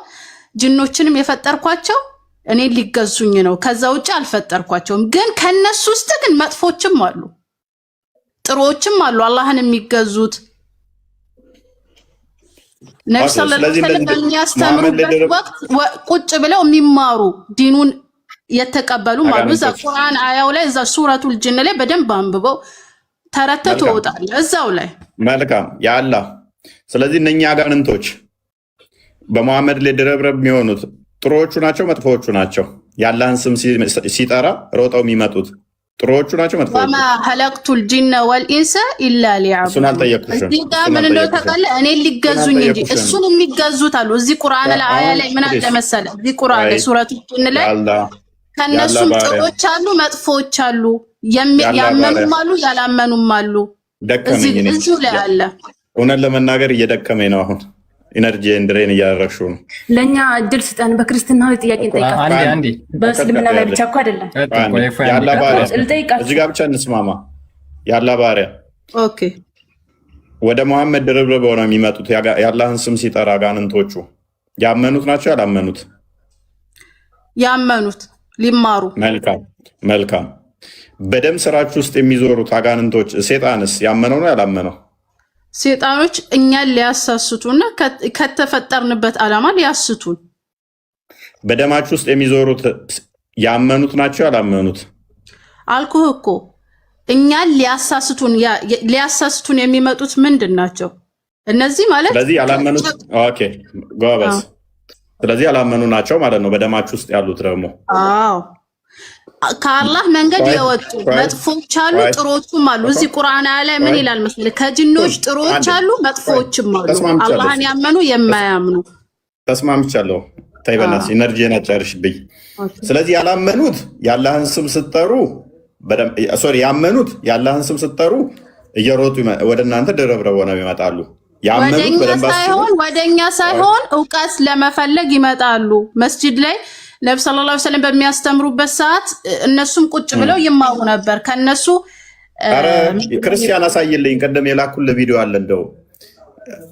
ጂኖችንም የፈጠርኳቸው እኔ ሊገዙኝ ነው፣ ከዛ ውጭ አልፈጠርኳቸውም። ግን ከነሱ ውስጥ ግን መጥፎችም አሉ ጥሩዎችም አሉ አላህን የሚገዙት። ነብዩ ሰለላሁ ዐለይሂ ወሰለም በሚያስተምሩበት ወቅት ቁጭ ብለው የሚማሩ ዲኑን የተቀበሉ ማለት እዛ ቁርአን አያው ላይ እዛ ሱረቱል ጂን ላይ በደንብ አንብበው ተረተቱ ወጣል እዛው ላይ መልካም ያአላህ። ስለዚህ እነኛ አጋንንቶች በመሐመድ ላይ ድረብረብ የሚሆኑት ጥሩዎቹ ናቸው መጥፎዎቹ ናቸው? የአላህን ስም ሲጠራ ሮጠው የሚመጡት ጥሩዎቹ ናቸው መጥፎዎቹ? ወማ ኸለቅቱል ጂነ ወልኢንሰ ኢላ ሊያዕቡዱን። እሱን አልጠየቅኩሽም። እዚህ ጋር ምን እንደው ታውቃለህ? እኔ ሊገዙኝ እንጂ እሱን የሚገዙት አሉ። እዚህ ቁርአን ላይ አያ ላይ ምን አለ መሰለህ? እዚህ ቁርአን ላይ ሱረቱል ጂን ላይ ከነሱም ጥሩዎች አሉ መጥፎዎች አሉ፣ ያመኑም አሉ ያላመኑም አሉ። እዚሁ ላይ አለ። እውነት ለመናገር እየደከመኝ ነው አሁን ኢነርጂ እንድሬን እያደረግሽው ነው። ለእኛ እድል ስጠን። በክርስትና ጥያቄ እንጠይቃለን። በእስልምና ላይ ብቻ እኮ አይደለም። እዚህ ጋር ብቻ እንስማማ። ያላ ባሪያ ወደ መሐመድ ድርብርብ ሆነው የሚመጡት የአላህን ስም ሲጠራ አጋንንቶቹ ያመኑት ናቸው ያላመኑት? ያመኑት ሊማሩ። መልካም። በደም ስራችሁ ውስጥ የሚዞሩት አጋንንቶች ሴጣንስ ያመነው ነው ያላመነው? ሴጣኖች እኛን ሊያሳስቱና ከተፈጠርንበት ዓላማ ሊያስቱን። በደማችሁ ውስጥ የሚዞሩት ያመኑት ናቸው ያላመኑት? አልኩህ እኮ እኛን ሊያሳስቱን የሚመጡት ምንድን ናቸው? እነዚህ ማለት ስለዚህ ያላመኑት። ኦኬ ጎበዝ። ስለዚህ ያላመኑ ናቸው ማለት ነው። በደማችሁ ውስጥ ያሉት ደግሞ ከአላህ መንገድ የወጡ መጥፎች አሉ ጥሩዎችም አሉ። እዚህ ቁርአን ላይ ምን ይላል መሰለህ? ከጂኖች ጥሩዎች አሉ መጥፎችም አሉ፣ አላህን ያመኑ የማያምኑ። ተስማምቻለሁ። ተይ በእናትሽ ኢነርጂን አጨርሽብኝ። ስለዚህ ያላመኑት የአላህን ስም ስትጠሩ ያመኑት የአላህን ስም ስትጠሩ እየሮጡ ወደ እናንተ ድርብርብ ሆነው ይመጣሉ። ወደኛ ሳይሆን እውቀት ለመፈለግ ይመጣሉ። መስጂድ ላይ ነብዩ ሰለላሁ ዐለይሂ ወሰለም በሚያስተምሩበት ሰዓት እነሱም ቁጭ ብለው ይማሩ ነበር። ከነሱ ክርስቲያን አሳይልኝ። ቀደም የላኩልህ ቪዲዮ አለ እንደው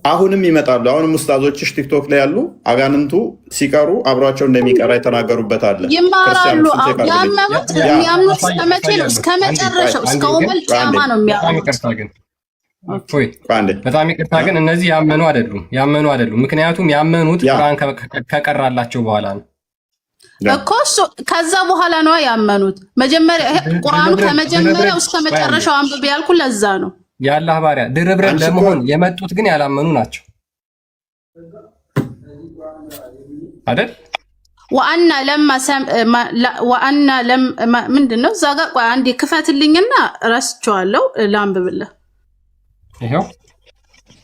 አሁንም ይመጣሉ። አሁንም ኡስታዞችሽ ቲክቶክ ላይ ያሉ አጋንንቱ ሲቀሩ አብሯቸው እንደሚቀራ የተናገሩበት አለ። ይማራሉ። ያመኑት የሚያምኑት እስከመቼ ነው? እስከመጨረሻው እስከ ኡመል ቂያማ ነው የሚያምኑት። በጣም ይቅርታ ግን እነዚህ ያመኑ አይደሉም። ምክንያቱም ያመኑት ቁርአን ከቀራላቸው በኋላ ነው እኮ ከዛ በኋላ ነው ያመኑት። መጀመሪያ ቁርአኑ ከመጀመሪያው እስከ መጨረሻው አንብቤ ያልኩ ለዛ ነው። የአላህ ባሪያ ድርብርብ ለመሆን የመጡት ግን ያላመኑ ናቸው አይደል? ወአና ለም ምንድነው? እዛ ጋር ቆይ አንዴ ክፈትልኝና ረስቼዋለሁ፣ ላንብብልህ። ይሄው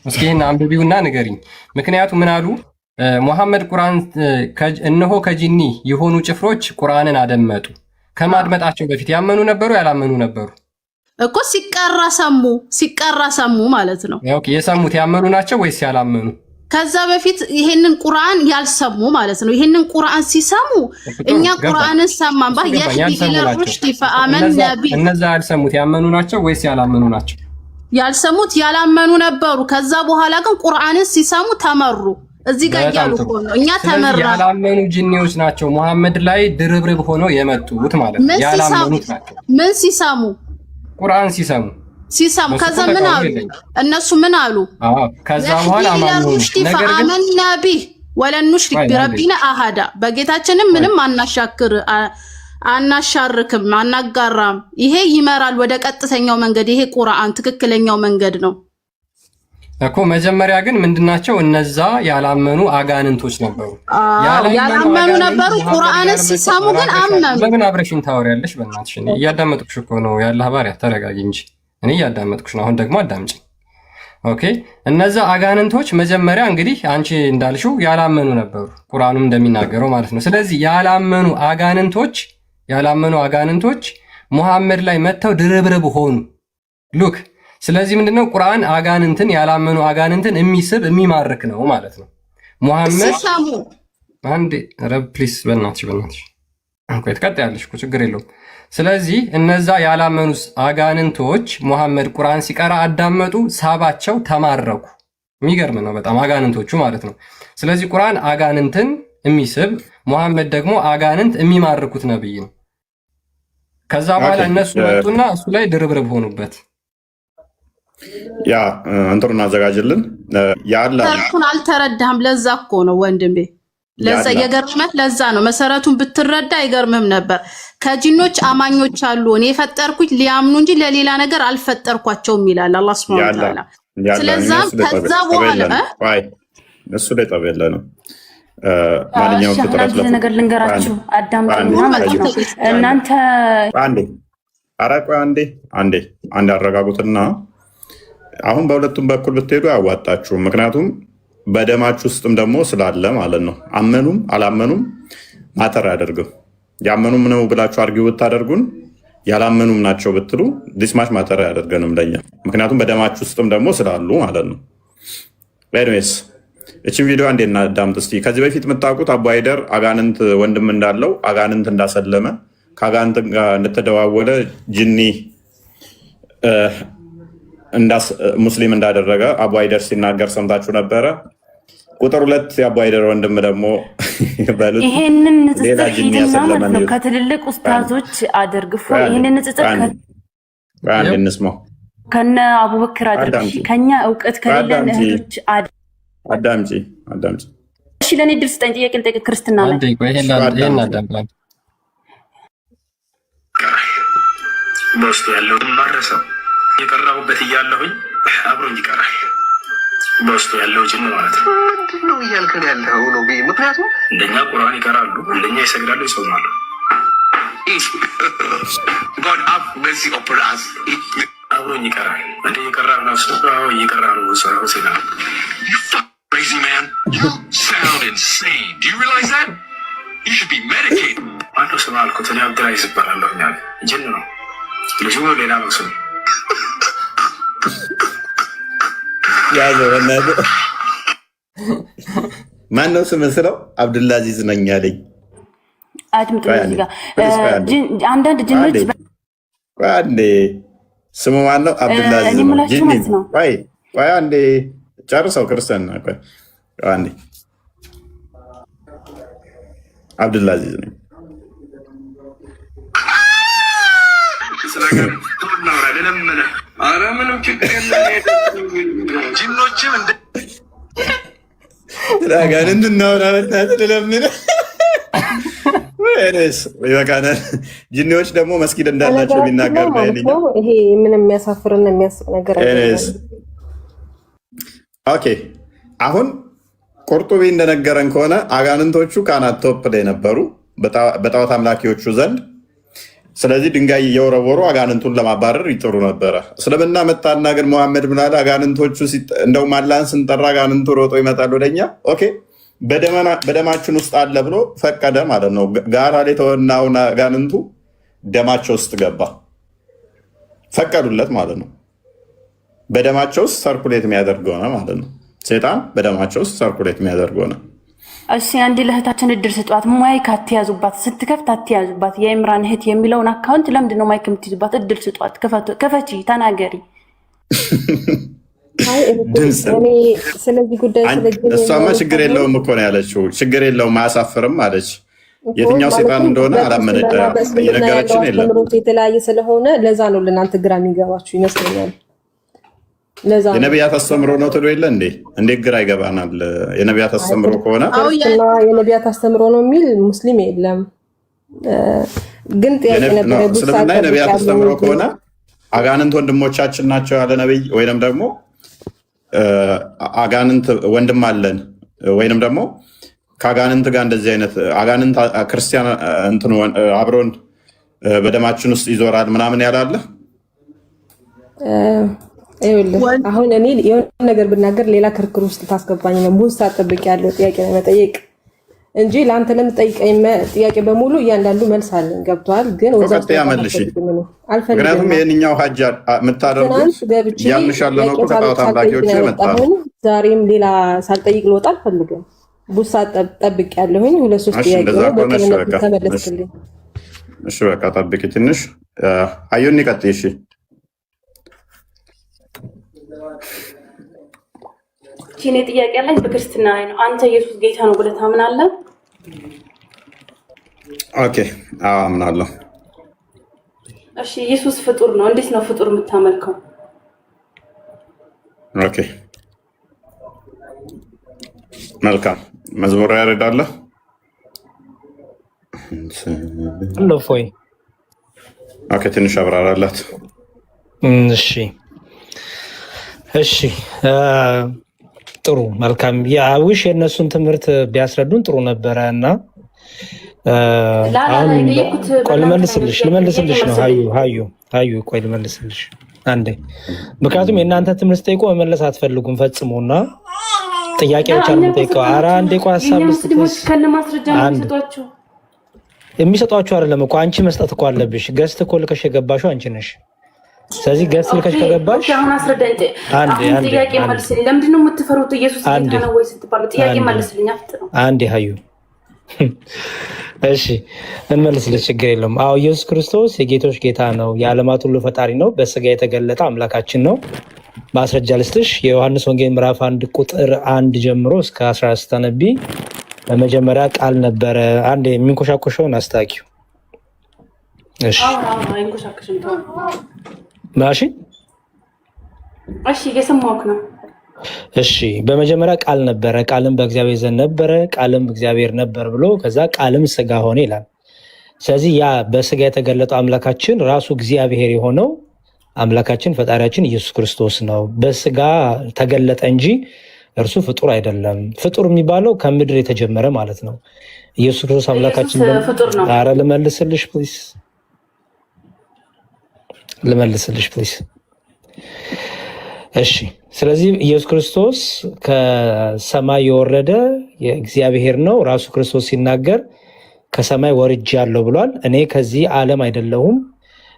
እስኪ እና አንብቢውና ንገሪኝ። ምክንያቱም ምን አሉ? ሙሐመድ ቁርአን እነሆ ከጂኒ የሆኑ ጭፍሮች ቁርአንን አደመጡ። ከማድመጣቸው በፊት ያመኑ ነበሩ ያላመኑ ነበሩ? እኮ ሲቀራ ሰሙ ማለት ነው። ኦኬ የሰሙት ያመኑ ናቸው ወይስ ያላመኑ? ከዛ በፊት ይሄንን ቁርአን ያልሰሙ ማለት ነው። ይሄንን ቁርአን ሲሰሙ እኛ ቁርአንን ሰማን ባ የህዲለሩሽቲ ፈአመን ነቢ እነዛ ያልሰሙት ያመኑ ናቸው ወይስ ያላመኑ ናቸው? ያልሰሙት ያላመኑ ነበሩ። ከዛ በኋላ ግን ቁርአንን ሲሰሙ ተመሩ። እዚህ ጋር ያሉ ሆኖ እኛ ተመራ። ያላመኑ ጂኒዎች ናቸው ሙሐመድ ላይ ድርብርብ ሆኖ የመጡት ማለት ነው። ያላመኑት ናቸው። ምን ሲሰሙ? ቁርአን ሲሰሙ ከዛ ምን አሉ? እነሱ ምን አሉ? ከዛ በኋላ ነገር ግን ነቢ ወለን ኑሽሪክ ቢረቢና አሃዳ በጌታችንም ምንም አናሻርክም አናጋራም። ይሄ ይመራል ወደ ቀጥተኛው መንገድ። ይሄ ቁርአን ትክክለኛው መንገድ ነው እኮ። መጀመሪያ ግን ምንድናቸው? እነዛ ያላመኑ አጋንንቶች ነበሩ። ያላመኑ ነበሩ። ቁርአንን ሲሰሙ ግን አመኑ። ለምን አብረሽኝ ታወሪያለሽ? በእናትሽ እኔ እያዳመጥኩሽ እኮ ነው። የአላህ ባሪያ ተረጋጊ እንጂ እኔ እያዳመጥኩሽ ነው። አሁን ደግሞ አዳምጪኝ። ኦኬ እነዛ አጋንንቶች መጀመሪያ እንግዲህ አንቺ እንዳልሽው ያላመኑ ነበሩ፣ ቁርአኑም እንደሚናገረው ማለት ነው። ስለዚህ ያላመኑ አጋንንቶች ሙሐመድ ላይ መጥተው ድርብርብ ሆኑ። ሉክ ስለዚህ ምንድነው ቁርአን አጋንንትን ያላመኑ አጋንንትን የሚስብ የሚማርክ ነው ማለት ነው። ሙሐመድ አንዴ ረብ ፕሊስ በእናትሽ እንኳን ትቀጥያለሽ እኮ ችግር የለውም። ስለዚህ እነዛ ያላመኑ አጋንንቶች ሙሐመድ ቁርአን ሲቀራ አዳመጡ፣ ሳባቸው፣ ተማረኩ። የሚገርም ነው በጣም አጋንንቶቹ ማለት ነው። ስለዚህ ቁርአን አጋንንትን የሚስብ ሙሐመድ ደግሞ አጋንንት የሚማርኩት ነብይ ነው። ከዛ በኋላ እነሱ መጡና እሱ ላይ ድርብርብ ሆኑበት። ያ እንትሩን አዘጋጅልን ያላህን አልተረዳህም። ለዛ እኮ ነው ወንድሜ፣ ለዛ የገርመህ ለዛ ነው። መሰረቱን ብትረዳ አይገርምህም ነበር። ከጂኖች አማኞች አሉ፣ እኔ የፈጠርኩት ሊያምኑ እንጂ ለሌላ ነገር አልፈጠርኳቸውም ይላል አላህ Subhanahu Wa Ta'ala። ስለዚህ ከዛ በኋላ እሱ ላይ ጠብ ያለ ነው። ማንኛውም ፍጥረት ነገር ልንገራችሁ፣ አዳምጡና እናንተ አንዴ አረጋጉትና አሁን በሁለቱም በኩል ብትሄዱ አያዋጣችሁም። ምክንያቱም በደማችሁ ውስጥም ደግሞ ስላለ ማለት ነው። አመኑም አላመኑም ማተር አያደርግም። ያመኑም ነው ብላችሁ አርጊው ብታደርጉን ያላመኑም ናቸው ብትሉ ዲስማች ማተር አያደርገንም ለኛ፣ ምክንያቱም በደማችሁ ውስጥም ደግሞ ስላሉ ማለት ነው። ኤኒዌይስ እቺን ቪዲዮ አንዴ እናዳምጥ እስቲ። ከዚህ በፊት የምታውቁት አቡ ሃይደር አጋንንት ወንድም እንዳለው አጋንንት እንዳሰለመ ከአጋንንት ጋር እንደተደዋወለ ጂኒ ሙስሊም እንዳደረገ አቡ ሃይደር ሲናገር ሰምታችሁ ነበረ። ቁጥር 2 የአቡ ሃይደር ወንድም ደግሞ በሉት ይሄንን ንጽጽር ነው ከትልልቅ ኡስታዞች አድርግፎ ይሄንን ንጽጽር እንስማው ከነ አቡበክር አድርግ ከኛ እውቀት ከሌለን እህቶች አዳምጪ። እሺ ለኔ ድል ስጠኝ። ጥያቄ ልጠይቅ። ክርስትና ላይ በውስጡ ያለውን ማረሰው የቀረቡበት እያለሁኝ አብሮኝ ይቀራል። በውስጡ ያለው ጅን ማለት ነው። ምንድን ነው እያልከን ያለው ነው? ምክንያቱም እንደኛ ቁርአን ይቀራሉ፣ እንደኛ ይሰግዳሉ፣ ይጾማሉ። አብሮኝ ይቀራል። እንደ እየቀራ ነው እሱ እየቀራ ነው ሁሴና Crazy man, you sound insane. Do you realize that? You should be medicated. አንዱ ስም አልኩት እኔ አብድራይዝ እባላለሁ። ጅን ነው ልጁ ሌላ ነው ስም ማነው ስም ስለው አብዱልአዚዝ ነኝ አለኝ። አድምጥ እዚህ ጋር አንዳንድ ጅኖች አንዴ ስሙ ማነው? አብዱልአዚዝ ነው። ጂኒ ቆይ አንዴ ጨርሰው ክርስቲያን ቆይ አንዴ አብዱልአዚዝ ነኝ። ኧረ ምንም ችግር የለም። ጂኖችም እንደ አጋንንት እናወራ በእናትህ ልለምንህ ይበቃናል። ጂኒዎች ደግሞ መስጊድ እንዳላቸው ቢናገር ይሄ ምንም የሚያሳፍርና የሚያስቅ ነገር ኦኬ። አሁን ቁርጡቢ እንደነገረን ከሆነ አጋንንቶቹ ካናት ቶፕ ላይ ነበሩ በጣዖት አምላኪዎቹ ዘንድ። ስለዚህ ድንጋይ እየወረወሩ አጋንንቱን ለማባረር ይጥሩ ነበረ። እስልምና መጣና ግን መሐመድ ምን አለ? አጋንንቶቹ እንደውም አላህን ስንጠራ አጋንንቱ ሮጦ ይመጣል ወደኛ። ኦኬ በደማችን ውስጥ አለ ብሎ ፈቀደ ማለት ነው። ጋራ ላይ ተወናውን አጋንንቱ ደማቸው ውስጥ ገባ፣ ፈቀዱለት ማለት ነው። በደማቸው ውስጥ ሰርኩሌት የሚያደርግ ሆነ ማለት ነው። ሴጣን በደማቸው ውስጥ ሰርኩሌት የሚያደርግ ሆነ። እሺ አንዴ ለእህታችን እድል ስጧት። ማይክ አትያዙባት፣ ስትከፍት አትያዙባት። የኢምራን እህት የሚለውን አካውንት ለምንድን ነው ማይክ የምትይዙባት? እድል ስጧት፣ ከፈቺ ተናገሪ። ስለዚህ ጉዳይ እሷማ ችግር የለውም እኮ ነው ያለችው። ችግር የለውም አያሳፍርም አለች። የትኛው ሴጣን እንደሆነ አላመነች። የነገረችን የለም። የተለያየ ስለሆነ ለዛ ነው ለእናንተ ግራ የሚገባችሁ ይመስለኛል። የነቢያት አስተምሮ ነው ትሎ የለ እንዴ? እንዴት ግራ ይገባናል? የነቢያት አስተምሮ ከሆነ የነቢያት አስተምሮ ነው የሚል ሙስሊም የለም። ግን ጥያቄ ነበረ። እስልምና የነቢያት አስተምሮ ከሆነ አጋንንት ወንድሞቻችን ናቸው ያለ ነቢይ፣ ወይንም ደግሞ አጋንንት ወንድም አለን፣ ወይንም ደግሞ ከአጋንንት ጋር እንደዚህ አይነት አጋንንት ክርስቲያን እንትን አብሮን በደማችን ውስጥ ይዞራል ምናምን ያላለ አሁን እኔ የሆነ ነገር ብናገር ሌላ ክርክር ውስጥ ታስገባኝ ነው። ቡሳ ጠብቅ ያለው ጥያቄ ነው መጠየቅ እንጂ ለአንተ ለምጠይቀኝ ጥያቄ በሙሉ እያንዳንዱ መልስ አለኝ። ገብቷል? ግን ወዛት ያመልሽ ምክንያቱም ይህንኛው ሀጅ የምታደርጉት ያምንሻለ ነው ከጣዖት አምላኪዎች የመጣ ዛሬም ሌላ ሳልጠይቅ ልወጣ አልፈልግም። ቡሳ ጠብቅ ያለሁኝ 2-3 ጥያቄ ነው ተመለስልኝ። እሺ በቃ ጠብቂ ትንሽ አዩን ይቀጥይ። እሺ ቺኔ ጥያቄ ላይ በክርስትና ላይ ነው። አንተ ኢየሱስ ጌታ ነው ብለህ ታምናለህ? ኦኬ አዎ አምናለሁ። እሺ ኢየሱስ ፍጡር ነው። እንዴት ነው ፍጡር የምታመልከው? ኦኬ መልካም መዝሙር ያረዳለህ አለፎይ ኦኬ ትንሽ አብራራላት። እሺ ጥሩ መልካም። ያውሽ የእነሱን ትምህርት ቢያስረዱን ጥሩ ነበረ እና አሁን ልመልስልሽ ነው። ሀዩ ቆይ ልመልስልሽ አንዴ። ምክንያቱም የእናንተ ትምህርት ጠይቆ መመለስ አትፈልጉም ፈጽሞና ጥያቄ ብቻ ነው የምጠይቀው። ኧረ አንዴ ቆይ ሀሳብ የሚሰጧችሁ አይደለም እኮ አንቺ መስጠት እኮ አለብሽ። ገዝት እኮ ልከሽ የገባሽው አንቺ ነሽ። ስለዚህ ገስ ልከሽ ከገባሽ አሁን አስረዳኝ። ጥያቄ መልስልኝ። ለምንድን ነው የምትፈሩት? ኢየሱስ ጌታ ነው ወይ ስትባሉ ጥያቄ መልስልኝ። አፍጥነው አንዴ ሀዩ። እሺ እንመልስልሽ፣ ችግር የለውም። አዎ ኢየሱስ ክርስቶስ የጌቶች ጌታ ነው፣ የዓለማት ሁሉ ፈጣሪ ነው፣ በስጋ የተገለጠ አምላካችን ነው። ማስረጃ ልስጥሽ። የዮሐንስ ወንጌል ምዕራፍ 1 ቁጥር 1 ጀምሮ እስከ 14 ተነቢ። በመጀመሪያ ቃል ነበረ። አንዴ የሚንኮሻኮሸውን አስታኪው። እሺ ማሺ እሺ እየሰማሁህ ነው። እሺ በመጀመሪያ ቃል ነበረ፣ ቃልም በእግዚአብሔር ዘንድ ነበረ፣ ቃልም እግዚአብሔር ነበር ብሎ ከዛ ቃልም ስጋ ሆነ ይላል። ስለዚህ ያ በስጋ የተገለጠው አምላካችን ራሱ እግዚአብሔር የሆነው አምላካችን ፈጣሪያችን ኢየሱስ ክርስቶስ ነው። በስጋ ተገለጠ እንጂ እርሱ ፍጡር አይደለም። ፍጡር የሚባለው ከምድር የተጀመረ ማለት ነው። ኢየሱስ ክርስቶስ አምላካችን ኧረ ልመልስልሽ ፕሊዝ እሺ ስለዚህ ኢየሱስ ክርስቶስ ከሰማይ የወረደ የእግዚአብሔር ነው። ራሱ ክርስቶስ ሲናገር ከሰማይ ወርጃለሁ ብሏል። እኔ ከዚህ ዓለም አይደለሁም፣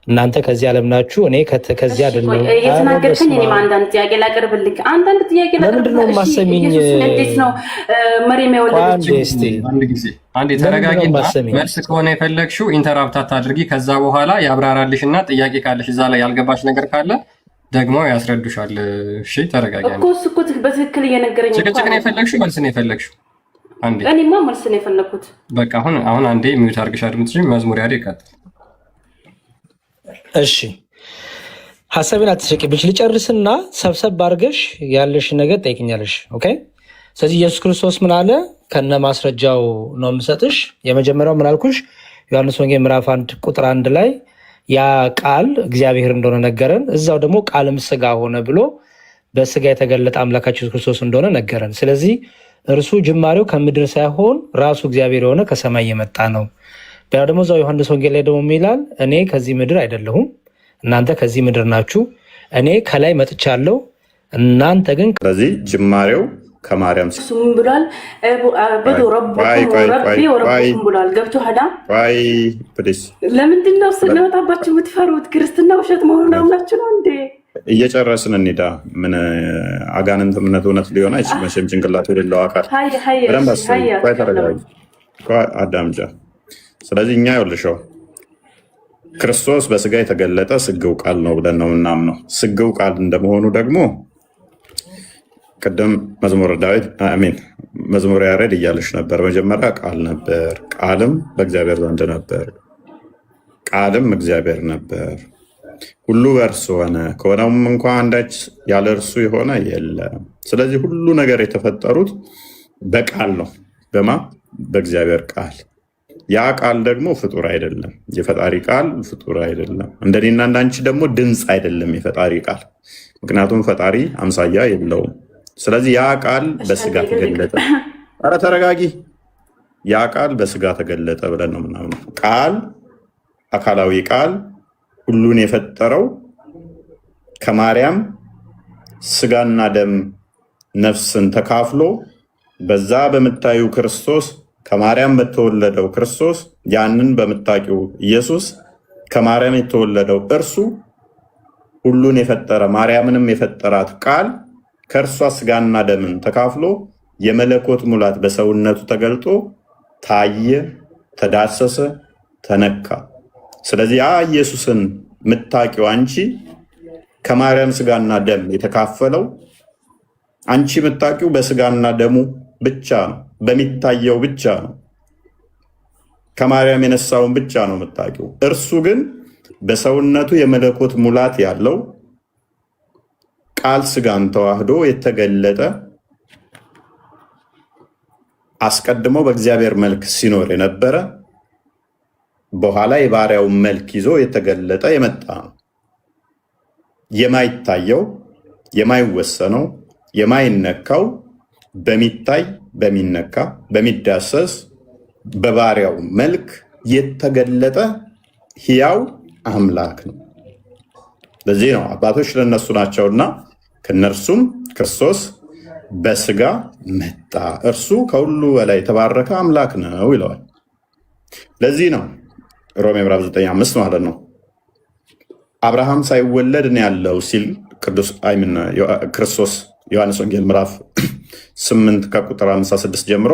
እናንተ ከዚህ ዓለም ናችሁ፣ እኔ ከዚህ አይደለሁም። የተናገርከኝ እኔም አንዳንድ ጥያቄ ላቀርብልህ። ለምንድን ነው የማሰሚኝ? እንዴት ነው መሪም የወለደችው? አንዴ ተረጋጊና መልስ ከሆነ የፈለግሽው ኢንተራፕት አታድርጊ። ከዛ በኋላ ያብራራልሽና ጥያቄ ካለሽ እዛ ላይ ያልገባሽ ነገር ካለ ደግሞ ያስረዱሻል። እሺ ተረጋጋ እኮ እሱ እኮ በትክክል እየነገረኝ እኮ ጭቅጭቅ ነው የፈለግሽው መልስ ነው የፈለግሽው? አንዴ እኔማ መልስ ነው የፈለኩት። በቃ አሁን አንዴ ሚውት አድርግሽ አድምጥሽ መዝሙር ያዴ ይቀጥል። እሺ ሀሳቤን አትሸቂብሽ፣ ልጨርስና ሰብሰብ አድርገሽ ያለሽ ነገር ጠይቅኛለሽ። ኦኬ። ስለዚህ ኢየሱስ ክርስቶስ ምን አለ? ከነ ማስረጃው ነው የምሰጥሽ። የመጀመሪያው ምን አልኩሽ? ዮሐንስ ወንጌል ምዕራፍ 1 ቁጥር 1 ላይ ያ ቃል እግዚአብሔር እንደሆነ ነገረን። እዛው ደግሞ ቃልም ስጋ ሆነ ብሎ በስጋ የተገለጠ አምላካችን ኢየሱስ ክርስቶስ እንደሆነ ነገረን። ስለዚህ እርሱ ጅማሬው ከምድር ሳይሆን ራሱ እግዚአብሔር የሆነ ከሰማይ የመጣ ነው። ያ ደግሞ እዛው ዮሐንስ ወንጌል ላይ ደግሞ ይላል እኔ ከዚህ ምድር አይደለሁም፣ እናንተ ከዚህ ምድር ናችሁ። እኔ ከላይ መጥቻለሁ፣ እናንተ ግን ስለዚህ ጅማሬው ከማርያም ምን ብሏል? አብዱ ረቢ ወረብኩም ብሏል። ገብቶ ሀዳ ለምንድን ነው ስንወጣባችሁ የምትፈሩት? ክርስትና ውሸት መሆኑን አምናችሁ ነው እንዴ? እየጨረስን እንሂዳ። ምን አጋንንት እምነት እውነት ሊሆን አይችል መቼም ጭንቅላት የሌለው አካል አዳምጫ። ስለዚህ እኛ ይኸውልሽው ክርስቶስ በስጋ የተገለጠ ስግው ቃል ነው ብለን ነው የምናምነው። ስግው ቃል እንደመሆኑ ደግሞ ቅድም መዝሙረ ያሬድ እያለች ነበር። መጀመሪያ ቃል ነበር፣ ቃልም በእግዚአብሔር ዘንድ ነበር፣ ቃልም እግዚአብሔር ነበር። ሁሉ በእርሱ ሆነ፣ ከሆነውም እንኳ አንዳች ያለ እርሱ የሆነ የለም። ስለዚህ ሁሉ ነገር የተፈጠሩት በቃል ነው። በማ በእግዚአብሔር ቃል። ያ ቃል ደግሞ ፍጡር አይደለም። የፈጣሪ ቃል ፍጡር አይደለም። እንደኔና እንዳንቺ ደግሞ ድምፅ አይደለም የፈጣሪ ቃል፣ ምክንያቱም ፈጣሪ አምሳያ የለውም። ስለዚህ ያ ቃል በስጋ ተገለጠ። ኧረ ተረጋጊ። ያ ቃል በስጋ ተገለጠ ብለን ነው ምናምነው። ቃል አካላዊ ቃል ሁሉን የፈጠረው ከማርያም ስጋና ደም ነፍስን ተካፍሎ በዛ በምታዩ ክርስቶስ ከማርያም በተወለደው ክርስቶስ ያንን በምታቂው ኢየሱስ ከማርያም የተወለደው እርሱ ሁሉን የፈጠረ ማርያምንም የፈጠራት ቃል ከእርሷ ስጋና ደምን ተካፍሎ የመለኮት ሙላት በሰውነቱ ተገልጦ ታየ፣ ተዳሰሰ፣ ተነካ። ስለዚህ ያ ኢየሱስን ምታቂው አንቺ ከማርያም ስጋና ደም የተካፈለው አንቺ ምታቂው በስጋና ደሙ ብቻ ነው፣ በሚታየው ብቻ ነው፣ ከማርያም የነሳውን ብቻ ነው ምታቂው። እርሱ ግን በሰውነቱ የመለኮት ሙላት ያለው ቃል ስጋን ተዋህዶ የተገለጠ አስቀድሞ በእግዚአብሔር መልክ ሲኖር የነበረ በኋላ የባሪያውን መልክ ይዞ የተገለጠ የመጣ ነው። የማይታየው፣ የማይወሰነው፣ የማይነካው በሚታይ በሚነካ በሚዳሰስ በባሪያው መልክ የተገለጠ ሕያው አምላክ ነው። ለዚህ ነው አባቶች ለነሱ ናቸውና ከነርሱም ክርስቶስ በስጋ መጣ፣ እርሱ ከሁሉ በላይ የተባረከ አምላክ ነው ይለዋል። ለዚህ ነው ሮሜ ምዕራፍ 9:5 ማለት ነው አብርሃም ሳይወለድ ነው ያለው ሲል ክርስቶስ ዮሐንስ ወንጌል ምዕራፍ 8 ከቁጥር 56 ጀምሮ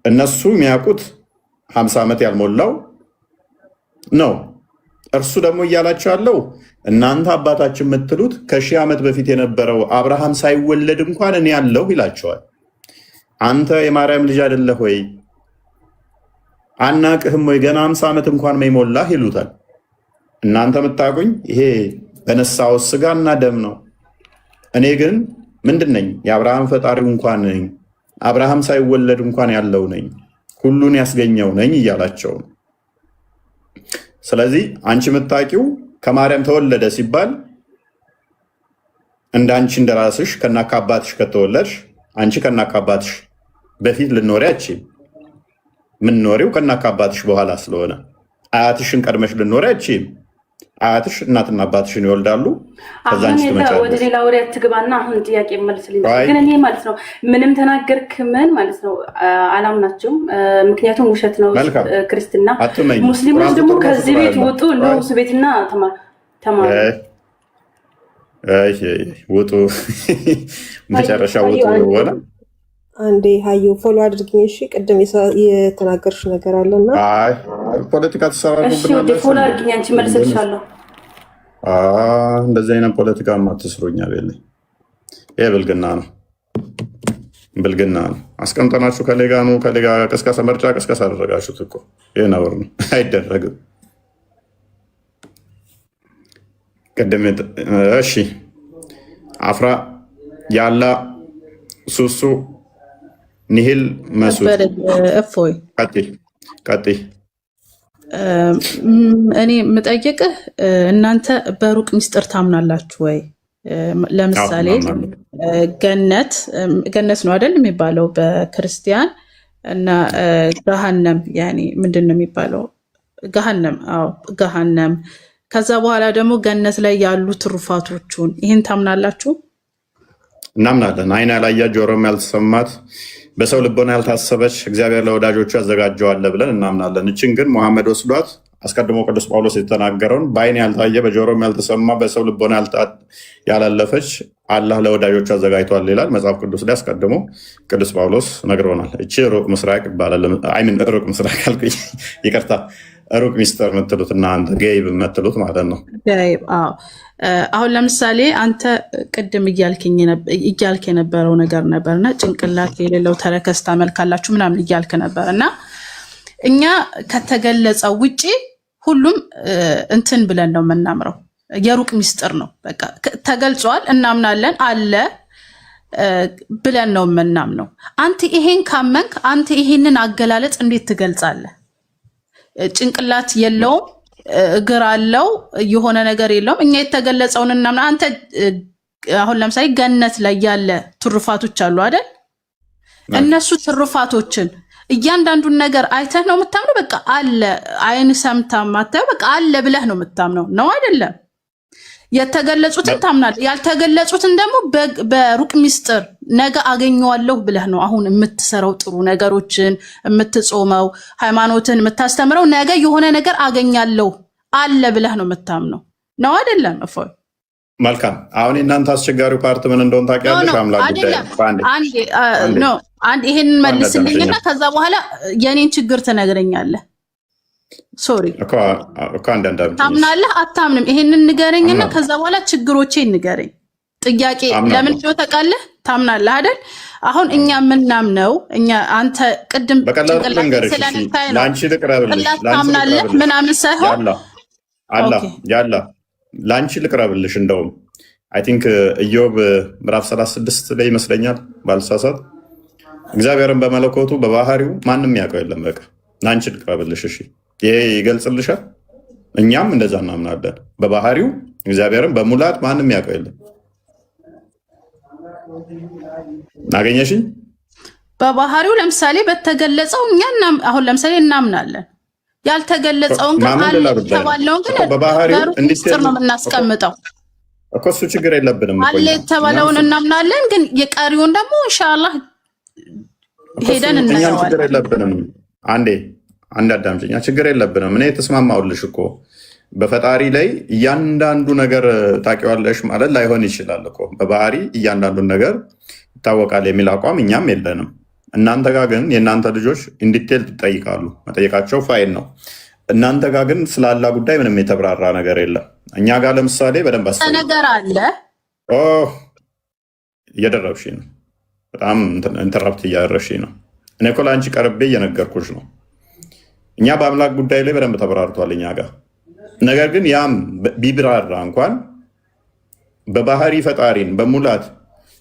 እነሱ የሚያውቁት 50 ዓመት ያልሞላው ነው። እርሱ ደግሞ እያላቸው ያለው እናንተ አባታችን የምትሉት ከ1000 ዓመት በፊት የነበረው አብርሃም ሳይወለድ እንኳን እኔ ያለሁ ይላቸዋል። አንተ የማርያም ልጅ አይደለህ ወይ? አናቅህም ወይ? ገና 50 ዓመት እንኳን መይሞላህ ይሉታል። እናንተ የምታውቁኝ ይሄ በነሳው ስጋና ደም ነው። እኔ ግን ምንድን ነኝ? የአብርሃም ፈጣሪው እንኳን ነኝ። አብርሃም ሳይወለድ እንኳን ያለው ነኝ፣ ሁሉን ያስገኘው ነኝ እያላቸው ነው። ስለዚህ አንቺ የምታውቂው ከማርያም ተወለደ ሲባል እንደ አንቺ እንደራስሽ ከናካባትሽ ከተወለድሽ አንቺ ከናካባትሽ በፊት ልኖሪ አችም ምንኖሪው ከናካባትሽ በኋላ ስለሆነ አያትሽን ቀድመሽ ልኖሪ አችም። አያትሽ እናትና አባትሽን ይወልዳሉ። ከዛንቺ ትመጫለሽ። ወደ ሌላ ወሬ አትግባና አሁን ጥያቄ መልስልኝ። ግን እኔ ማለት ነው ምንም ተናገርክ ምን ማለት ነው አላምናቸውም። ምክንያቱም ውሸት ነው ክርስትና። ሙስሊሞች ደግሞ ከዚህ ቤት ውጡ፣ ንጉስ ቤትና ተማሩ። ውጡ፣ መጨረሻ ውጡ ሆነ። አንዴ ሀዩ ፎሎ አድርግኝ እሺ። ቅድም የተናገርሽ ነገር አለና ፖለቲካ ተሰራሩ ፎሎ አድርግኝ። አንቺ መልስልሻለሁ። እንደዚህ አይነት ፖለቲካ ማትስሩኛ ቤለኝ። ይሄ ብልግና ነው፣ ብልግና ነው። አስቀምጠናችሁ ከሌጋ ነው ከሌጋ ቀስቀሰ ምርጫ ቀስቀሰ አደረጋችሁት እኮ። ይሄ ነውር ነው፣ አይደረግም። ቅድም እሺ አፍራ ያላ ሱሱ ኒሂል መስዑድ እፎይ ቀጥይ። እኔ የምጠይቅህ እናንተ በሩቅ ሚስጥር ታምናላችሁ ወይ? ለምሳሌ ገነት ነው አይደል የሚባለው በክርስቲያን እና ገሃነም ያኔ ምንድን ነው የሚባለው? ገሃነም። አዎ ገሃነም። ከዛ በኋላ ደግሞ ገነት ላይ ያሉ ትሩፋቶቹን ይህን ታምናላችሁ? እናምናለን። አይን ያላያት ጆሮም ያልተሰማት በሰው ልቦና ያልታሰበች እግዚአብሔር ለወዳጆቹ ያዘጋጀዋል ብለን እናምናለን። እችን ግን መሐመድ ወስዷት አስቀድሞ ቅዱስ ጳውሎስ የተናገረውን በአይን ያልታየ በጆሮም ያልተሰማ በሰው ልቦና ያላለፈች አላህ ለወዳጆቹ አዘጋጅቷል ይላል መጽሐፍ ቅዱስ ላይ አስቀድሞ ቅዱስ ጳውሎስ ነግሮናል። እቺ ሩቅ ምስራቅ ይባላል። አይምን ሩቅ ምስራቅ አልኩኝ፣ ይቅርታ፣ ሩቅ ሚስጥር የምትሉት እናንተ ገይብ የምትሉት ማለት ነው። አሁን ለምሳሌ አንተ ቅድም እያልክ የነበረው ነገር ነበርና ጭንቅላት የሌለው ተረከዝ ታመልካላችሁ ምናምን እያልክ ነበር እና እኛ ከተገለጸው ውጪ ሁሉም እንትን ብለን ነው የምናምረው። የሩቅ ሚስጥር ነው፣ በቃ ተገልጿል፣ እናምናለን አለ ብለን ነው የምናምነው። አንተ ይሄን ካመንክ አንተ ይሄንን አገላለጽ እንዴት ትገልጻለህ? ጭንቅላት የለውም እግር አለው የሆነ ነገር የለውም። እኛ የተገለጸውን እናምና። አንተ አሁን ለምሳሌ ገነት ላይ ያለ ትሩፋቶች አሉ አይደል? እነሱ ትሩፋቶችን እያንዳንዱን ነገር አይተህ ነው የምታምነው። በቃ አለ፣ አይን ሰምታ ማታየው በቃ አለ ብለህ ነው የምታምነው ነው አይደለም? የተገለጹትን ታምናለህ፣ ያልተገለጹትን ደግሞ በሩቅ ሚስጥር ነገ አገኘዋለሁ ብለህ ነው አሁን የምትሰራው ጥሩ ነገሮችን የምትጾመው ሃይማኖትን የምታስተምረው ነገ የሆነ ነገር አገኛለሁ አለ ብለህ ነው የምታምነው ነው አይደለም? እፎይ መልካም። አሁን እናንተ አስቸጋሪው ፓርት ምን እንደሆነ ታውቂያለሽ? አምላክ አንድ ይሄንን መልስልኝና ከዛ በኋላ የኔን ችግር ትነግረኛለህ። ሶሪ እኮ አንዳንድ ታምናለህ አታምንም? ይሄንን ንገረኝና ከዛ በኋላ ችግሮቼን ንገረኝ። ጥያቄ ለምን ነው ተቃለህ? ታምናለህ አይደል? አሁን እኛ ምናምነው እኛ አንተ ቅድም ላንቺ ልቅረብልሽ ታምናለህ ምናምን ሳይሆን ያላ ላንቺ ልቅረብልሽ። እንደውም አይ ቲንክ ኢዮብ ምዕራፍ 36 ላይ ይመስለኛል ባልሳሳት፣ እግዚአብሔርን በመለኮቱ በባህሪው ማንም ያውቀው የለም። በቃ ላንቺ ልቅረብልሽ። እሺ ይሄ ይገልጽልሻል። እኛም እንደዛ እናምናለን። በባህሪው እግዚአብሔርን በሙላት ማንም ያውቀው የለም። አገኘሽኝ? በባህሪው ለምሳሌ በተገለጸው እኛ አሁን ለምሳሌ እናምናለን። ያልተገለጸውን ግን አለ የተባለውን ግን በባህሪው ሚስጥር ነው የምናስቀምጠው እኮ። እሱ ችግር የለብንም። አለ የተባለውን እናምናለን፣ ግን የቀሪውን ደግሞ ኢንሻአላህ ሄደን እናየዋለን። ችግር የለብንም። አንድ አዳምጪኝ። ችግር የለብንም። እኔ ተስማማሁልሽ እኮ በፈጣሪ ላይ እያንዳንዱ ነገር ታውቂዋለሽ ማለት ላይሆን ይችላል እኮ። በባህሪ እያንዳንዱን ነገር ይታወቃል የሚል አቋም እኛም የለንም። እናንተ ጋር ግን የእናንተ ልጆች ኢንዲቴል ትጠይቃሉ። መጠየቃቸው ፋይል ነው። እናንተ ጋር ግን ስላላ ጉዳይ ምንም የተብራራ ነገር የለም። እኛ ጋር ለምሳሌ በደንብ ነገር አለ። እየደረብሽ ነው፣ በጣም ኢንተራፕት እያደረግሽ ነው። እኔ እኮ ለአንቺ ቀርቤ እየነገርኩሽ ነው። እኛ በአምላክ ጉዳይ ላይ በደንብ ተብራርቷል እኛ ጋር። ነገር ግን ያም ቢብራራ እንኳን በባህሪ ፈጣሪን በሙላት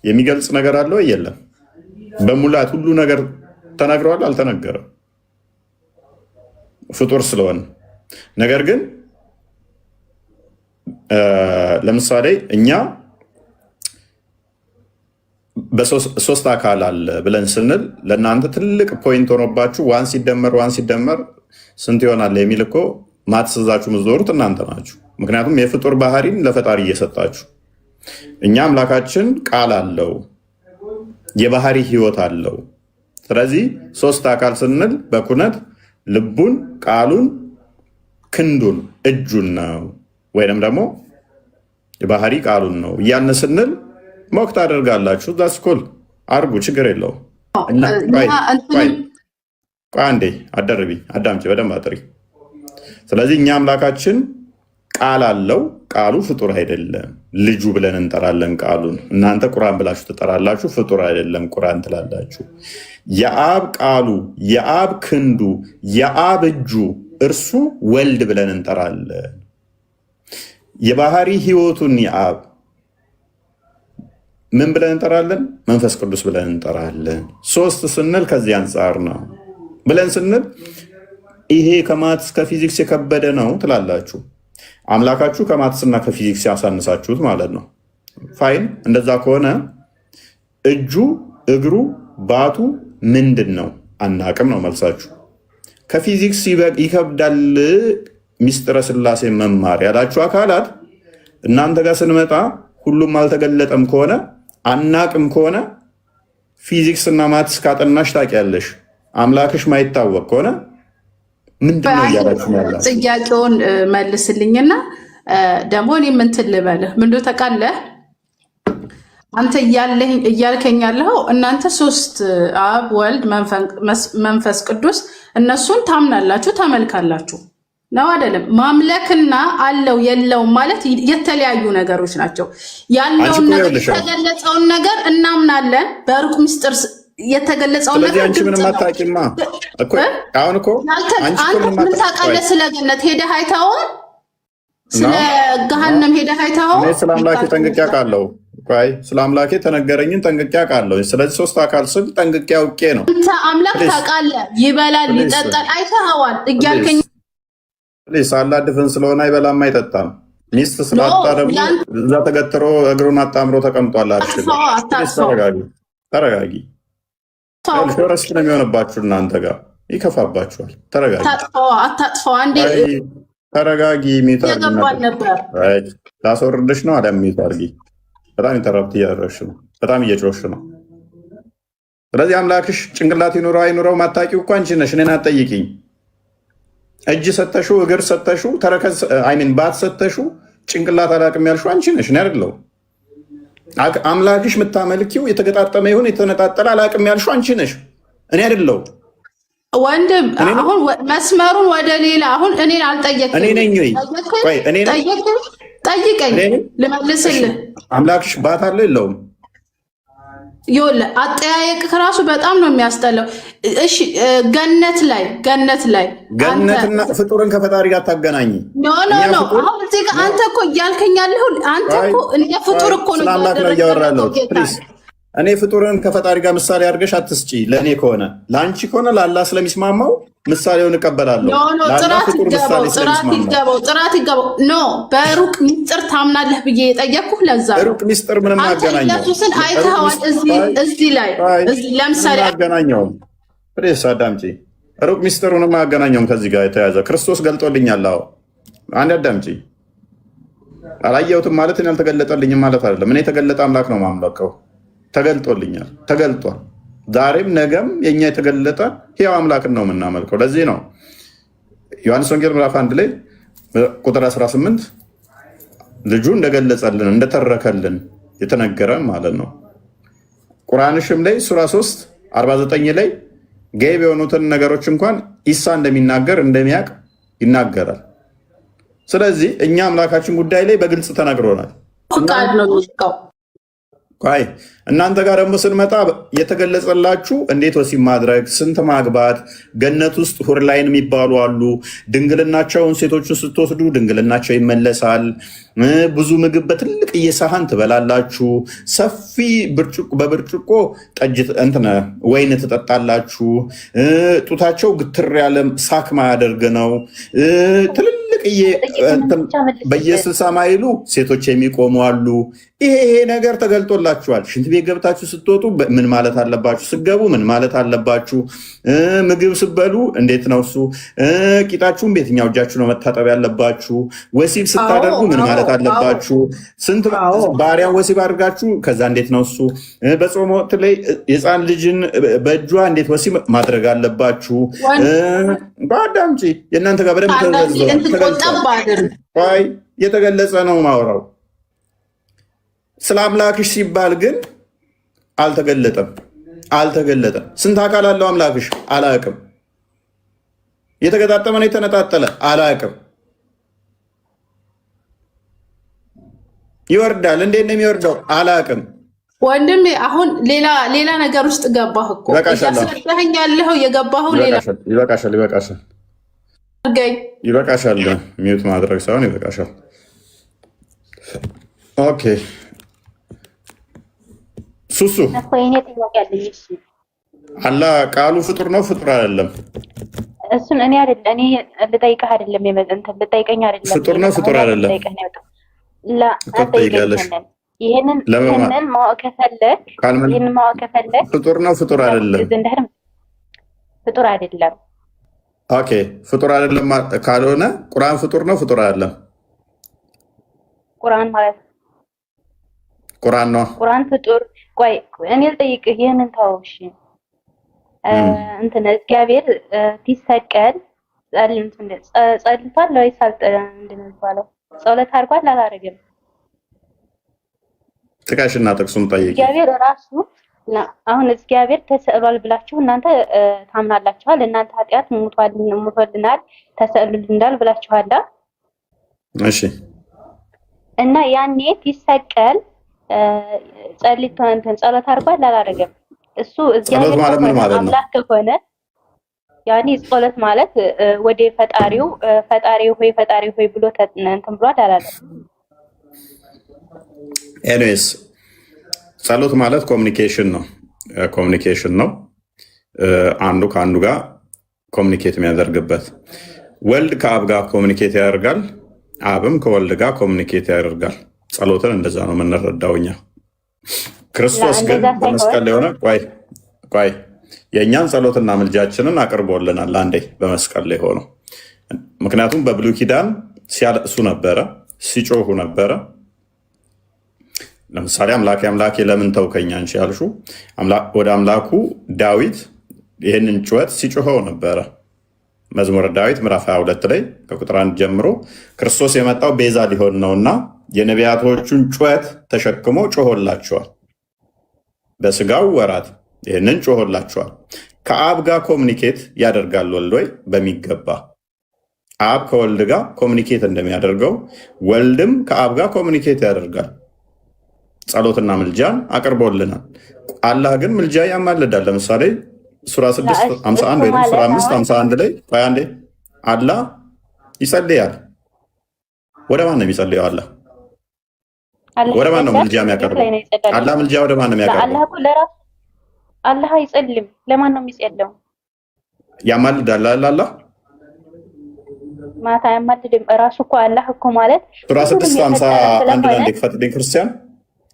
የሚገልጽ ነገር አለ ወይ? የለም። በሙላት ሁሉ ነገር ተነግረዋል? አልተነገረም፣ ፍጡር ስለሆነ። ነገር ግን ለምሳሌ እኛ በሶስት አካል አለ ብለን ስንል ለእናንተ ትልቅ ፖይንት ሆኖባችሁ ዋን ሲደመር ስንት ይሆናል የሚል እኮ ማትስዛችሁ ምዞሩት እናንተ ናችሁ። ምክንያቱም የፍጡር ባህሪን ለፈጣሪ እየሰጣችሁ፣ እኛ አምላካችን ቃል አለው፣ የባህሪ ህይወት አለው። ስለዚህ ሶስት አካል ስንል በኩነት ልቡን፣ ቃሉን፣ ክንዱን፣ እጁን ነው ወይንም ደግሞ የባህሪ ቃሉን ነው እያን ስንል ሞክ ታደርጋላችሁ። ዛስኩል አርጉ፣ ችግር የለውም። አንዴ አዳምጪ፣ በደንብ አጥሪ። ስለዚህ እኛ አምላካችን ቃል አለው። ቃሉ ፍጡር አይደለም። ልጁ ብለን እንጠራለን ቃሉን። እናንተ ቁርአን ብላችሁ ትጠራላችሁ። ፍጡር አይደለም ቁርአን ትላላችሁ። የአብ ቃሉ፣ የአብ ክንዱ፣ የአብ እጁ እርሱ ወልድ ብለን እንጠራለን። የባህሪ ህይወቱን የአብ ምን ብለን እንጠራለን? መንፈስ ቅዱስ ብለን እንጠራለን። ሶስት ስንል ከዚህ አንጻር ነው ብለን ስንል ይሄ ከማትስ ከፊዚክስ የከበደ ነው ትላላችሁ። አምላካችሁ ከማትስና ከፊዚክስ ያሳንሳችሁት ማለት ነው። ፋይን። እንደዛ ከሆነ እጁ፣ እግሩ፣ ባቱ ምንድን ነው? አናቅም ነው መልሳችሁ። ከፊዚክስ ይከብዳል ሚስጥረ ስላሴ መማር ያላችሁ አካላት እናንተ ጋር ስንመጣ ሁሉም አልተገለጠም ከሆነ አናቅም ከሆነ ፊዚክስ እና ማትስ ካጠናሽ ታውቂያለሽ። አምላክሽ ማይታወቅ ከሆነ ምንድነው እያላችሁ ያላችሁ? ጥያቄውን መልስልኝና ደግሞ እኔ ምን ልበልህ? ምንድን ነው ታውቃለህ? አንተ እያልከኝ ያለኸው እናንተ ሶስት አብ፣ ወልድ፣ መንፈስ ቅዱስ እነሱን ታምናላችሁ፣ ተመልካላችሁ ነው አይደለም? ማምለክና አለው የለውም ማለት የተለያዩ ነገሮች ናቸው። ያለውን ነገር የተገለጸውን ነገር እናምናለን። በሩቅ ምስጢር የተገለጸውን ነገር አንቺ ምንም አታውቂማ እኮ። አሁን እኮ አንተ ምን ታውቃለህ? ስለ ገነት ሄደህ አይተኸዋል? ስለ ገሃነም ሄደህ አይተኸዋል? እኔ ስለ አምላኬ ጠንቅቄ አውቃለሁ። ቆይ ስለ አምላኬ ተነገረኝን ጠንቅቄ አውቃለሁ። ስለዚህ ሶስት አካል ስል ጠንቅቄ አውቄ ነው። አንተ አምላክ ታውቃለህ፣ ይበላል፣ ይጠጣል፣ አይተኸዋል እያልከኝ ሳላድፍን ስለሆነ አይበላም አይጠጣም። ሚስት ስላጣ ደግሞ እዛ ተገትሮ እግሩን አጣምሮ ተቀምጧል። ተረጋጊ። ረስ ነው የሚሆንባችሁ እናንተ ጋር ይከፋባችኋል። ተረጋጊ። ተረጋጊ። ላስወርድሽ ነው አሊያም ሚቱ አድርጊ። በጣም ኢንተራፕት እያደረግሽ ነው። በጣም እየጮሽ ነው። ስለዚህ አምላክሽ ጭንቅላት ይኑረው አይኑረው ማታቂው እኮ አንቺ ነሽ። እኔን አትጠይቂኝ። እጅ ሰተሹ፣ እግር ሰተሹ፣ ተረከዝ አይሚን ባት ሰተሹ፣ ጭንቅላት አላቅም ያልሹ አንቺ ነሽ፣ እኔ አይደለሁም። አምላክሽ የምታመልኪው የተገጣጠመ ይሁን የተነጣጠለ አላቅም ያልሹ አንቺ ነሽ፣ እኔ አይደለሁም። ወንድም አሁን መስመሩን ወደ ሌላ አሁን እኔን አልጠየቅም። እኔ ነኝ ወይ? ቆይ እኔ ነኝ? ጠይቀኝ ልመልስልህ። አምላክሽ ባት አለው የለውም? ይኸውልህ አጠያየቅ ከራሱ በጣም ነው የሚያስጠላው። እሺ ገነትና ፍጡርን ከፈጣሪ ጋር ታገናኝ። ኖ አሁን እዚህ ጋር አንተ እኮ እያልከኝ ያለኸው አንተ እኮ እንደ ፍጡር እኮ ነው እያወራለሁ። እኔ ፍጡርን ከፈጣሪ ጋር ምሳሌ አድርገሽ አትስጪ። ለእኔ ከሆነ ለአንቺ ከሆነ ላላ ስለሚስማማው ምሳሌውን እቀበላለሁ። ጥራት ይገባው። ኖ በሩቅ ሚስጥር ታምናለህ ብዬ የጠየቅኩህ ለዛ ነው። ሩቅ ሚስጥር ምንም አገናኘው? ኢየሱስን አይተኸዋል? እዚህ ላይ ለምሳሌ አገናኘውም። ፕሬስ አዳምጪ። ሩቅ ሚስጥሩንም አያገናኘውም ከዚህ ጋር የተያዘ ክርስቶስ ገልጦልኛል። አዎ አንድ አዳምጪ። አላየሁትም ማለት እኔ አልተገለጠልኝም ማለት አይደለም። እኔ የተገለጠ አምላክ ነው ማምለከው። ተገልጦልኛል፣ ተገልጧል። ዛሬም ነገም የኛ የተገለጠ ሕያው አምላክን ነው የምናመልከው። ለዚህ ነው ዮሐንስ ወንጌል ምዕራፍ 1 ላይ ቁጥር 18 ልጁ እንደገለጸልን እንደተረከልን የተነገረ ማለት ነው። ቁርአንሽም ላይ ሱራ 3 49 ላይ ገይብ የሆኑትን ነገሮች እንኳን ኢሳ እንደሚናገር እንደሚያውቅ ይናገራል። ስለዚህ እኛ አምላካችን ጉዳይ ላይ በግልጽ ተነግሮናል። ይ እናንተ ጋር ደግሞ ስንመጣ የተገለጸላችሁ እንዴት ወሲብ ማድረግ፣ ስንት ማግባት፣ ገነት ውስጥ ሁር ላይን የሚባሉ አሉ። ድንግልናቸውን ሴቶቹን ስትወስዱ ድንግልናቸው ይመለሳል። ብዙ ምግብ በትልቅ እየሳህን ትበላላችሁ። ሰፊ በብርጭቆ ጠጅ ወይን ትጠጣላችሁ። ጡታቸው ግትር ያለ ሳክ ማያደርግ ነው። ትልልቅ በየ60 ማይሉ ሴቶች የሚቆሙ አሉ። ይሄ ነገር ተገልጦላችኋል። ሽንት ቤት ገብታችሁ ስትወጡ ምን ማለት አለባችሁ? ስገቡ ምን ማለት አለባችሁ? ምግብ ስበሉ እንዴት ነው እሱ? ቂጣችሁን በየትኛው እጃችሁ ነው መታጠብ ያለባችሁ? ወሲብ ስታደርጉ ምን ማለት አለባችሁ? ስንት ባሪያን ወሲብ አድርጋችሁ ከዛ እንዴት ነው እሱ? በጾም ወቅት ላይ የፃን ልጅን በእጇ እንዴት ወሲብ ማድረግ አለባችሁ? በአዳምጪ የእናንተ ጋር በደንብ የተገለጸ ነው ማውራው። ስለ አምላክሽ ሲባል ግን አልተገለጠም። ስንት አካል አለው አምላክሽ? አላቅም። የተገጣጠመ ነው የተነጣጠለ? አላቅም። ይወርዳል። እንዴት ነው የሚወርደው? አላቅም ወንድሜ። አሁን ሌላ ነገር ውስጥ ገባህ እኮ እያስረዳኸኝ ያለኸው የገባኸው ሌላ። ይበቃሻል። ሚዩት ማድረግ ሳይሆን ይበቃሻል። ኦኬ ሱሱ አላህ ቃሉ ፍጡር ነው ፍጡር አይደለም? እሱን እኔ ልጠይቅህ አይደለም ልጠይቀኝ አይደለም። ፍጡር ነው ፍጡር አይደለም? ይሄንን ማወቅ ከፈለክ ፍጡር ነው ፍጡር አይደለም? ፍጡር አይደለም። ኦኬ ፍጡር አይደለም ካልሆነ ቁርአን ፍጡር ነው ፍጡር አይደለም? ቁርአን ማለት ቁርአን ነው። ቁርአን ፍጡር። ቆይ እኔ ልጠይቅህ፣ ይሄንን ተው እሺ። እንትን እግዚአብሔር ሲሰቀል ጸልቷል ወይስ እንደሚባለው ጸሎት አድርጓል አላደረገም? ጥቀሽና ጥቅሱን ጠይቂ። እግዚአብሔር ራሱ አሁን እግዚአብሔር ተሰቅሏል ብላችሁ እናንተ ታምናላችኋል። እናንተ ኃጢአት ሞቶልናል ተሰቅሎልናል ብላችኋል። እሺ እና ያኔ ሲሰቀል ጸሎት አድርጓል አላደረገም? እሱ እግዚአብሔር አምላክ ከሆነ ያኔ ጸሎት ማለት ወደ ፈጣሪው ፈጣሪ ሆይ ብሎ እንትን ብሏል አላለም? ኤኒዌይስ ጸሎት ማለት ኮሚኒኬሽን ነው። አንዱ ከአንዱ ጋር ኮሚኒኬት የሚያደርግበት። ወልድ ከአብ ጋር ኮሚኒኬት ያደርጋል፣ አብም ከወልድ ጋር ኮሚኒኬት ያደርጋል። ጸሎትን እንደዛ ነው የምንረዳው እኛ። ክርስቶስ ግን በመስቀል ላይ ሆነ ቆይ የእኛን ጸሎትና ምልጃችንን አቅርቦልናል አንዴ በመስቀል ላይ ሆኖ። ምክንያቱም በብሉይ ኪዳን ሲያለቅሱ ነበረ፣ ሲጮሁ ነበረ። ለምሳሌ አምላኬ ለምን ተውከኝ አንቺ ያልሹ ወደ አምላኩ ዳዊት ይህንን ጩኸት ሲጮኸው ነበረ። መዝሙረ ዳዊት ምዕራፍ 22 ላይ ከቁጥር 1 ጀምሮ ክርስቶስ የመጣው ቤዛ ሊሆን ነውና የነቢያቶቹን ጩኸት ተሸክሞ ጮሆላቸዋል። በስጋው ወራት ይህንን ጮሆላቸዋል። ከአብ ጋር ኮሚኒኬት ያደርጋል ወልድ ወይ? በሚገባ አብ ከወልድ ጋር ኮሚኒኬት እንደሚያደርገው ወልድም ከአብ ጋር ኮሚኒኬት ያደርጋል። ጸሎትና ምልጃን አቅርቦልናል። አላህ ግን ምልጃ ያማልዳል። ለምሳሌ ሱራ 6:51 ወይም ሱራ 5:51 ላይ አንዴ አላህ ይጸልያል። ወደ ማን ነው የሚጸልየው? ወደ ማን ነው ምልጃ የሚያቀርበው? አላህ ምልጃ ወደ ማን ነው የሚያቀርበው? አላህ አይጸልም። ለማን ነው የሚጸልየው? ያማልዳል። አላህ ማታ ያማልድም። እራሱ እኮ አላህ እኮ ማለት ሱራ 6:51 ላይ እንዲፈትልኝ ክርስቲያን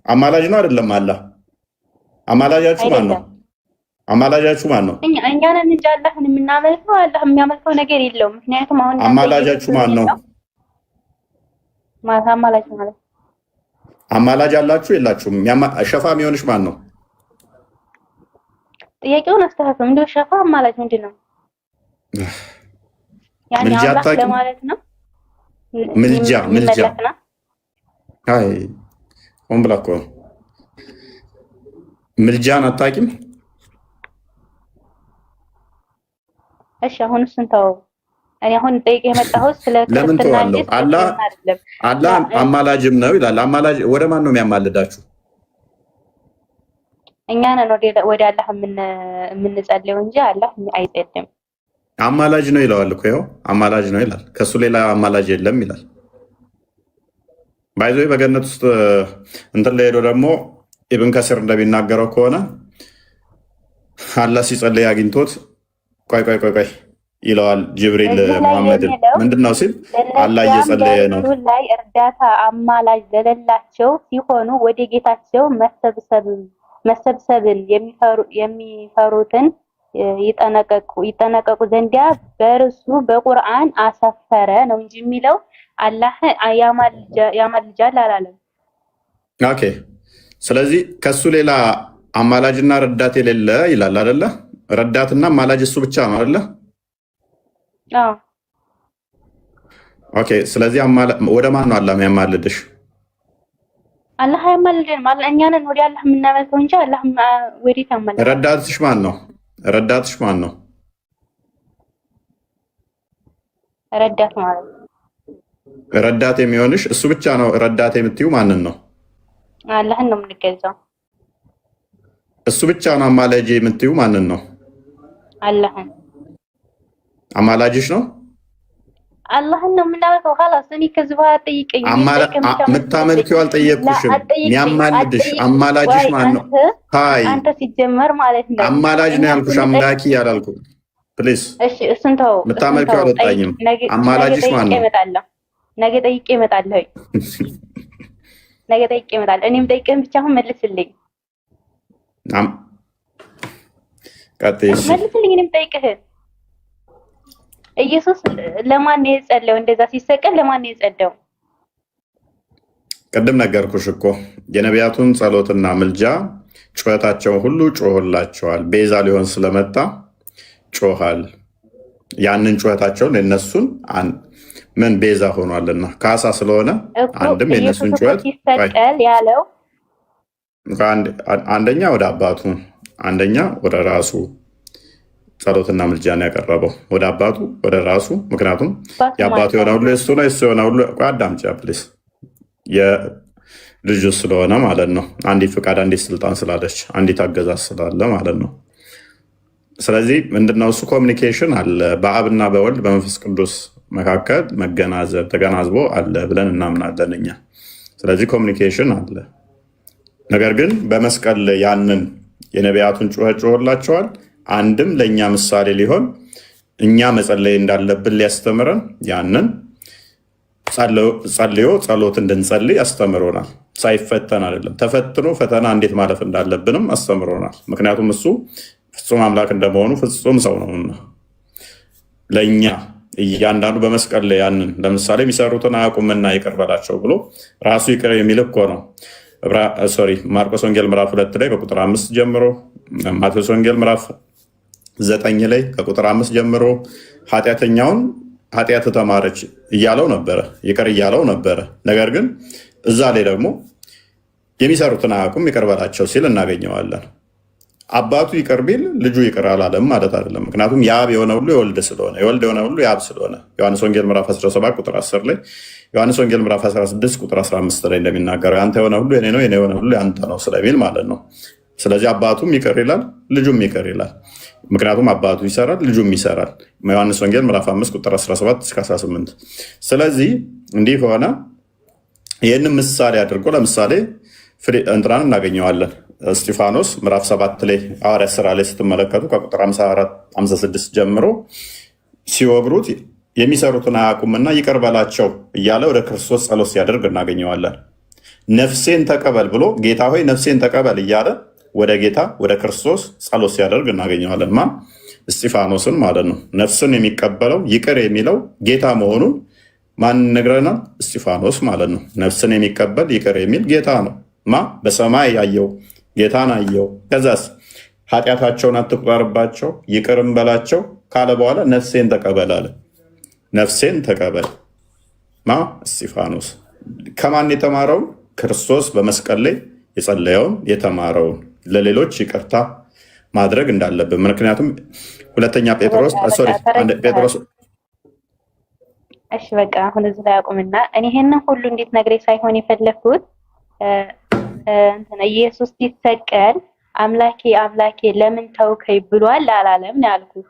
አማላጅ ነው አይደለም? አላህ አማላጃችሁ ማን ነው? አማላጃችሁ ማን ነው? እኛ ነን እንጂ አላህን የምናመልከው። አላህ የሚያመልከው ነገር የለውም። ምክንያቱም አሁን አማላጃችሁ ማን ነው? ማታ አማላጅ ማለት አማላጅ አላችሁ የላችሁም? ሸፋ የሚሆንሽ ማን ነው? ጥያቄውን አስተካክል። እንደው ሸፋ አማላጅ ምንድን ነው? ያኔ አላህ ለማለት ነው። ምልጃ አይ ሆን ብላ እኮ ምልጃን አታውቂም? እሺ አሁን እሱን ተው። እኔ አሁን ጠይቄ የመጣሁት ስለ ክርስትና እንጂ አላህ አማላጅም ነው ይላል። አማላጅ ወደ ማን ነው የሚያማልዳችሁ? እኛ ነን ወደ አላህ የምንጸልየው እንጂ አላህ አይጸልም። አማላጅ ነው ይለዋል እኮ ይኸው አማላጅ ነው ይላል። ከሱ ሌላ አማላጅ የለም ይላል። ባይዞ በገነት ውስጥ እንትን ላይ ሄዶ ደግሞ ኢብን ከሲር እንደሚናገረው ከሆነ አላህ ሲጸልይ አግኝቶት ቆይ ይለዋል ጅብሪል መሐመድን ምንድነው ሲል አላህ እየጸለየ ነው ላይ እርዳታ አማላጅ ለሌላቸው ሲሆኑ ወደ ጌታቸው መሰብሰብን የሚፈሩትን ይጠነቀቁ ዘንዳ በርሱ በቁርአን አሰፈረ ነው እንጂ የሚለው አላህ ያማልጃል አላለም። ኦኬ ስለዚህ ከሱ ሌላ አማላጅና ረዳት የሌለ ይላል አይደለ? ረዳትና አማላጅ እሱ ብቻ ነው አይደለ? አዎ። ኦኬ ስለዚህ ወደ ማን ነው አላህ የሚያማልድሽ? አላህ ያማልደን ማለት እኛ ነን ወደ አላህ የምናመልከው እንጂ አላህ ወዴት ያማልዳል? ረዳትሽ ማን ነው? ረዳት ማለት ረዳት የሚሆንሽ እሱ ብቻ ነው። ረዳት የምትዩ ማንን ነው? አላህን ነው የምንገዛው። እሱ ብቻ ነው አማላጅ የምትዩ ማንን ነው? አላህን። አማላጅሽ ነው? አላህን ነው የምናመልከው። خلاص እኔ ከዚህ በኋላ ጠይቀኝ። የምታመልኪው አልጠየቅኩሽም። የሚያማልድሽ አማላጅሽ ማን ነው? ሃይ አንተ ሲጀመር ማለት ነው አማላጅ ነው ያልኩሽ፣ አምላኪ ያላልኩም። ፕሊዝ እሺ፣ እሱን ተው። የምታመልኪው አልወጣኝም። አማላጅሽ ማን ነው? ነገ ጠይቄ እመጣለሁ። ነገ ጠይቄ እመጣለሁ። እኔም ጠይቄን ብቻ አሁን መልስልኝ። ቀጥይሽ መልስልኝ። እኔም ጠይቅህ ኢየሱስ ለማን ነው የጸለየው? እንደዛ ሲሰቀል ለማን ነው የጸለየው? ቅድም ነገርኩሽ እኮ የነቢያቱን ጸሎትና ምልጃ ጩኸታቸውን ሁሉ ጮሆላቸዋል። ቤዛ ሊሆን ስለመጣ ጮሃል። ያንን ጩኸታቸውን የነሱን ምን ቤዛ ሆኗልና ካሳ ስለሆነ አንድም የነሱን ጩኸት ሲሰቀል ያለው አንደኛ ወደ አባቱ፣ አንደኛ ወደ ራሱ ጸሎትና ምልጃን ያቀረበው ወደ አባቱ ወደ ራሱ። ምክንያቱም የአባቱ የሆነ ሁሉ የሱ ነው፣ የሱ የሆነ ሁሉ አዳምጪ ፕሊስ፣ የልጁ ስለሆነ ማለት ነው። አንዲት ፍቃድ፣ አንዲት ስልጣን ስላለች፣ አንዲት አገዛዝ ስላለ ማለት ነው። ስለዚህ ምንድነው እሱ ኮሚኒኬሽን አለ በአብና በወልድ በመንፈስ ቅዱስ መካከል መገናዘብ ተገናዝቦ አለ ብለን እናምናለን እኛ። ስለዚህ ኮሚኒኬሽን አለ። ነገር ግን በመስቀል ያንን የነቢያቱን ጩኸት ጮሆላቸዋል። አንድም ለእኛ ምሳሌ ሊሆን እኛ መጸለይ እንዳለብን ሊያስተምረን ያንን ጸልዮ ጸሎት እንድንጸልይ አስተምሮናል። ሳይፈተን አይደለም፣ ተፈትኖ ፈተና እንዴት ማለፍ እንዳለብንም አስተምሮናል። ምክንያቱም እሱ ፍጹም አምላክ እንደመሆኑ ፍጹም ሰው ነውና ለእኛ እያንዳንዱ በመስቀል ላይ ያንን ለምሳሌ የሚሰሩትን አያውቁምና ይቅር በላቸው ብሎ ራሱ ይቅር የሚል እኮ ነው። ማርቆስ ወንጌል ምዕራፍ 2 ላይ ከቁጥር 5 ጀምሮ፣ ማቴዎስ ወንጌል ምዕራፍ 9 ላይ ከቁጥር 5 ጀምሮ ኃጢአተኛውን ኃጢአት ተማረች እያለው ነበረ፣ ይቅር እያለው ነበረ። ነገር ግን እዛ ላይ ደግሞ የሚሰሩትን አያውቁም ይቅር በላቸው ሲል እናገኘዋለን። አባቱ ይቅር ቢል ልጁ ይቅር አላለም ማለት አይደለም። ምክንያቱም የአብ የሆነ ሁሉ የወልድ ስለሆነ፣ የወልድ የሆነ ሁሉ የአብ ስለሆነ ዮሐንስ ወንጌል ምዕራፍ 17 ቁጥር 10 ላይ፣ ዮሐንስ ወንጌል ምዕራፍ 16 ቁጥር 15 ላይ እንደሚናገረው ያንተ የሆነ ሁሉ የኔ ነው፣ የኔ የሆነ ሁሉ ያንተ ነው ስለሚል ማለት ነው። ስለዚህ አባቱም ይቅር ይላል፣ ልጁም ይቅር ይላል። ምክንያቱም አባቱ ይሰራል፣ ልጁም ይሰራል። ዮሐንስ ወንጌል ምዕራፍ 5 ቁጥር 17 እስከ 18። ስለዚህ እንዲህ ከሆነ ይህንን ምሳሌ አድርጎ ለምሳሌ እንትናን እናገኘዋለን። እስጢፋኖስ ምዕራፍ 7 ላይ ሐዋርያት ሥራ ላይ ስትመለከቱ ከቁጥር 54-56 ጀምሮ ሲወግሩት የሚሰሩትን አያውቁምና ይቅር በላቸው እያለ ወደ ክርስቶስ ጸሎት ሲያደርግ እናገኘዋለን። ነፍሴን ተቀበል ብሎ ጌታ ሆይ ነፍሴን ተቀበል እያለ ወደ ጌታ ወደ ክርስቶስ ጸሎት ሲያደርግ እናገኘዋለን። ማ እስጢፋኖስን ማለት ነው። ነፍስን የሚቀበለው ይቅር የሚለው ጌታ መሆኑን ማን ነግረናል? እስጢፋኖስ ማለት ነው። ነፍስን የሚቀበል ይቅር የሚል ጌታ ነው። ማ በሰማይ ያየው ጌታን አየው። ከዛስ ኃጢአታቸውን አትቁጠርባቸው ይቅርም በላቸው ካለ በኋላ ነፍሴን ተቀበል አለ። ነፍሴን ተቀበል ማ እስጢፋኖስ ከማን የተማረውን? ክርስቶስ በመስቀል ላይ የጸለየውን የተማረውን ለሌሎች ይቅርታ ማድረግ እንዳለብን። ምክንያቱም ሁለተኛ ጴጥሮስ እሺ በቃ አሁን እዚህ ላይ አቁምና እኔ ይሄንን ሁሉ እንዴት ነግሬ ሳይሆን የፈለኩት ኢየሱስ ሲሰቀል አምላኬ አምላኬ ለምን ተውከኝ ብሏል አላለም ነው ያልኩት።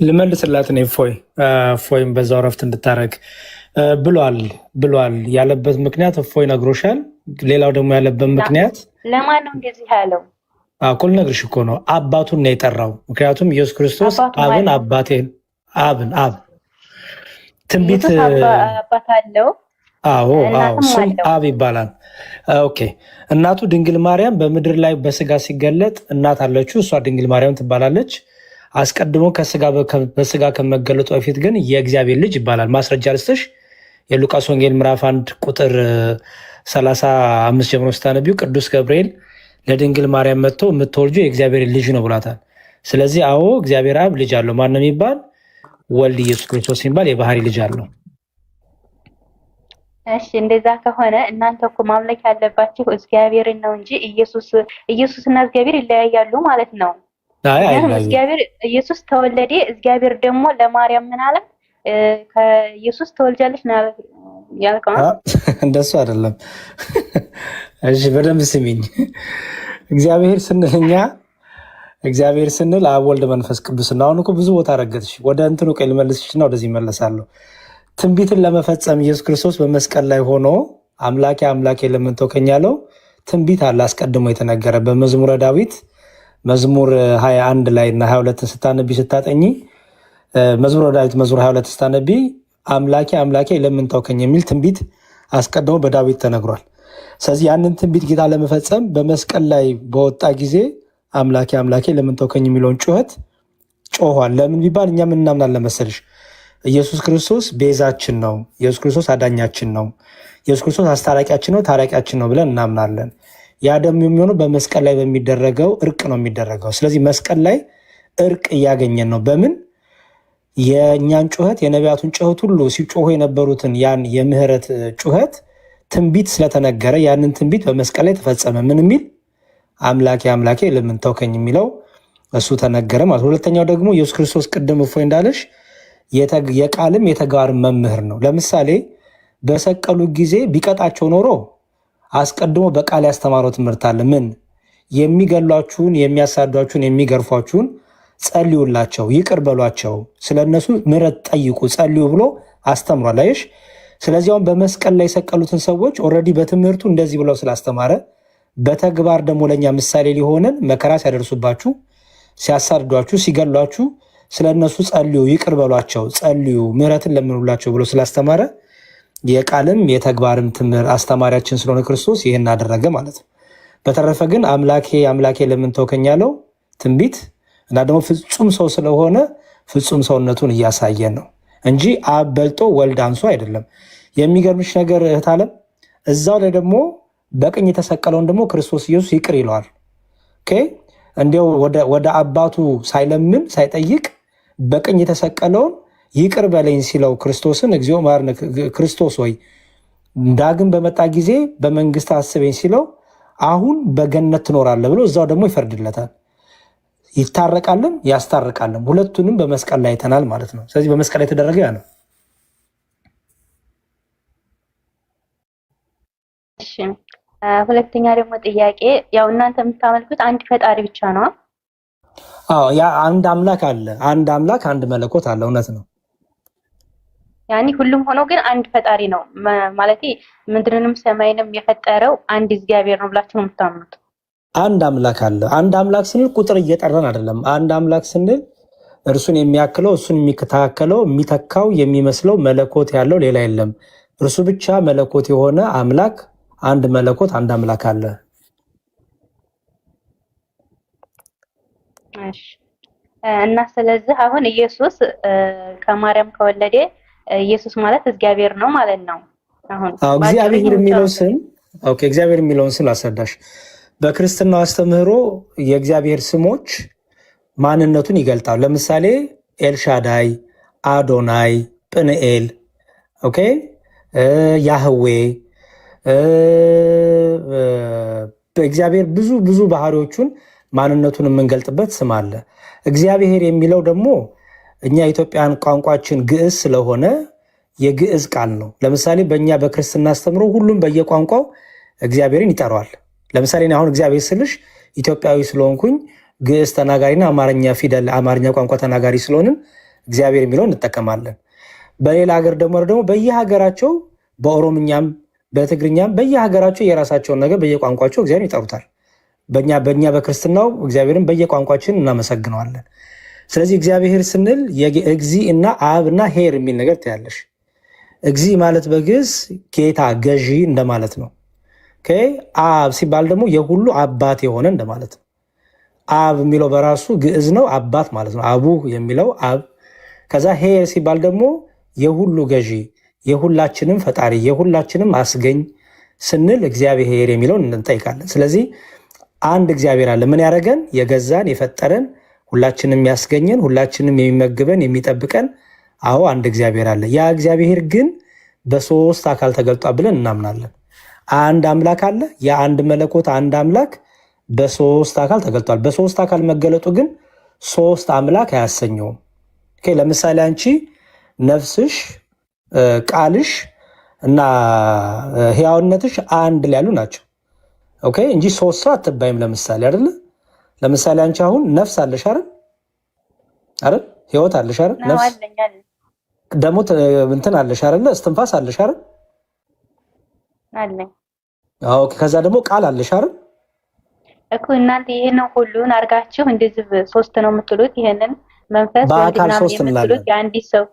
ልመልስላት ነው እፎይም በዛው ረፍት እንድታረግ ብሏል ያለበት ምክንያት እፎይ ነግሮሻል። ሌላው ደግሞ ያለበት ምክንያት ለማን ነው እንደዚህ ያለው? አኩል ነግርሽ እኮ ነው። አባቱን ነው የጠራው። ምክንያቱም ኢየሱስ ክርስቶስ አብን አባቴን አብ ትንቢት አባት አለው። አዎ እሱም አብ ይባላል። ኦኬ እናቱ ድንግል ማርያም በምድር ላይ በስጋ ሲገለጥ እናት አለችው፣ እሷ ድንግል ማርያም ትባላለች። አስቀድሞ በስጋ ከመገለጡ በፊት ግን የእግዚአብሔር ልጅ ይባላል። ማስረጃ ልስጥሽ። የሉቃስ ወንጌል ምዕራፍ 1 ቁጥር 35 ጀምሮ ስታነቢው ቅዱስ ገብርኤል ለድንግል ማርያም መጥቶ የምትወልጁ የእግዚአብሔር ልጅ ነው ብሏታል። ስለዚህ አዎ እግዚአብሔር አብ ልጅ አለው። ማን ነው የሚባል? ወልድ ኢየሱስ ክርስቶስ የሚባል የባህሪ ልጅ አለው። እሺ እንደዛ ከሆነ እናንተ እኮ ማምለክ ያለባችሁ እግዚአብሔርን ነው እንጂ ኢየሱስና እግዚአብሔር ይለያያሉ ማለት ነው። እግዚአብሔር ኢየሱስ ተወለደ። እግዚአብሔር ደግሞ ለማርያም ምን አለ? ከኢየሱስ ተወልጃለሽ ያልከው እንደሱ አይደለም። እሺ በደንብ ስሚኝ። እግዚአብሔር ስንል እኛ እግዚአብሔር ስንል አብ ወልድ መንፈስ ቅዱስ ነው። አሁን እኮ ብዙ ቦታ ረገጥሽ። ወደ እንትኑ ቀይ ልመልስሽና ወደዚህ እመለሳለሁ። ትንቢትን ለመፈጸም ኢየሱስ ክርስቶስ በመስቀል ላይ ሆኖ አምላኬ አምላኬ ለምን ተውከኝ ያለው ትንቢት አለ አስቀድሞ የተነገረ በመዝሙረ ዳዊት መዝሙር 21 ላይ እና 22 ስታነቢ ስታጠኚ መዝሙረ ዳዊት መዝሙር 22 ስታነቢ አምላኬ አምላኬ ለምን ተውከኝ የሚል ትንቢት አስቀድሞ በዳዊት ተነግሯል። ስለዚህ ያንን ትንቢት ጌታ ለመፈጸም በመስቀል ላይ በወጣ ጊዜ አምላኬ አምላኬ ለምን ተውከኝ የሚለውን ጩኸት ጮኋል። ለምን ቢባል እኛ ምን እናምናለን መሰልሽ? ኢየሱስ ክርስቶስ ቤዛችን ነው። ኢየሱስ ክርስቶስ አዳኛችን ነው። ኢየሱስ ክርስቶስ አስታራቂያችን ነው፣ ታራቂያችን ነው ብለን እናምናለን። ያ ደግሞ የሚሆነው በመስቀል ላይ በሚደረገው እርቅ ነው የሚደረገው። ስለዚህ መስቀል ላይ እርቅ እያገኘን ነው። በምን የእኛን ጩኸት የነቢያቱን ጩኸት ሁሉ ሲጮሁ የነበሩትን ያን የምህረት ጩኸት ትንቢት ስለተነገረ ያንን ትንቢት በመስቀል ላይ ተፈጸመ። ምን የሚል አምላኬ አምላኬ ለምን ተውከኝ የሚለው እሱ ተነገረ ማለት። ሁለተኛው ደግሞ ኢየሱስ ክርስቶስ ቅድም እፎይ እንዳለሽ የቃልም የተግባርም መምህር ነው። ለምሳሌ በሰቀሉ ጊዜ ቢቀጣቸው ኖሮ አስቀድሞ በቃል ያስተማረው ትምህርት አለ። ምን የሚገሏችሁን፣ የሚያሳዷችሁን፣ የሚገርፏችሁን ጸልዩላቸው፣ ይቅር በሏቸው፣ ስለነሱ ምሕረት ጠይቁ፣ ጸልዩ ብሎ አስተምሯል። አይሽ ስለዚህ አሁን በመስቀል ላይ የሰቀሉትን ሰዎች ኦልሬዲ በትምህርቱ እንደዚህ ብለው ስላስተማረ በተግባር ደግሞ ለእኛ ምሳሌ ሊሆነን መከራ ሲያደርሱባችሁ፣ ሲያሳድዷችሁ፣ ሲገሏችሁ ስለነሱ ጸልዩ፣ ይቅር በሏቸው፣ ጸልዩ፣ ምሕረትን ለምኑላቸው ብሎ ስላስተማረ የቃልም የተግባርም ትምህርት አስተማሪያችን ስለሆነ ክርስቶስ ይህን አደረገ ማለት ነው። በተረፈ ግን አምላኬ አምላኬ ለምን ተውከኝ ያለው ትንቢት እና ደግሞ ፍጹም ሰው ስለሆነ ፍጹም ሰውነቱን እያሳየን ነው እንጂ አብ በልጦ ወልድ አንሶ አይደለም። የሚገርምሽ ነገር እህት ዓለም እዛው ላይ ደግሞ በቀኝ የተሰቀለውን ደግሞ ክርስቶስ ኢየሱስ ይቅር ይለዋል። እንዲያው ወደ አባቱ ሳይለምን ሳይጠይቅ በቀኝ የተሰቀለውን ይቅር በለኝ ሲለው ክርስቶስን እግዚኦ መሐረነ ክርስቶስ ወይ ዳግም በመጣ ጊዜ በመንግስት አስበኝ ሲለው አሁን በገነት ትኖራለህ ብሎ እዛው ደግሞ ይፈርድለታል። ይታረቃልም ያስታርቃልም። ሁለቱንም በመስቀል ላይ አይተናል ማለት ነው። ስለዚህ በመስቀል ላይ የተደረገ ያ ነው። እሺ ሁለተኛ ደግሞ ጥያቄ ያው እናንተ የምታመልኩት አንድ ፈጣሪ ብቻ ነው? አዎ ያ አንድ አምላክ አለ። አንድ አምላክ አንድ መለኮት አለ። እውነት ነው። ያኒ ሁሉም ሆኖ ግን አንድ ፈጣሪ ነው ማለት ምድርንም ሰማይንም የፈጠረው አንድ እግዚአብሔር ነው ብላችሁ ነው የምታምኑት? አንድ አምላክ አለ። አንድ አምላክ ስንል ቁጥር እየጠራን አይደለም። አንድ አምላክ ስንል እርሱን የሚያክለው እሱን የሚከታከለው የሚተካው የሚመስለው መለኮት ያለው ሌላ የለም። እርሱ ብቻ መለኮት የሆነ አምላክ አንድ መለኮት አንድ አምላክ አለ። እሺ እና ስለዚህ አሁን ኢየሱስ ከማርያም ከወለደ ኢየሱስ ማለት እግዚአብሔር ነው ማለት ነው። አሁን እግዚአብሔር የሚለው ስም እግዚአብሔር የሚለውን ስም አስረዳሽ። በክርስትናው አስተምህሮ የእግዚአብሔር ስሞች ማንነቱን ይገልጣሉ። ለምሳሌ ኤልሻዳይ፣ አዶናይ፣ ጵንኤል፣ ያህዌ በእግዚአብሔር ብዙ ባህሪዎቹን ማንነቱን የምንገልጥበት ስም አለ። እግዚአብሔር የሚለው ደግሞ እኛ ኢትዮጵያን ቋንቋችን ግዕዝ ስለሆነ የግዕዝ ቃል ነው። ለምሳሌ በእኛ በክርስትና አስተምሮ ሁሉም በየቋንቋው እግዚአብሔርን ይጠራዋል። ለምሳሌ አሁን እግዚአብሔር ስልሽ ኢትዮጵያዊ ስለሆንኩኝ ግዕዝ ተናጋሪና አማርኛ ፊደል አማርኛ ቋንቋ ተናጋሪ ስለሆንን እግዚአብሔር የሚለውን እንጠቀማለን። በሌላ ሀገር ደግሞ በየሀገራቸው በኦሮምኛም በትግርኛም በየሀገራቸው የራሳቸውን ነገር በየቋንቋቸው እግዚአብሔር ይጠሩታል። በእኛ በክርስትናው እግዚአብሔርን በየቋንቋችን እናመሰግነዋለን። ስለዚህ እግዚአብሔር ስንል እግዚ እና አብ እና ሄር የሚል ነገር ትያለሽ። እግዚ ማለት በግዕዝ ጌታ ገዢ እንደማለት ነው። አብ ሲባል ደግሞ የሁሉ አባት የሆነ እንደማለት ነው። አብ የሚለው በራሱ ግዕዝ ነው፣ አባት ማለት ነው። አቡ የሚለው አብ። ከዛ ሄር ሲባል ደግሞ የሁሉ ገዢ፣ የሁላችንም ፈጣሪ፣ የሁላችንም አስገኝ ስንል እግዚአብሔር የሚለውን እንጠይቃለን። ስለዚህ አንድ እግዚአብሔር አለ። ምን ያደረገን? የገዛን የፈጠረን፣ ሁላችንም ያስገኘን፣ ሁላችንም የሚመግበን የሚጠብቀን። አዎ አንድ እግዚአብሔር አለ። ያ እግዚአብሔር ግን በሶስት አካል ተገልጧል ብለን እናምናለን። አንድ አምላክ አለ። የአንድ መለኮት አንድ አምላክ በሶስት አካል ተገልጧል። በሶስት አካል መገለጡ ግን ሶስት አምላክ አያሰኘውም። ለምሳሌ አንቺ ነፍስሽ፣ ቃልሽ እና ህያውነትሽ አንድ ላይ ያሉ ናቸው። ኦኬ እንጂ ሶስት ሰው አትባይም። ለምሳሌ አይደለ? ለምሳሌ አንቺ አሁን ነፍስ አለሽ አይደል? አይደል? ህይወት አለሽ አይደል? ነፍስ ደግሞ እንትን አለሽ አይደል? እስትንፋስ አለሽ አይደል? አለኝ። ኦኬ ከዛ ደግሞ ቃል አለሽ አይደል? እኮ እናንተ ይሄን ሁሉን አርጋችሁ እንደዚህ ሶስት ነው የምትሉት። ይሄንን መንፈስ በአካል ሶስት እንላለን። የአንድ ሰው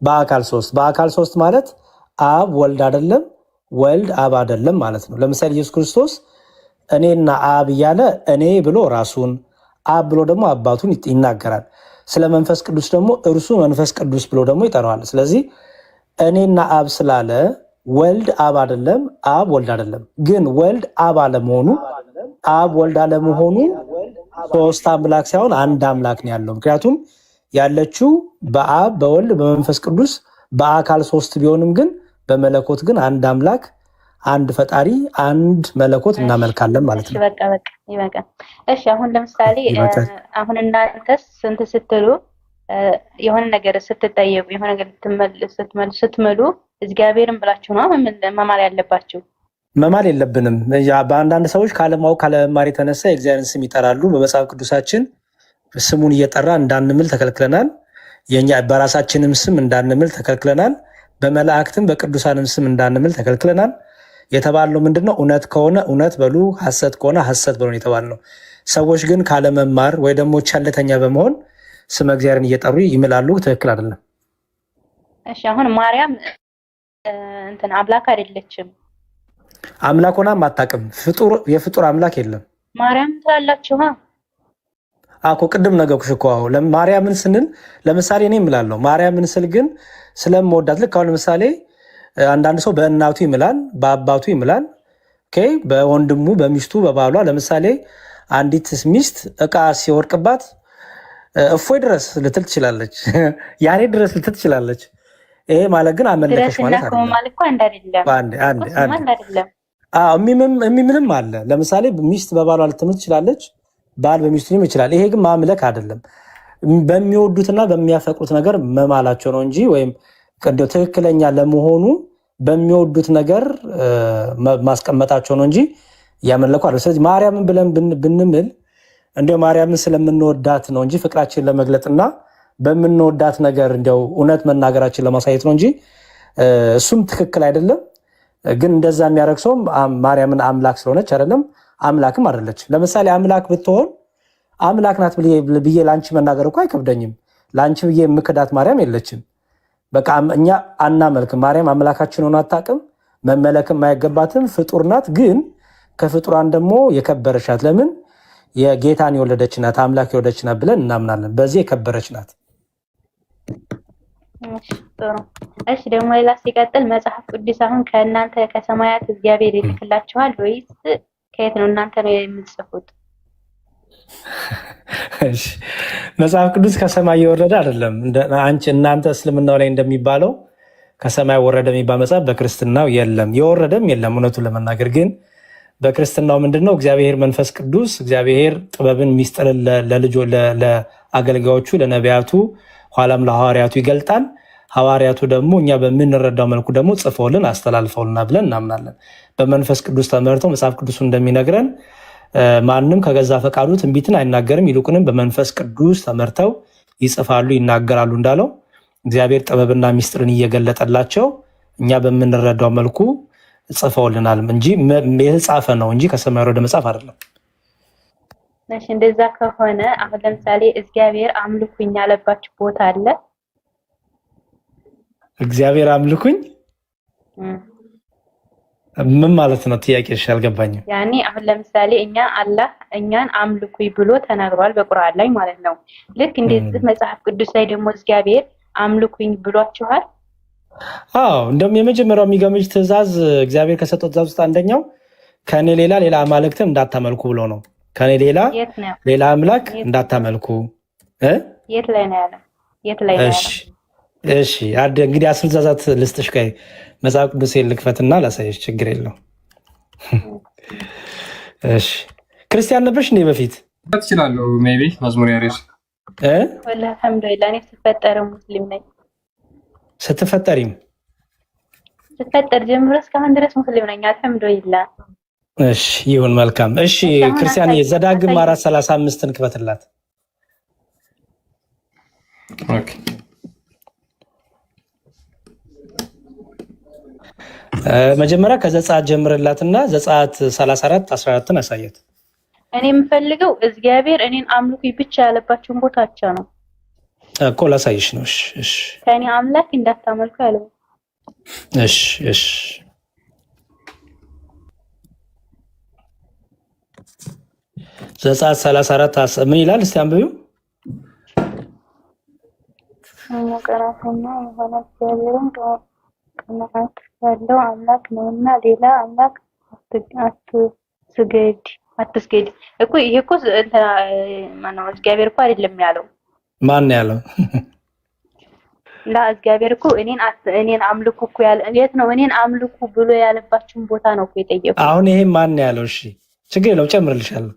በአካል ሶስት ማለት አብ ወልድ አይደለም፣ ወልድ አብ አይደለም ማለት ነው። ለምሳሌ ኢየሱስ ክርስቶስ እኔና አብ እያለ እኔ ብሎ ራሱን አብ ብሎ ደግሞ አባቱን ይናገራል። ስለ መንፈስ ቅዱስ ደግሞ እርሱ መንፈስ ቅዱስ ብሎ ደግሞ ይጠራዋል። ስለዚህ እኔና አብ ስላለ ወልድ አብ አይደለም፣ አብ ወልድ አይደለም። ግን ወልድ አብ አለመሆኑ አብ ወልድ አለመሆኑ ሶስት አምላክ ሳይሆን አንድ አምላክ ነው ያለው። ምክንያቱም ያለችው በአብ በወልድ በመንፈስ ቅዱስ በአካል ሶስት ቢሆንም ግን በመለኮት ግን አንድ አምላክ አንድ ፈጣሪ አንድ መለኮት እናመልካለን ማለት ነው። በቃ ይበቃ። እሺ አሁን ለምሳሌ አሁን እናንተስ ስንት ስትሉ የሆነ ነገር ስትጠየቁ የሆነ ነገር ስትመሉ እግዚአብሔርን ብላችሁ ነው መማር ያለባችሁ። መማር የለብንም። በአንዳንድ ሰዎች ካለማወቅ ካለመማር የተነሳ የእግዚአብሔርን ስም ይጠራሉ። በመጽሐፍ ቅዱሳችን ስሙን እየጠራ እንዳንምል ተከልክለናል። የኛ በራሳችንም ስም እንዳንምል ተከልክለናል። በመላእክትም በቅዱሳንም ስም እንዳንምል ተከልክለናል። የተባለው ምንድነው? እውነት ከሆነ እውነት በሉ፣ ሐሰት ከሆነ ሐሰት በሉ የተባልነው። ሰዎች ግን ካለመማር ወይ ደግሞ ቸልተኛ በመሆን ስመ እግዚአብሔርን እየጠሩ ይምላሉ። ትክክል አይደለም። እሺ አሁን ማርያም እንትን አምላክ አይደለችም። አምላክ ሆናም አታውቅም። የፍጡር አምላክ የለም። ማርያም ትላላችሁ አኮ ቅድም ነገርኩሽ እኮ ማርያምን ስንል ለምሳሌ እኔ እምላለሁ ማርያምን ስል ግን ስለምወዳት ልክ አሁን ለምሳሌ አንዳንድ ሰው በእናቱ ይምላል፣ በአባቱ ይምላል፣ ኦኬ በወንድሙ በሚስቱ በባሏ። ለምሳሌ አንዲት ሚስት እቃ ሲወርቅባት እፎይ ድረስ ልትል ትችላለች፣ ያኔ ድረስ ልትል ትችላለች። ይሄ ማለት ግን አመለከሽ ማለት አይደለም። የሚምልም አለ። ለምሳሌ ሚስት በባሏ ልትምል ትችላለች፣ ባል በሚስቱ ሊም ይችላል። ይሄ ግን ማምለክ አይደለም። በሚወዱትና በሚያፈቅሩት ነገር መማላቸው ነው እንጂ ወይም ትክክለኛ ለመሆኑ በሚወዱት ነገር ማስቀመጣቸው ነው እንጂ ያመለኩ አይደለም። ስለዚህ ማርያምን ብለን ብንምል እንደው ማርያምን ስለምንወዳት ነው እንጂ ፍቅራችንን ለመግለጥና በምንወዳት ነገር እንደው እውነት መናገራችን ለማሳየት ነው እንጂ እሱም ትክክል አይደለም። ግን እንደዛ የሚያደርግ ሰው ማርያምን አምላክ ስለሆነች አይደለም፣ አምላክም አይደለች። ለምሳሌ አምላክ ብትሆን አምላክ ናት ብዬ ላንቺ መናገር እኮ አይከብደኝም። ላንቺ ብዬ የምክዳት ማርያም የለችም። በቃ እኛ አናመልክም። ማርያም አምላካችን ሆና አታውቅም፣ መመለክም አይገባትም። ፍጡር ናት፣ ግን ከፍጡራን ደግሞ የከበረች ናት። ለምን? የጌታን የወለደች ናት፣ አምላክ የወለደች ናት ብለን እናምናለን። በዚህ የከበረች ናት። እሺ ደግሞ ሌላ ሲቀጥል መጽሐፍ ቅዱስ አሁን ከእናንተ ከሰማያት እግዚአብሔር ይልክላችኋል ወይስ ከየት ነው እናንተ ነው የምትጽፉት? እሺ መጽሐፍ ቅዱስ ከሰማይ የወረደ አይደለም። እናንተ እስልምናው ላይ እንደሚባለው ከሰማይ ወረደ የሚባል መጽሐፍ በክርስትናው የለም፣ የወረደም የለም። እውነቱን ለመናገር ግን በክርስትናው ምንድነው እግዚአብሔር መንፈስ ቅዱስ እግዚአብሔር ጥበብን ሚስጥርን ለአገልጋዮቹ ለነቢያቱ ኋላም ለሐዋርያቱ ይገልጣል። ሐዋርያቱ ደግሞ እኛ በምንረዳው መልኩ ደግሞ ጽፎልን አስተላልፈውልና ብለን እናምናለን። በመንፈስ ቅዱስ ተመርተው መጽሐፍ ቅዱሱ እንደሚነግረን ማንም ከገዛ ፈቃዱ ትንቢትን አይናገርም፣ ይልቁንም በመንፈስ ቅዱስ ተመርተው ይጽፋሉ፣ ይናገራሉ እንዳለው እግዚአብሔር ጥበብና ሚስጥርን እየገለጠላቸው እኛ በምንረዳው መልኩ ጽፈውልናል እንጂ የተጻፈ ነው እንጂ ከሰማይ ወረደ መጽሐፍ አይደለም። እሺ እንደዛ ከሆነ አሁን ለምሳሌ እግዚአብሔር አምልኩኝ ያለባችሁ ቦታ አለ? እግዚአብሔር አምልኩኝ ምን ማለት ነው? ጥያቄሽ አልገባኝም። ያኔ አሁን ለምሳሌ አላህ እኛን አምልኩኝ ብሎ ተናግሯል በቁርአን ላይ ማለት ነው። ልክ እንደዚህ መጽሐፍ ቅዱስ ላይ ደግሞ እግዚአብሔር አምልኩኝ ብሏችኋል? አዎ እንደውም የመጀመሪያው የሚገምጅ ትእዛዝ እግዚአብሔር ከሰጠው ትእዛዝ ውስጥ አንደኛው ከኔ ሌላ እንዳታመልኩ ብሎ ነው። ከኔ ሌላ አምላክ እንዳታመልኩ። የት ላይ ነው ያለው? የት ላይ ነው ያለው? እሺ እንግዲህ 10 ትእዛዛት ልስጥሽ። ከይ መጽሐፍ ቅዱስ ልክፈትና ላሳየሽ፣ ችግር የለው። እሺ ክርስቲያን ነበርሽ እንዴ በፊት? ትችላለሁ ሜይ ቢ መዝሙር ያሬድ ወላሂ አልሐምዱሊላህ። እኔ ስፈጠር ሙስሊም ነኝ። ስትፈጠሪም ስፈጠር ጀምሮ እስካሁን ድረስ ሙስሊም ነኝ አልሐምዱሊላህ። እሺ ይሁን መልካም። እሺ ክርስቲያን ዘዳግም 4:35ን ክፈትላት። ኦኬ መጀመሪያ ከዘጸአት ጀምርላትና ዘጸአት 34:14ን አሳየት። እኔ የምፈልገው እግዚአብሔር እኔን አምልኩኝ ብቻ ያለባቸውን ቦታቻ ነው እኮ ላሳይሽ ነው። እሺ ከኔ አምላክ እንዳታመልኩ ያለው። እሺ ዘጸአት 34 ምን ይላል? እስቲ አንብቢው። ቀናተኛ የሆነ እግዚአብሔርን ቅንዓት ያለው አምላክ ነውና ሌላ አምላክ አትስገድ እኮ። ይሄ እኮ እንትና ማነው? እግዚአብሔር እኮ አይደለም ያለው። ማን ያለው? እግዚአብሔር እኮ እኔን አምልኩ እኮ ያለ የት ነው? እኔን አምልኩ ብሎ ያለባችሁን ቦታ ነው እኮ የጠየቁት። አሁን ይሄ ማን ያለው? እሺ ችግር የለውም ጨምርልሻለሁ።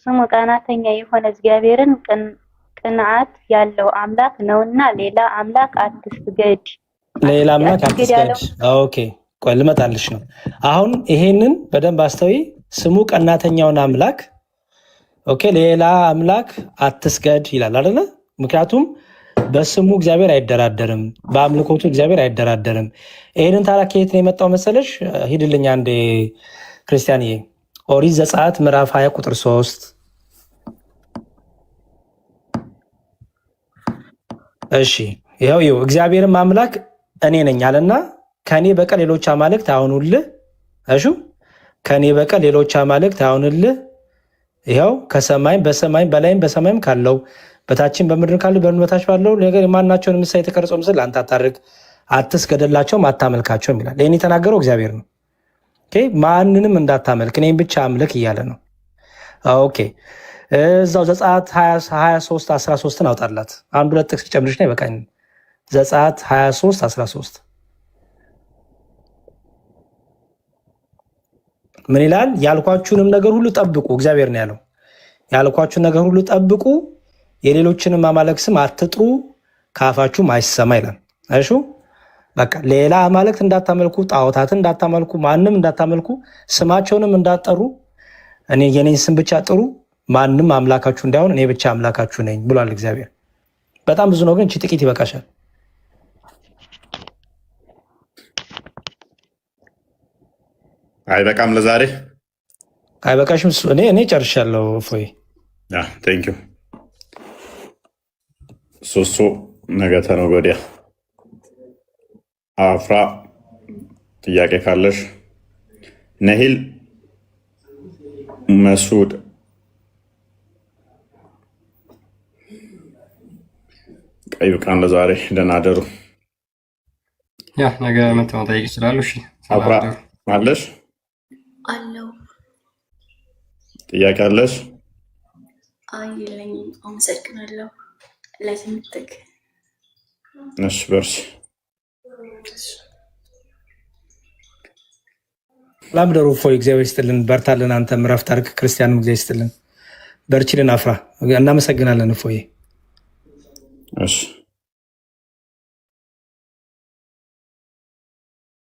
ስሙ ቀናተኛ የሆነ እግዚአብሔርን ቅንዓት ያለው አምላክ ነውና ሌላ አምላክ አትስገድ። ሌላ አምላክ አትስገድ። ኦኬ ቆይ ልመጣልሽ ነው። አሁን ይሄንን በደንብ አስተውይ። ስሙ ቀናተኛውን አምላክ ኦኬ፣ ሌላ አምላክ አትስገድ ይላል አይደለ? ምክንያቱም በስሙ እግዚአብሔር አይደራደርም፣ በአምልኮቱ እግዚአብሔር አይደራደርም። ይሄንን ታዲያ ከየት ነው የመጣው መሰለሽ? ሂድልኝ አንዴ ክርስቲያንዬ፣ ኦሪት ዘጸአት ምዕራፍ 20 ቁጥር 3 እሺ ይኸው እግዚአብሔርም አምላክ እኔ ነኝ አለና ከኔ በቀር ሌሎች አማልክት አይሁኑልህ። እሺ ከኔ በቀር ሌሎች አማልክት አይሁኑልህ። ይኸው ከሰማይም በሰማይም በላይም በሰማይም ካለው በታችን በምድር ካለው በምድር በታች ባለው ነገር ማናቸውን ምሳሌ የተቀረጸው ምስል አንተ አታድርግ፣ አትስገድላቸውም፣ አታመልካቸውም ይላል። ይህን የተናገረው እግዚአብሔር ነው። ኦኬ ማንንም እንዳታመልክ እኔም ብቻ አምልክ እያለ ነው። ኦኬ እዛው ዘጸአት 23:13ን አውጣላት። አንድ ሁለት ጥቅስ ጨምርሽ ነው ይበቃኝ። ዘጸአት 23:13 ምን ይላል? ያልኳችሁንም ነገር ሁሉ ጠብቁ። እግዚአብሔር ነው ያለው። ያልኳችሁን ነገር ሁሉ ጠብቁ፣ የሌሎችንም አማልክት ስም አትጥሩ፣ ከአፋችሁም አይሰማ ይላል። እሺ በቃ ሌላ አማልክት እንዳታመልኩ፣ ጣዖታትን እንዳታመልኩ፣ ማንም እንዳታመልኩ፣ ስማቸውንም እንዳትጠሩ፣ እኔ የኔን ስም ብቻ ጥሩ፣ ማንም አምላካችሁ እንዳይሆን እኔ ብቻ አምላካችሁ ነኝ ብሏል እግዚአብሔር። በጣም ብዙ ነው ግን እቺ ጥቂት ይበቃሻል። አይበቃም? ለዛሬ አይበቃሽም? እኔ ጨርሻለሁ። ፎይ ቴንክ ዩ ሱሱ ነገ ተነገ ወዲያ አፍራ ጥያቄ ካለሽ ነሂል መሱድ ቀይ ብቃን ለዛሬ ደህና አደሩ። ያ ነገ መተው መጠየቅ ይችላሉ። እሺ አፍራ አለሽ? አለው ጥያቄ አለሽ? አይ የለኝም። አመሰግናለሁ ለትምህርትክ። እሺ በርቺ። ላምደሩ ፎይ እግዚአብሔር ይስጥልን፣ በርታልን። አንተም ረፍት አድርግ። ክርስቲያንም እግዚአብሔር ይስጥልን፣ በርቺልን። አፍራ እናመሰግናለን ፎይ። እሺ